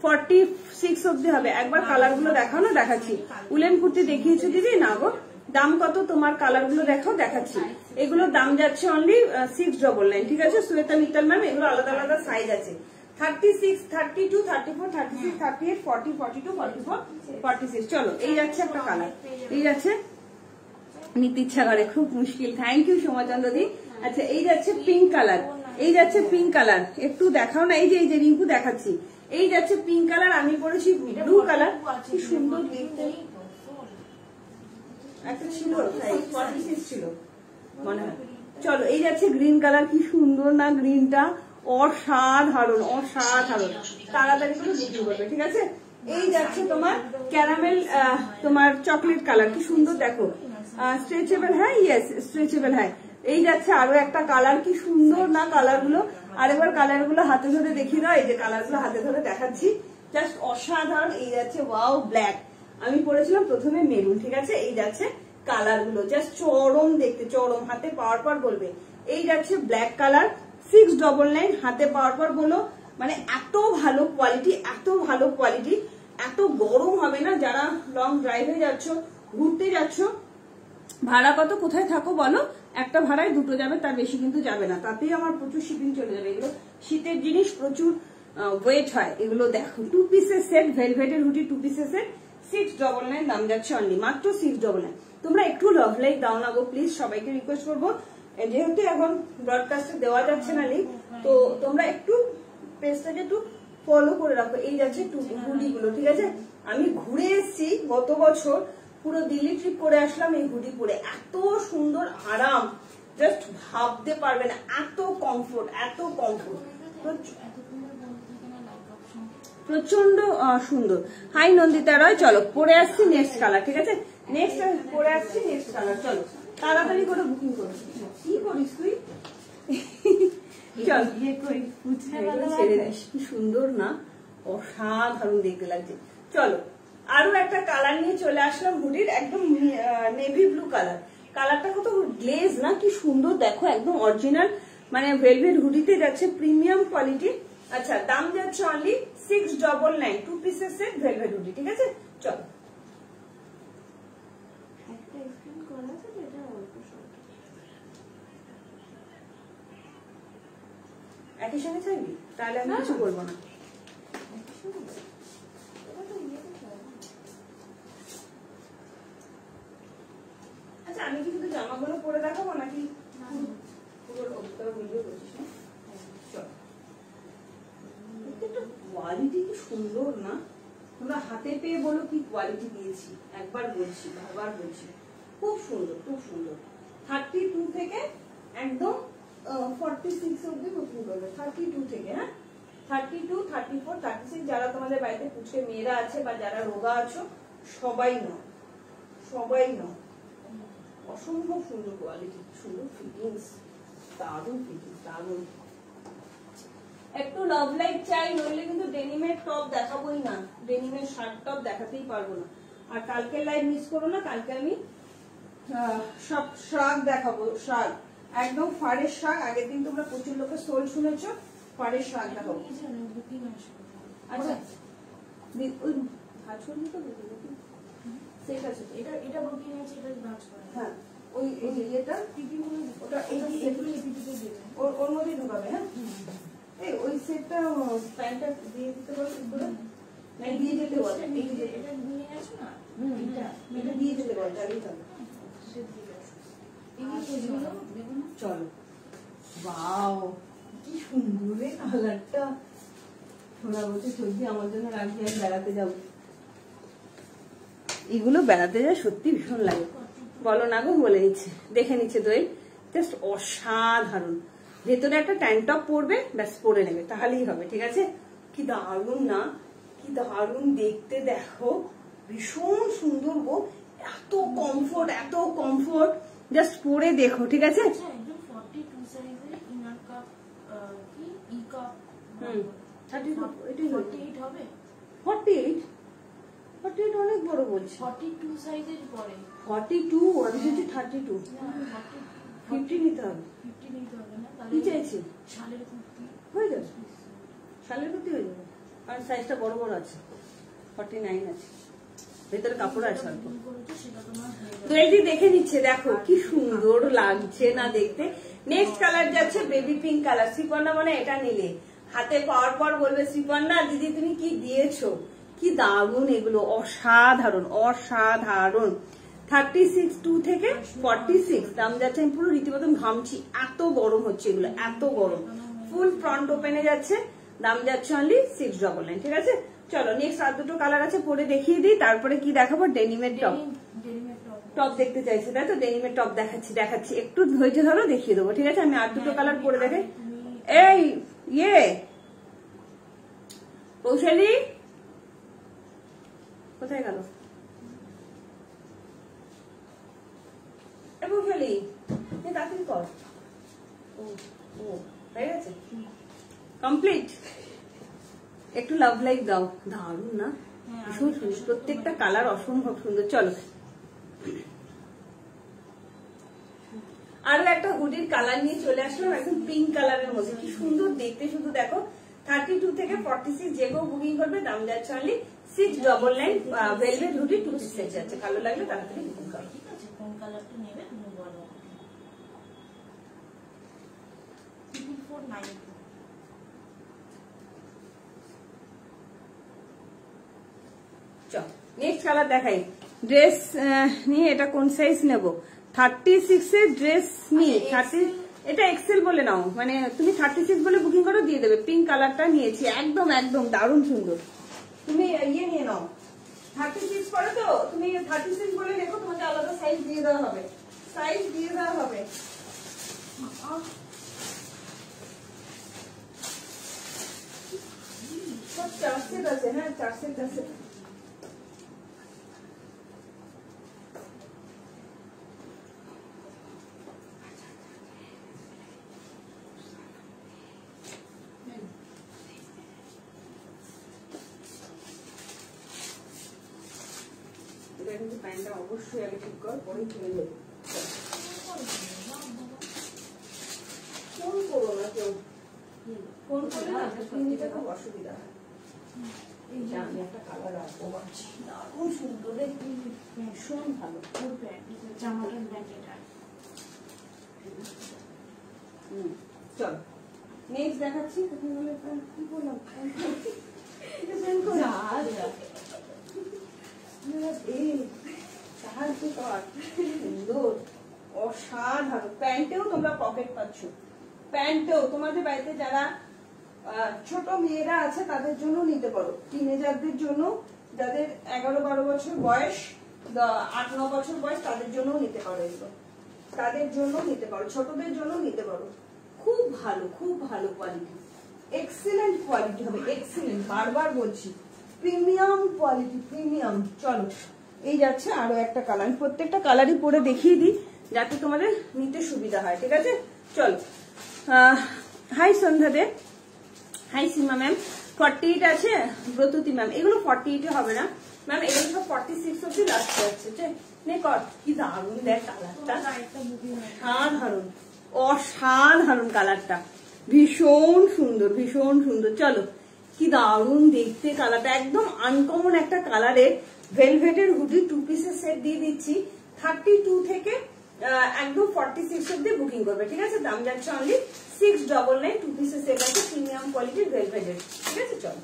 46 অব্দি হবে? একবার কালার গুলো দেখাও না, দেখাচ্ছি। উলেন কুর্তি দেখিয়েছো দিদি? না গো, দাম কত তোমার? কালার গুলো দেখাও, দেখাচ্ছি। এগুলোর দাম যাচ্ছে অনলি 699, ঠিক আছে। শ্বেতা মিত্তল ম্যাম, এগুলো আলাদা আলাদা সাইজ আছে, 36, 32, 34, 36, 38, 40, 42, 44, 46। চলো, এই যাচ্ছে একটা কালার, এই যাচ্ছে, নিতে ইচ্ছা করে, খুব মুশকিল। থ্যাংক ইউ সোমাচন্দ্র দি। আচ্ছা, এই যাচ্ছে পিঙ্ক কালার, এই যাচ্ছে পিঙ্ক কালার, একটু দেখাও না। এই যে রিঙ্কু দেখাচ্ছি, এই যাচ্ছে পিঙ্ক কালার, আমি পরেছি ব্লু কালার, কি সুন্দর দেখতে। একটা ছিল 46 ছিল মনে হয়। চলো এই যাচ্ছে গ্রিন কালার, কি সুন্দর না গ্রিনটা, অসাধারণ অসাধারণ। তাড়াতাড়ি করে বুকিং করবে, ঠিক আছে। এই যাচ্ছে তোমার ক্যারামেল, তোমার চকলেট কালার, কি সুন্দর দেখো, স্ট্রেচেবল, হ্যাঁ ইয়েস স্ট্রেচেবল, হ্যাঁ। এই যাচ্ছে আরো একটা কালার, কি সুন্দর না কালার গুলো। আরেকবার কালার গুলো হাতে ধরে দেখিয়ে দাও। এই যে কালার গুলো হাতে ধরে দেখাচ্ছি, জাস্ট অসাধারণ। এই যাচ্ছে ওয়াও ব্ল্যাক, আমি পরেছিলাম প্রথমে মেরুন, ঠিক আছে। এই যাচ্ছে কালার গুলো জাস্ট চরম দেখতে, চরম, হাতে পাওয়ার পর বলবে। এই যাচ্ছে ব্ল্যাক কালার 699, হাতে পাওয়ার পর বলো, মানে এত ভালো কোয়ালিটি, এত ভালো কোয়ালিটি, এত গরম হবে না। যারা লং ড্রাইভে যাচ্ছ, ঘুরতে যাচ্ছ, ভাড়া কত, কোথায় থাকো বলো, একটা ভাড়ায় দুটো যাবে, তার বেশি কিন্তু যাবে না, তাতেই আমার প্রচুর শিপিং চলে যাবে। এগুলো শীতের জিনিস, প্রচুর ওয়েট হয় এগুলো। দেখো 2 পিসের সেট, ভেলভেটের হুডি 2 পিসের সেট, 699 দাম যাচ্ছে অনলি, মাত্র 699। তোমরা একটু লাভ লাইক দাও না গো প্লিজ, সবাইকে রিকোয়েস্ট করবো। যেহেতু এখন ব্রডকাস্টে দেওয়া যাচ্ছে না লিঙ্ক, তো তোমরা একটু পেজটাকে একটু ফলো করে রাখো। এই যাচ্ছে হুডি গুলো, ঠিক আছে। আমি ঘুরে এসেছি গত বছর, পুরো দিল্লি ট্রিপ করে আসলাম এই হুডি পরে, এত সুন্দর আরাম, জাস্ট ভাবতে পারবে না, এত কমফোর্ট, এত কমফোর্ট, প্রচন্ড সুন্দর। হাই নন্দিতা রয়, চলো পরে আসছি নেক্সট কালার, ঠিক আছে। নেক্সট পরে আসছি নেক্সট কালার, চলো তাড়াতাড়ি করে বুকিং করো। কি করিস তুই? চল ছেড়ে দিস, কি সুন্দর না, অসাধারণ দেখতে লাগছে। চলো আরো একটা কালার নিয়ে চলে আসলাম হুডির, একদম নেভি ব্লু কালার। কালারটা কত গ্লেজ না, কি সুন্দর দেখো, একদম অরিজিনাল, মানে ভেলভেট হুডিতে যাচ্ছে, প্রিমিয়াম কোয়ালিটি। আচ্ছা দাম যাচ্ছে অনলি 699, 2 পিসের সেট ভেলভেট হুডি, ঠিক আছে। চলো একই সঙ্গে চাইবি, তাহলে আমি কিছু বলবো না। আচ্ছা আমি কি শুধু জামাগুলো পরে দেখাবো নাকি পুরো ভিডিও করছিস? কোয়ালিটি কি সুন্দর না, তোমরা হাতে পেয়ে বলো কি কোয়ালিটি দিয়েছি, একবার বলছি বারবার বলছি, খুব সুন্দর খুব সুন্দর। 32 থেকে একদম 46 অব্দি বুকিং করবে, 32 থেকে, হ্যাঁ 32, 34, 36, যারা তোমাদের বাড়িতে পুচকে মেয়েরা আছে বা যারা রোগা আছো, সবাই নাও, সবাই নাও। অসম্ভব সুন্দর কোয়ালিটি, সুন্দর ফিটিংস, দারুণ ফিটিংস, দারুণ। একটু লাভ লাইক চাই, নইলে কিন্তু ডেনিমের টপ দেখাবোই না, ডেনিমের শার্ট টপ দেখাতেই পারবো না। আর কালকের লাইভ মিস করো না, কালকে আমি সব শাক দেখাবো, শাক একদম ফাড়ের শাক। আগের দিন তোমরা প্রচুর লোকের সোল শুনেছো, ফাড়ের শাক দেখাবো। আচ্ছা ওই ভাজ করবি তো, সেট আছে এটা, এটা বুকিং আছে, এটা ভাজ করা, হ্যাঁ ওই এটা ওটা ওর মধ্যেই ঢুকাবে, হ্যাঁ এই ওই সেটটা প্যান্টটা দিয়ে দিতে পারো, দিয়ে যেতে বলে, এটা নিয়ে আসো না, এটা দিয়ে যেতে বলে, তাহলেই হবে। চলো বাও কি সুন্দর রে কালারটা, তোমরা বলছো সত্যি আমার জন্য রাখবি, আমি বেড়াতে যাবো। এগুলো বেড়াতে যায় সত্যি ভীষণ লাগে, বলো না গো, বলে নিচ্ছে, দেখে নিচ্ছে দোয়েল, জাস্ট অসাধারণ। ভেতরে একটা ট্যাঙ্ক টপ পরবে, ব্যাস পরে নেবে, তাহলেই হবে, ঠিক আছে। কি দারুণ না, কি দারুণ দেখতে, দেখো ভীষণ সুন্দর গো, এত কমফোর্ট, এত কমফোর্ট, জাস্ট পরে দেখো, ঠিক আছে। 48 অনেক বড় বলছি, 42 সাইজের পরে 42, আমি বলছি 32, 50 নিতে হবে, 50 নিতে হবে না, কি চাইছি শালের কুর্তি হয়ে যাবে, শালের কুর্তি হয়ে যাবে, কারণ সাইজটা বড় বড় আছে, 49 আছে, ভেতরে কাপড় আছে অল্প। দোয়েলদি দেখে নিচ্ছে, দেখো কি সুন্দর লাগছে না দেখতে। নেক্সট কালার যাচ্ছে বেবি পিঙ্ক কালার। শ্রীপর্ণা মানে এটা নিলে হাতে পাওয়ার পর বলবে, শ্রীপর্ণা দিদি তুমি কি দিয়েছো, কি দারুণ এগুলো, অসাধারণ অসাধারণ। 36, 2 থেকে 46 দাম যাচ্ছে, আমি পুরো রীতিমতন ঘামছি, এত গরম হচ্ছে এগুলো, এত গরম, ফুল ফ্রন্ট ওপেনে যাচ্ছে, দাম যাচ্ছে অনলি 699। ঠিক আছে, চলো নেক্সট আর দুটো কালার আছে, পরে দেখিয়ে দিই, তারপরে কি দেখাবো, ডেনিমের টপ। টপ দেখতে চাইছে তাই তো, ডেনিমের টপ দেখাচ্ছি একটু ধৈর্য ধরো, দেখিয়ে দেবো। ঠিক আছে, আমি আর দুটো কালার পরে দেখাই। এই কৌশালী কোথায় গেল? কৌশালী তাড়াতাড়ি কর। ও হয়ে গেছে, কমপ্লিট। একটু লাভ লাইক দাও, দারুন না, ভীষণ সুন্দর, প্রত্যেকটা কালার অসম্ভব সুন্দর। চলো আরো একটা হুডির কালার নিয়ে চলে আসলাম, একদম পিঙ্ক কালারের মধ্যে, কি সুন্দর দেখতে, শুধু দেখো। 32 থেকে 46 যে কেউ বুকিং করবে, দাম যাচ্ছে অনলি 699। ভেলভেট হুডি 2 পিসের যাচ্ছে, ভালো লাগলে তাড়াতাড়ি বুকিং করো। ঠিক আছে, কোন কালারটা নেবে তুমি বলো। 499। চল নেক্সট কালার দেখাই। ড্রেস নিয়ে এটা কোন সাইজ নেব? 36 এর ড্রেস নিয়ে 30, এটা এক্সেল বলে নাও, মানে তুমি 36 বলে বুকিং করো, দিয়ে দেবে। পিঙ্ক কালারটা নিয়েছি, একদম একদম দারুণ সুন্দর। তুমি ইয়ে নিয়ে নাও, 36 করে তো, তুমি 36 বলে লেখো, তোমাকে আলাদা সাইজ দিয়ে দেওয়া হবে, সাইজ দিয়ে দেওয়া হবে। সব 4 সেট আছে, হ্যাঁ 4 সেট আছে। কিন্তু প্যান্টটা অবশ্যই আগে ঠিক কর, পরে খুলে দেবো। ফোন করো না কেউ, ফোন করলে না নিতে খুব অসুবিধা হয়। আমি একটা কালার রাখবো ভাবছি, দারুণ সুন্দর, ভীষণ ভালো জামাটার ব্যাকেট। চল নেক্সট দেখাচ্ছি। কি বললাম, সুন্দর অসাধারণ। প্যান্টেও তোমরা পকেট পাচ্ছ, প্যান্টেও তোমাদের বাড়িতে যারা ছোট মেয়েরা আছে তাদের জন্য নিতে পারো, টিনেজারদের জন্য, যাদের 11-12 বছর বয়স, 8-9 বছর বয়স, তাদের জন্য নিতে পারো, এগুলো তাদের জন্য নিতে পারো, ছোটদের জন্য নিতে পারো। খুব ভালো, খুব ভালো কোয়ালিটি, এক্সিলেন্ট কোয়ালিটি হবে, এক্সিলেন্ট, বারবার বলছি, প্রিমিয়াম কোয়ালিটি, প্রিমিয়াম। চলো এই যাচ্ছে আরো একটা কালার, আমি প্রত্যেকটা কালারই পরে দেখিয়ে দিই যাতে তোমাদের নিতে সুবিধা হয়। ঠিক আছে, চলো। হাই সন্ধ্যা দে, হাই সীমা ম্যাম। 48 আছে ব্রততী ম্যাম, এগুলো 48 হবে না ম্যাম, এগুলো সব 46 অব্দি লাস্ট যাচ্ছে। কি দারুণ দেখ কালারটা, সাধারণ অসাধারণ কালারটা, ভীষণ সুন্দর, ভীষণ সুন্দর। চলো কি দারুণ দেখতে কালারটা, একদম আনকমন একটা কালারে ভেলভেটের হুডি 2 পিসের সেট দিয়ে দিচ্ছি। 32 থেকে একদম 46 অব্দি বুকিং করবে। ঠিক আছে, দাম যাচ্ছে অনলি 699। 2 পিসের সেট আছে, প্রিমিয়াম কোয়ালিটির ভেলভেটের। ঠিক আছে, চলো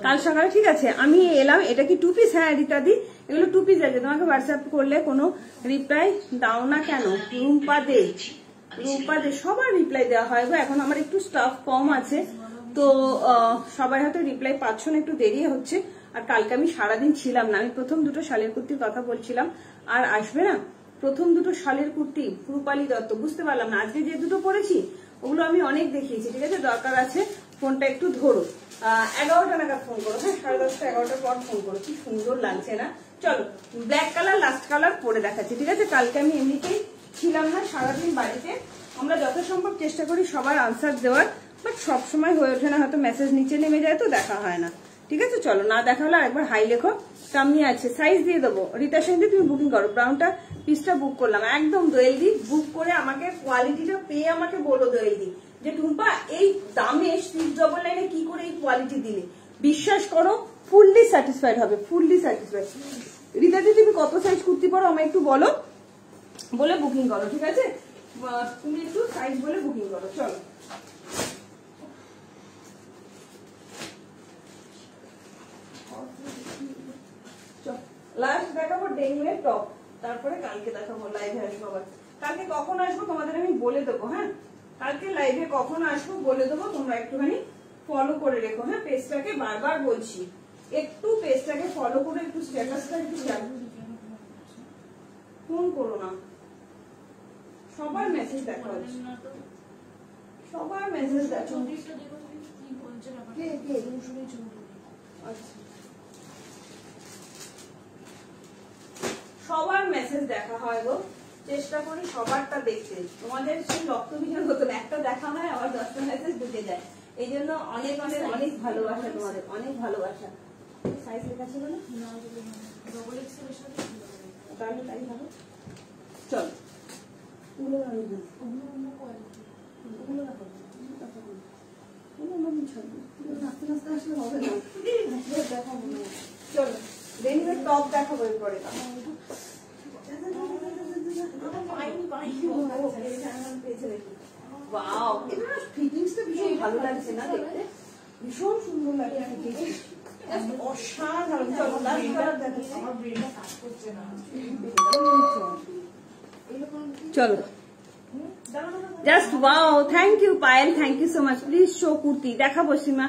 কাল সকালে। ঠিক আছে, আমি এলাম। এটা কি 2 পিস? হ্যাঁ রীতাদি, এগুলো 2 পিস আছে। তোমাকে হোয়াটসঅ্যাপ করলে কোনো রিপ্লাই দাও না কেন? রুম্পা দে, সবার রিপ্লাই দেওয়া হয় গো, এখন আমার একটু স্টাফ কম আছে তো সবাই হয়তো রিপ্লাই পাচ্ছ না, একটু দেরি হচ্ছে। আর কালকে আমি সারাদিন ছিলাম না, আমি প্রথম দুটো শালের কুর্তির কথা বলছিলাম, আর আসবে না প্রথম দুটো শালের কুর্তি রূপালী দত্ত, বুঝতে পারলাম না। আজকে যে দুটো পরেছি ওগুলো আমি অনেক দেখিয়েছি। ঠিক আছে, দরকার আছে ফোনটা একটু ধরো, 11টা নাগাদ ফোন করো, হ্যাঁ 10:30 11টার পর ফোন করো। কি সুন্দর লাগছে না? চলো ব্ল্যাক কালার লাস্ট কালার পরে দেখাচ্ছি। ঠিক আছে, কালকে আমি এমনিতেই ছিলাম না সারাদিন বাড়িতে, আমরা যথাসম্ভব চেষ্টা করি সবার আনসার দেওয়ার, বাট সবসময় হয়ে ওঠে না, হয়তো মেসেজ নিচে নেমে যায় তো দেখা হয় না। ঠিক আছে, চলো না দেখা হলে একবার হাই লেখো, কামি আছে, সাইজ দিয়ে দেবো। রীতা সেনদি তুমি বুকিং করো, ব্রাউনটা পিসটা বুক করলাম, একদম দোয়েলদি বুক করে আমাকে কোয়ালিটিটা পেয়ে আমাকে বলো দোয়েলদি যে টুম্পা এই দামে 699 কি করে এই কোয়ালিটি দিলে। বিশ্বাস করো ফুললি স্যাটিসফাইড হবে, ফুললি স্যাটিসফাইড। রীতাদি তুমি কত সাইজ কুর্তি পরো আমায় একটু বলো, বলে বুকিং করো। ঠিক আছে, তুমি একটু সাইজ বলে বুকিং করো। চলো ডেনিমের টপ, তারপরে কালকে দেখাবো লাইভে আসবো আবার। কালকে কখন আসবো তোমাদের আমি বলে দেবো, হ্যাঁ কালকে লাইভে কখন আসবো বলে দেবো, তোমরা একটুখানি ফলো করে রেখো। হ্যাঁ পেজটাকে বারবার বলছি, একটু পেজটাকে ফলো করে একটু স্ট্যাটাসটা একটু ফোন করো না, সবার মেসেজ দেখা হচ্ছে, সবার মেসেজ দেখো। সবার মেসেজ দেখা হয় গো, চেষ্টা করি সবারটা দেখতে। তোমাদের সেই রক্তবীজের মতন একটা দেখা হয় আবার 10টা মেসেজ ঢুকে যায়, এই জন্য অনেক অনেক অনেক ভালোবাসা তোমাদের, অনেক ভালোবাসা। সাইজ লেখা ছিল না, তাহলে তাই ভালো। চল নাচতে আসলে হবে না, দেখাবো না। চলো ডেনিমের টপ দেখাবো এরপরে। ওয়াও, এটার ফিটিংসটা ভীষণ ভালো লাগছে না দেখতে, ভীষণ সুন্দর লাগছে ফিটিংস, অসাধারণ। চলো লাস্ট কালার দেখো, আমার ব্রেনটা কাজ করছে না। চলো just wow, thank you Payel, thank you so much. Please show kurti দেখাবো সীমা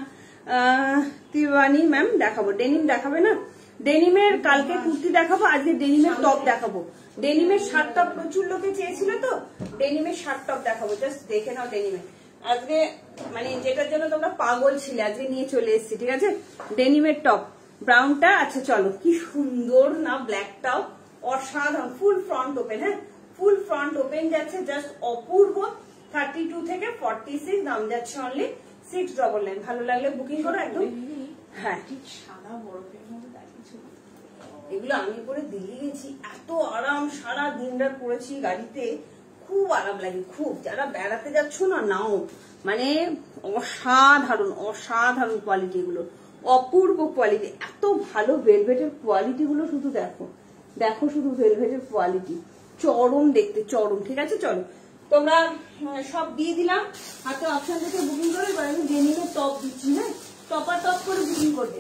তিওয়ানি ম্যাম, দেখাবো। ডেনিম দেখাবে না? ডেনিমের কালকে কুর্তি দেখাবো, আজকে ডেনিমের টপ দেখাবো। ডেনিমের শার্ট টপ প্রচুর লোকে চেয়েছিল, তো ডেনিমের শার্ট টপ দেখাবো, জাস্ট দেখে নাও। ডেনিমের আজকে মানে যেটার জন্য তোমরা পাগল ছিলে আজকে নিয়ে চলে এসেছি, ঠিক আছে? ডেনিমের টপ ব্রাউনটা। আচ্ছা চলো, কি সুন্দর না ব্ল্যাকটাও, অসাধারণ। ফুল ফ্রন্ট ওপেন, হ্যাঁ ফুল ফ্রন্ট ওপেন যাচ্ছে, জাস্ট অপূর্ব। 32 থেকে 46, দাম যাচ্ছে অনলি 699। ভালো লাগলে বুকিং করো একদম। হ্যাঁ সাদা বরফের মধ্যে দাঁড়িয়েছিল, এগুলো আমি পরে দিল্লি গেছি, এত আরাম, সারা দিন রাত পরেছি গাড়িতে, খুব আরাম লাগে খুব। যারা বেড়াতে যাচ্ছ না, নাও, মানে অসাধারণ অসাধারণ কোয়ালিটি, এগুলো অপূর্ব কোয়ালিটি, এত ভালো ভেলভেটের কোয়ালিটি গুলো শুধু দেখো, দেখো শুধু ভেলভেটের কোয়ালিটি, চরম দেখতে, চরম। ঠিক আছে চলো, তোমরা সব দিয়ে দিলাম, হাতে অপশন থেকে বুকিং করে। এবার আমি ডেনিমের টপ দিচ্ছি, হ্যাঁ টপার টপ করে বুকিং করবে।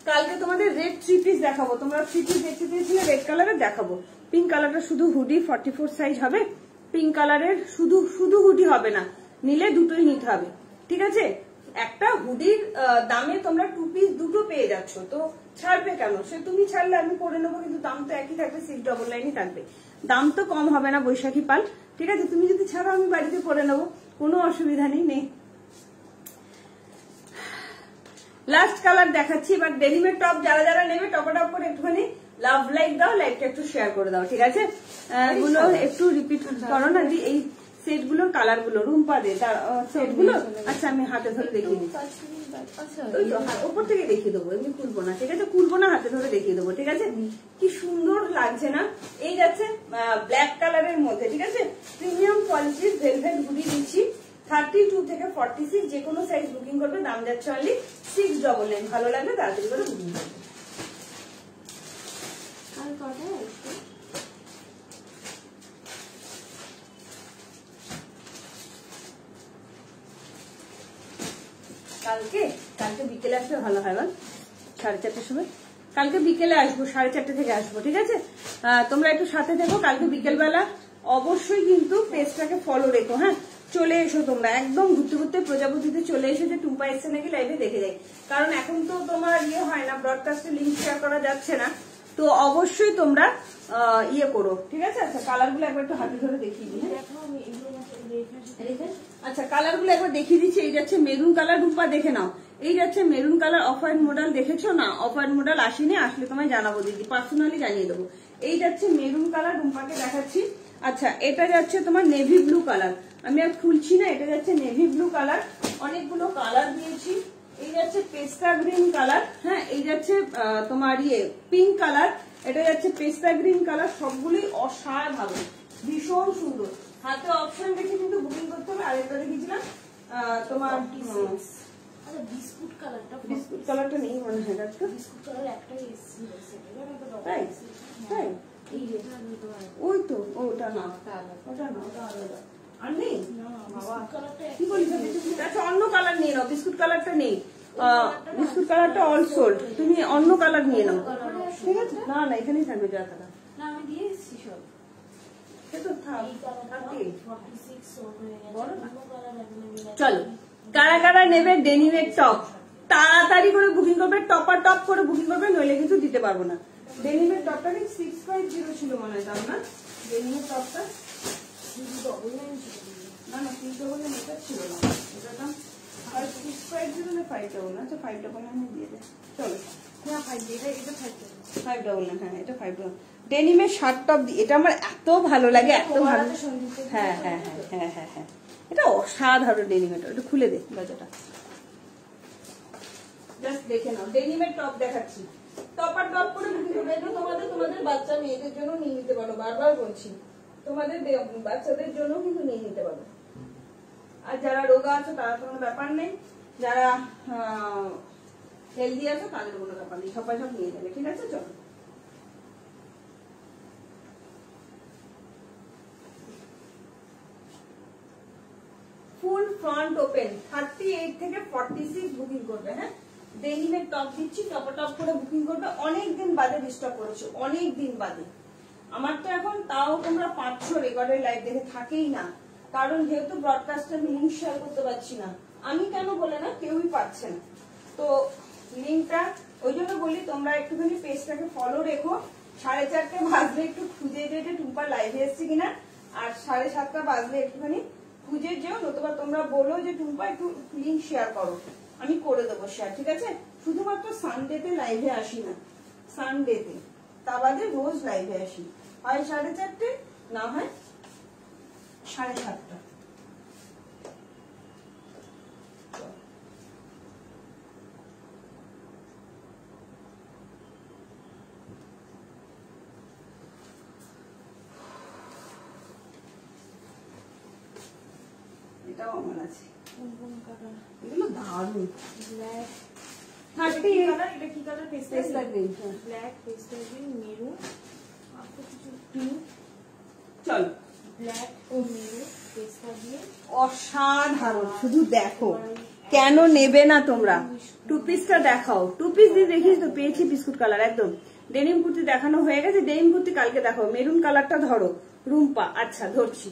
কালকে তোমাদের রেড 3 পিস দেখাবো, তোমরা 3 পিস দেখতে দিয়েছিলে, রেড কালারের দেখাবো। পিঙ্ক কালারটা শুধু হুডি 44 সাইজ হবে, পিঙ্ক কালারের শুধু শুধু হুডি হবে না, নিলে দুটোই নিতে হবে, ঠিক আছে? একটা হুডির দামে তোমরা 2 পিস দুটো পেয়ে যাচ্ছ, তো ছাড়বে কেন? সে তুমি ছাড়লে আমি করে নেবো, কিন্তু দাম তো একই থাকবে, 699 থাকবে, দাম তো কম হবে না বৈশাখী পাল, ঠিক আছে? তুমি যদি ছাড়ো আমি বাড়িতে করে নেবো, কোনো অসুবিধা নেই। লাস্ট কালার দেখাচ্ছি এবার ডেনিমের টপ। যারা যারা নেবে টপা টপ করে একটুখানি লাভ লাইক দাও, লাইকটা একটু শেয়ার করে দাও, ঠিক আছে? এগুলো একটু রিপিট করো না, এই সেট গুলোর কালার গুলো রুম্পা দে তার সেট গুলো। আচ্ছা আমি হাতে ধরে দেখিয়ে দিই, উপর থেকে দেখিয়ে দেবো, এমনি খুলবো না, ঠিক আছে? খুলবো না, হাতে ধরে দেখিয়ে দেবো, ঠিক আছে? কি সুন্দর লাগছে না? এই যাচ্ছে ব্ল্যাক কালারের মধ্যে, ঠিক আছে? প্রিমিয়াম কোয়ালিটির ভেলভেট হুডি দিচ্ছি, 32 থেকে 46, যে কোনো সাইজ বুকিং করবে, দাম যাচ্ছে অনলি 699। ভালো লাগবে তাড়াতাড়ি করে বুকিং করবে। কালকে কালকে বিকেলে আসলে ভালো হয়, বল 4:30 সময়। কালকে বিকেলে আসবো, 4:30 থেকে আসবো, ঠিক আছে? তোমরা একটু সাথে থেকো, কালকে বিকেল বেলা অবশ্যই কিন্তু পেজটাকে ফলো রেখো, হ্যাঁ? চলে এসো তোমরা, একদম ঘুরতে ঘুরতে প্রজাপতিতে চলে এসো, যে টুম্পা এসছে নাকি লাইভে দেখে যাই। কারণ এখন তো তোমার ইয়ে হয় না, ব্রডকাস্টে লিঙ্ক শেয়ার করা যাচ্ছে না, তো অবশ্যই তোমরা ইয়ে করো, ঠিক আছে? আচ্ছা কালার গুলো একবার একটু হাতে ধরে দেখিয়ে দিই, আচ্ছা কালার গুলো একবার দেখিয়ে দিচ্ছি। এই যাচ্ছে মেরুন কালার, রূপা দেখে নাও, এই যাচ্ছে maroon colour. Off white model দেখেছো না? অফ হোয়াইট মডেল আসেনি, আসলে তোমায় জানাবো দিদি, পার্সোনালি জানিয়ে দেবো। এই যাচ্ছে মেরুন কালার, রূপাকে দেখাচ্ছি। আচ্ছা এটা যাচ্ছে তোমার নেভি ব্লু কালার, আমি আর খুলছি না, এটা যাচ্ছে নেভি ব্লু কালার, অনেকগুলো কালার দিয়েছি। এই যাচ্ছে পেস্তা গ্রিন কালার, হ্যাঁ এই যাচ্ছে তোমার ইয়ে পিঙ্ক কালার, এটা যাচ্ছে পেস্তা গ্রিন কালার, সবগুলোই অসাধারণ, ভীষণ সুন্দর। হাতে অপশন দেখে কিন্তু বুকিং করতে হবে। আরেকটা দেখিয়েছিলাম তোমার বিস্কুট কালারটা, বিস্কুট কালারটা নেই মনে হয়, বিস্কুট কালার একটাই এসেছিল, তাই তাই ওই তো ওটা না, ওটা না, ওটা আলাদা। আর নেই কি বলি, আচ্ছা অন্য কালার নিয়ে নাও, বিস্কুট কালারটা নেই, বিস্কুট কালারটা অল সোল্ড, তুমি অন্য কালার নিয়ে নাও, ঠিক আছে? না না এখানেই থাকবে যা কালার। চলো, কারা কারা নেবে ডেনিমের টপ তাড়াতাড়ি করে বুকিং করবে, টপার টপ করে বুকিং করবে, নইলে কিন্তু দিতে পারবো না। ডেনিমের টপটা কি 650 ছিল মনে হয় দাম না? ডেনিমের টপটা না না 399 এটা ছিল না, এটা দাম আর 650 না 599, আচ্ছা 599 দিয়ে দে। চলো হ্যাঁ 599, 599, হ্যাঁ এটা 599। ডেনিমের শার্ট টপ, এটা আমার এত ভালো লাগে, এত ভালো। হ্যাঁ হ্যাঁ হ্যাঁ হ্যাঁ হ্যাঁ হ্যাঁ, এটা অসাধারণ ডেনিমের। এটা খুলে দে দরজাটা, জাস্ট দেখে নাও। ডেনিমের টপ দেখাচ্ছি, টপার টপ করে বুকিং করবে। এটা তোমাদের বাচ্চা মেয়েদের জন্য নিয়ে নিতে পারো, বারবার বলছি, তোমাদের বাচ্চাদের জন্য কিন্তু নিয়ে নিতে পারো। আর যারা রোগা আছে তারা কোনো ব্যাপার নেই, যারা হেলদি আছে তাদের কোনো ব্যাপার নেই, সবাই সব নিয়ে যাবে, ঠিক আছে? চলো ফুল ফ্রন্ট ওপেন 38 থেকে 46 বুকিং করবে। হ্যাঁ, ডেনিমের টপ দিচ্ছি, টপা টপ করে বুকিং করবে। অনেকদিন বাদে ডিস্টার্ব করেছো, অনেকদিন বাদে। আমার তো এখন তাও তোমরা 500 রেকর্ডের লাইভ দেখে থাকেই না, কারণ যেহেতু ব্রডকাস্টে লিঙ্ক শেয়ার করতে পারছি না। আমি কেন বলে না, কেউই পাচ্ছে না, তো লিঙ্কটা ওই জন্য বলি তোমরা একটুখানি পেজটাকে ফলো রেখো। 4:30 বাজলে একটু খুঁজে যেতে টুম্পা লাইভে এসছে কিনা, আর 7:30 বাজলে একটুখানি খুঁজে যেও, নতুবা তোমরা বলো যে টুম্পা একটু লিঙ্ক শেয়ার করো, আমি করে দেবো শেয়ার, ঠিক আছে? শুধুমাত্র সানডেতে লাইভে আসি না, সানডেতে, তা বাদে রোজ লাইভে আসি, হয় 4:30, না হয় 7:30। এটাও আমার আছে, এগুলো দারুণ। এটা কি colour? Pastel green, black, pastel green, maroon, আর কিছু পিঙ্ক। চলো, ব্ল্যাক ও মেরুন, পেস্টাল গ্রিন, অসাধারণ। শুধু দেখো, কেন নেবে না তোমরা? টু পিসটা দেখাও, টু পিস দিয়ে দেখিস তো, পেয়েছি বিস্কুট কালার একদম। ডেনিম কুর্তি দেখানো হয়ে গেছে, ডেনিম কুর্তি কালকে দেখাও। মেরুন কালারটা ধরো রুম্পা, আচ্ছা ধরছি,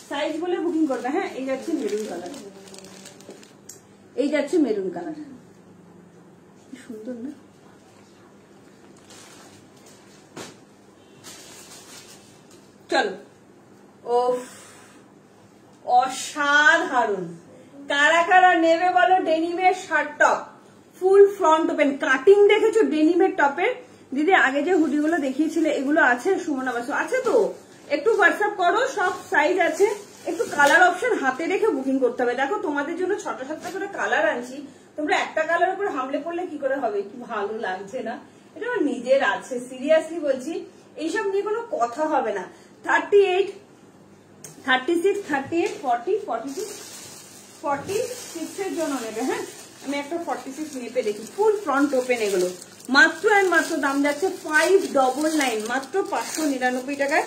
সাইজ বলে বুকিং করবে। হ্যাঁ, এই যাচ্ছে মেরুন কালার, এই যাচ্ছে মেরুন কালার, সুন্দর না? চলো, ও অসাধারণ। কারা কারা নেবে বলো ডেনিমের shirt top full front open? Cutting দেখেছো ডেনিমের টপের? দিদি আগে যে হুডিগুলো দেখিয়েছিলে এগুলো আছে সুমনা বাসু? আছে তো, একটু হোয়াটসঅ্যাপ করো, সব সাইজ আছে। একটু কালার অপশন হাতে রেখে বুকিং করতে হবে। দেখো তোমাদের জন্য 6টা-7টা করে কালার আনছি, তোমরা একটা কালার উপর হামলে পড়লে কি করে হবে? কি ভালো লাগছে না? এটা আমার নিজের আছে, সিরিয়াসলি বলছি, এইসব নিয়ে কোনো কথা হবে না। 38, 36, 38, 40, 42, 46 এর জন্য নেবে। হ্যাঁ, আমি একটা 46 মেপে দেখি। ফুল ফ্রন্ট ওপেন এগুলো মাত্র আর মাত্র দাম যাচ্ছে 599, মাত্র 599 টাকায়।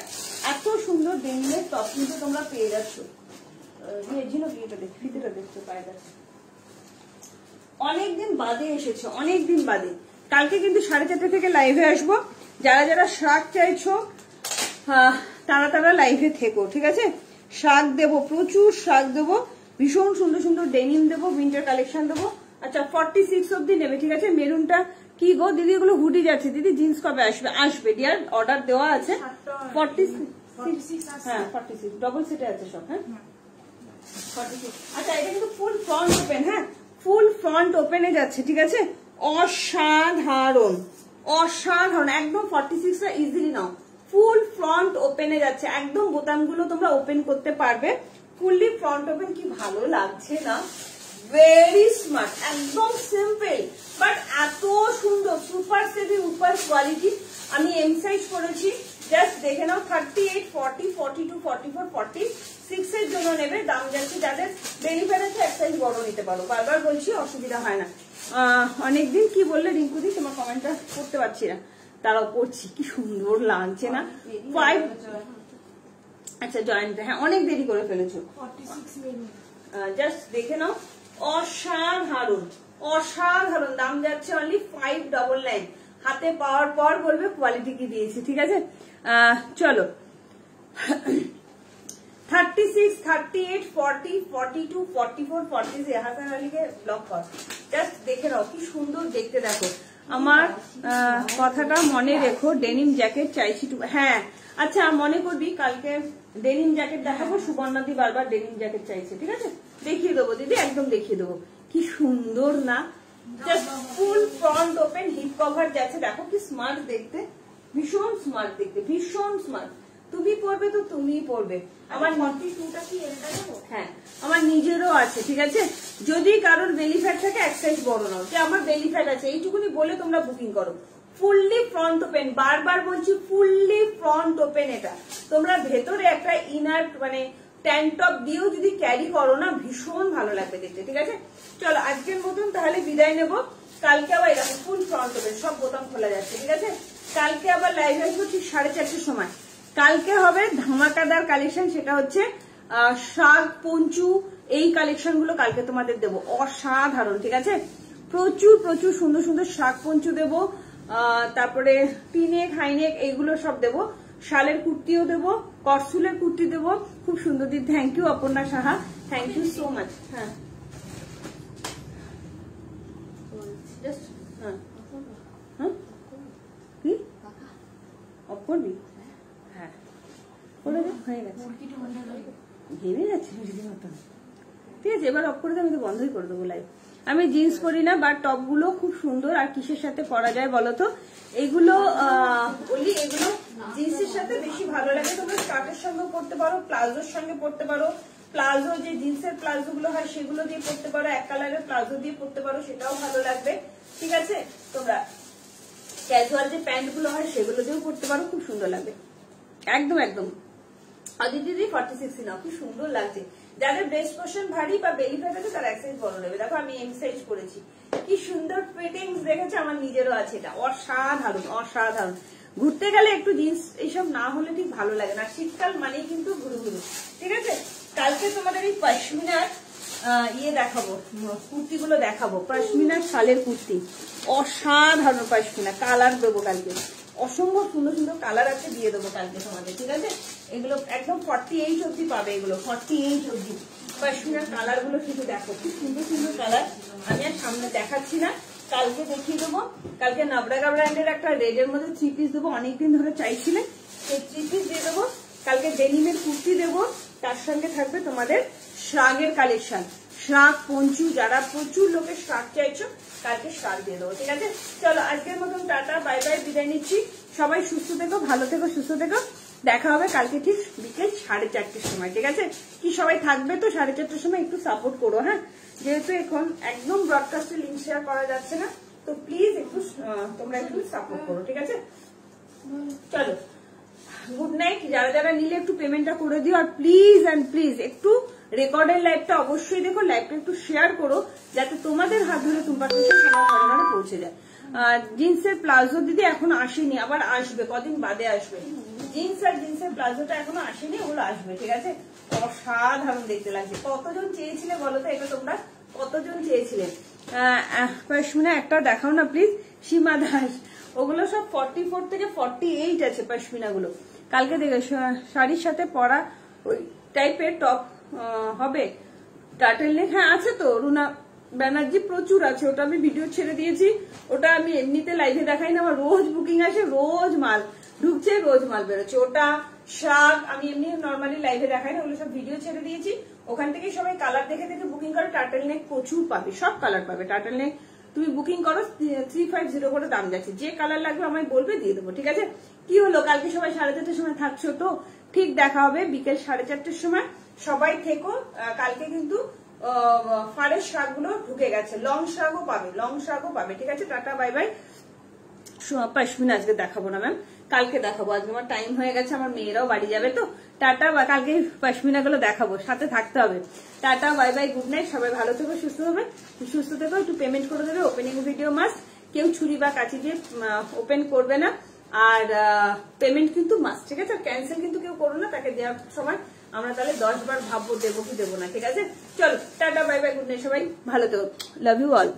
এত সুন্দর ডেনিমের টপ কিন্তু তোমরা পেয়ে যাচ্ছ। ফিতেটা দেখতে পাই যাচ্ছে, অনেকদিন বাদে এসেছে, অনেকদিন বাদে। কালকে কিন্তু 4:30 থেকে লাইভে আসবো। যারা যারা শাক চাইছো তারা লাইভে থেকো, ঠিক আছে? শাক দেবো, প্রচুর শাক দেবো, ভীষণ সুন্দর সুন্দর ডেনিম দেবো, উইন্টার কালেকশন দেবো। আচ্ছা 46 অব্দি নেবে, ঠিক আছে? মেরুনটা কি গো দিদি, এগুলো হুডি যাচ্ছে দিদি, জিন্স কবে আসবে? আসবে ডিয়ার, অর্ডার দেওয়া আছে। 46, হ্যাঁ 46 ডবল সেটে আছে সব। হ্যাঁ 46। আচ্ছা এটা কিন্তু ফুল ফ্রন্ট ওপেন, হ্যাঁ ফুল ফ্রন্ট ওপেনে যাচ্ছে, ঠিক আছে? অসাধারণ, অসাধারণ, একদম 46টা ইজিলি নাও। ফুল ফ্রন্ট ওপেনে যাচ্ছে, একদম বোতামগুলো তোমরা ওপেন করতে পারবে। ফুললি ফ্রন্ট ওপেন, কি ভালো লাগছে না? ভেরি স্মার্ট, একদম সিম্পল বাট এত সুন্দর, সুপার সেভি, সুপার কোয়ালিটি। আমি এম সাইজ করেছি, জাস্ট দেখে নাও। 38, 40, 42, 44, 46 এর জন্য নেবে। দাম যাচ্ছে, যাদের ডেলিভারি আছে এক সাইজ বড় নিতে পারো, বারবার বলছি, অসুবিধা হয় না। অনেকদিন কি বললে রিঙ্কুদি, তোমার কমেন্টটা করতে পারছি না, তারাও পড়ছি। কি সুন্দর লাগছে না? 5, আচ্ছা জয়েন্ট, হ্যাঁ অনেক দেরি করে ফেলেছো। 46 জাস্ট দেখে নাও, অসাধারণ, অসাধারণ। দাম যাচ্ছে অনলি 599। হাতে পাওয়ার পর বলবে কোয়ালিটি কি দিয়েছি, ঠিক আছে? চলো 36, 38, 40, 42, 44, 46 হাসান আলীকে ব্লক কর। জাস্ট দেখে নাও কি সুন্দর দেখতে। দেখো আমার কথাটা মনে রেখো, ডেনিম জ্যাকেট চাইছি। হ্যাঁ আচ্ছা মনে করবি কালকে ডেনিম জ্যাকেট দেখাবো। সুবর্ণাদি বারবার ডেনিম জ্যাকেট চাইছে, ঠিক আছে দেখিয়ে দেবো দিদি, একদম দেখিয়ে দেবো। কি সুন্দর না, just full front open, hip cover যাচ্ছে। দেখো কি স্মার্ট দেখতে, ভীষণ স্মার্ট দেখতে, ভীষণ স্মার্ট। তুমি পরবে তো তুমিই পরবে। আমার 42টা কি এটা দেবো? হ্যাঁ আমার নিজেরও আছে, ঠিক আছে। যদি কারোর বেলি ফ্যাট থাকে এক সাইজ বড় নাও, যে আমার বেলি ফ্যাট আছে এইটুকুনি বলে তোমরা বুকিং করো। ফুললি ফ্রন্ট ওপেন, বারবার বলছি ফুললি ফ্রন্ট ওপেন। এটা তোমরা ভেতরে একটা ইনার মানে ট্যাঙ্ক টপ দিয়েও যদি ক্যারি করো না, ভীষণ ভালো লাগবে দেখতে, ঠিক আছে। চলো আজকের মতন তাহলে বিদায় নেব। কালকে আবার এরকম ফুল ফ্রন্ট ওপেন, সব বোতাম খোলা যাচ্ছে, ঠিক আছে। কালকে আবার লাইভ আসবো ঠিক 4:30টার সময়। কালকে হবে ধামাকাদার কালেকশন, সেটা হচ্ছে শাক পঞ্চু, এই কালেকশন গুলো কালকে তোমাদের দেবো, অসাধারণ, ঠিক আছে। প্রচুর প্রচুর সুন্দর সুন্দর শাক পঞ্চু দেবো, তারপরে টিনেক হাইনেক এইগুলো সব দেবো। শালের কুর্তিও দেবো, করসুলের কুর্তি দেবো, খুব সুন্দর দিদি। Thank you Aparna Saha, thank you so much. হ্যাঁ জাস্ট হ্যাঁ হ্যাঁ কি অফ করবি? হ্যাঁ করে দে, হয়ে গেছে, ঘেমে যাচ্ছে রীতিমতো, ঠিক আছে। এবার অফ করে দে, আমি তো বন্ধই করে দেবো লাইভ। আমি জিন্স পরি না, বাট টপ গুলো খুব সুন্দর। আর কিসের সাথে পরা যায় বলতো? এগুলো বলি, এগুলো জিন্সের সাথে বেশি ভালো লাগে। তোমরা স্কার্টের সঙ্গে পরতে পারো, প্লাজোর সঙ্গে পরতে পারো। প্লাজো যে জিন্সের প্লাজো গুলো হয় সেগুলো দিয়ে পরতে পারো, এক কালারের প্লাজো দিয়ে পরতে পারো, সেটাও ভালো লাগবে, ঠিক আছে। তোমরা ক্যাজুয়াল যে প্যান্ট গুলো হয় সেগুলো দিয়েও পরতে পারো, খুব সুন্দর লাগবে, একদম একদম। দিদি 46 নাও, কি সুন্দর লাগছে। যাদের ব্রেস্ট পোর্শন ভারী বা বেলি ফ্যাট আছে তারা এক সাইজ বড় নেবে। দেখো আমি এম সাইজ করেছি, কি সুন্দর ফিটিংস দেখেছে, আমার নিজেরও আছে। এটা অসাধারণ অসাধারণ। ঘুরতে গেলে একটু জিন্স এইসব না হলে ঠিক ভালো লাগে না। শীতকাল মানেই কিন্তু ঘুরু ঘুরু, ঠিক আছে। কালকে তোমাদের এই পশমিনার ইয়ে দেখাবো, কুর্তিগুলো দেখাবো। পশমিনার শালের কুর্তি, অসাধারণ পশমিনা। কালার দেবো কালকে, অসম্ভব সুন্দর সুন্দর কালার আছে, দিয়ে দেবো কালকে তোমাদের, ঠিক আছে। এগুলো একদম 48 অব্দি পাবে, এগুলো 48 অব্দি। পশমিনার কালার গুলো শুধু দেখো, কি সুন্দর সুন্দর কালার। আমি আর সামনে দেখাচ্ছি না, কালকে দেখিয়ে দেবো। কালকে নাবরাগা ব্র্যান্ডের একটা রেডের মধ্যে 3 পিস দেবো, অনেকদিন ধরে চাইছিলেন, সেই 3 পিস দিয়ে দেবো। কালকে ডেনিমের কুর্তি দেবো, তার সঙ্গে থাকবে তোমাদের শ্রাগের কালেকশন, শ্রাগ পঞ্চু। যারা প্রচুর লোকের শ্রাগ চাইছো, কালকে শ্রাগ দিয়ে দেবো, ঠিক আছে। চলো আজকের মতন টাটা, বাই বাই, বিদায় নিচ্ছি। সবাই সুস্থ থেকো, ভালো থেকো, সুস্থ থেকো। দেখা হবে কালকে ঠিক বিকেল 4:30টার সময়, ঠিক আছে। কি সবাই থাকবে তো 4:30টার সময়? একটু সাপোর্ট করো, হ্যাঁ। যেহেতু এখন একদম ব্রডকাস্টে লিঙ্ক শেয়ার করা যাচ্ছে না, তো প্লিজ একটু তোমরা একটু সাপোর্ট করো, ঠিক আছে। চলো গুড নাইট। যারা যারা নিলে একটু পেমেন্টটা করে দিও। আর প্লিজ অ্যান্ড প্লিজ একটু রেকর্ডের লাইভটা অবশ্যই দেখো, লাইভটা একটু শেয়ার করো, যাতে তোমাদের হাত ধরে তোমার কাছে সবার ঘরে ঘরে পৌঁছে যায়। জিন্সের প্লাজো দিদি এখনো আসেনি, আবার আসবে, কদিন বাদে আসবে। জিন্স আর জিন্সের প্লাজোটা এখনো আসেনি, ওগুলো আসবে, ঠিক আছে। অসাধারণ দেখতে লাগছে। কতজন চেয়েছিলে বলো তো এটা? তোমরা কতজন চেয়েছিলে? পশমিনা একটা দেখাও না প্লিজ, সীমা দাস। ওগুলো সব 44 থেকে 48 আছে পশমিনা গুলো। কালকে দেখে শাড়ির সাথে পরা ওই টাইপের টপ হবে। টার্টেল নেক হ্যাঁ আছে তো, রুনা ব্যানার্জি প্রচুর আছে, ওটা আমি ভিডিও ছেড়ে দিয়েছি। ওটা আমি এমনিতে লাইভে দেখাই না, আমার রোজ বুকিং আসে, রোজ মাল ঢুকছে, রোজ মাল বেরোচ্ছে। ওটা শাক আমি এমনি নর্মালি লাইভে দেখাই না, ওগুলো সব ভিডিও ছেড়ে দিয়েছি। ওখান থেকে সবাই কালার দেখে দেখে বুকিং করে। টার্টেল নেক প্রচুর পাবে, সব কালার পাবে। টার্টেল নেক তুমি বুকিং করো, 350 করে দাম যাচ্ছে। যে কালার লাগবে আমায় বলবে, দিয়ে দেবো, ঠিক আছে। কি হলো, কালকে সবাই 4:30টার সময় থাকছো তো? ঠিক দেখা হবে বিকেল 4:30টার সময়। সবাই থেকো। কালকে কিন্তু ফারের শাক গুলো ঢুকে গেছে, লং শাকও পাবে, লং শাকও পাবে, ঠিক আছে। Tata bye bye. পশমিনা আজকে দেখাবো না ম্যাম, কালকে দেখাবো। আজকে আমার টাইম হয়ে গেছে, আমার মেয়েরাও বাড়ি যাবে তো। টাটা, কালকে পশমিনা গুলো দেখাবো, সাথে থাকতে হবে। Tata bye bye, good night. সবাই ভালো থেকো, সুস্থ হবে, সুস্থ থেকো। একটু পেমেন্ট করে দেবে, ওপেনিং ভিডিও মাস্ট। কেউ ছুরি বা কাঁচি দিয়ে ওপেন করবে না, আর পেমেন্ট কিন্তু মাস্ট, ঠিক আছে। ক্যান্সেল কিন্তু কেউ করো না, তাকে দেওয়ার সময় আমরা তাহলে 10 বার ভাববো দেবো কি দেবো না, ঠিক আছে। চলো tata bye bye, good night, সবাই ভালো থেকো, লাভ ইউ অল।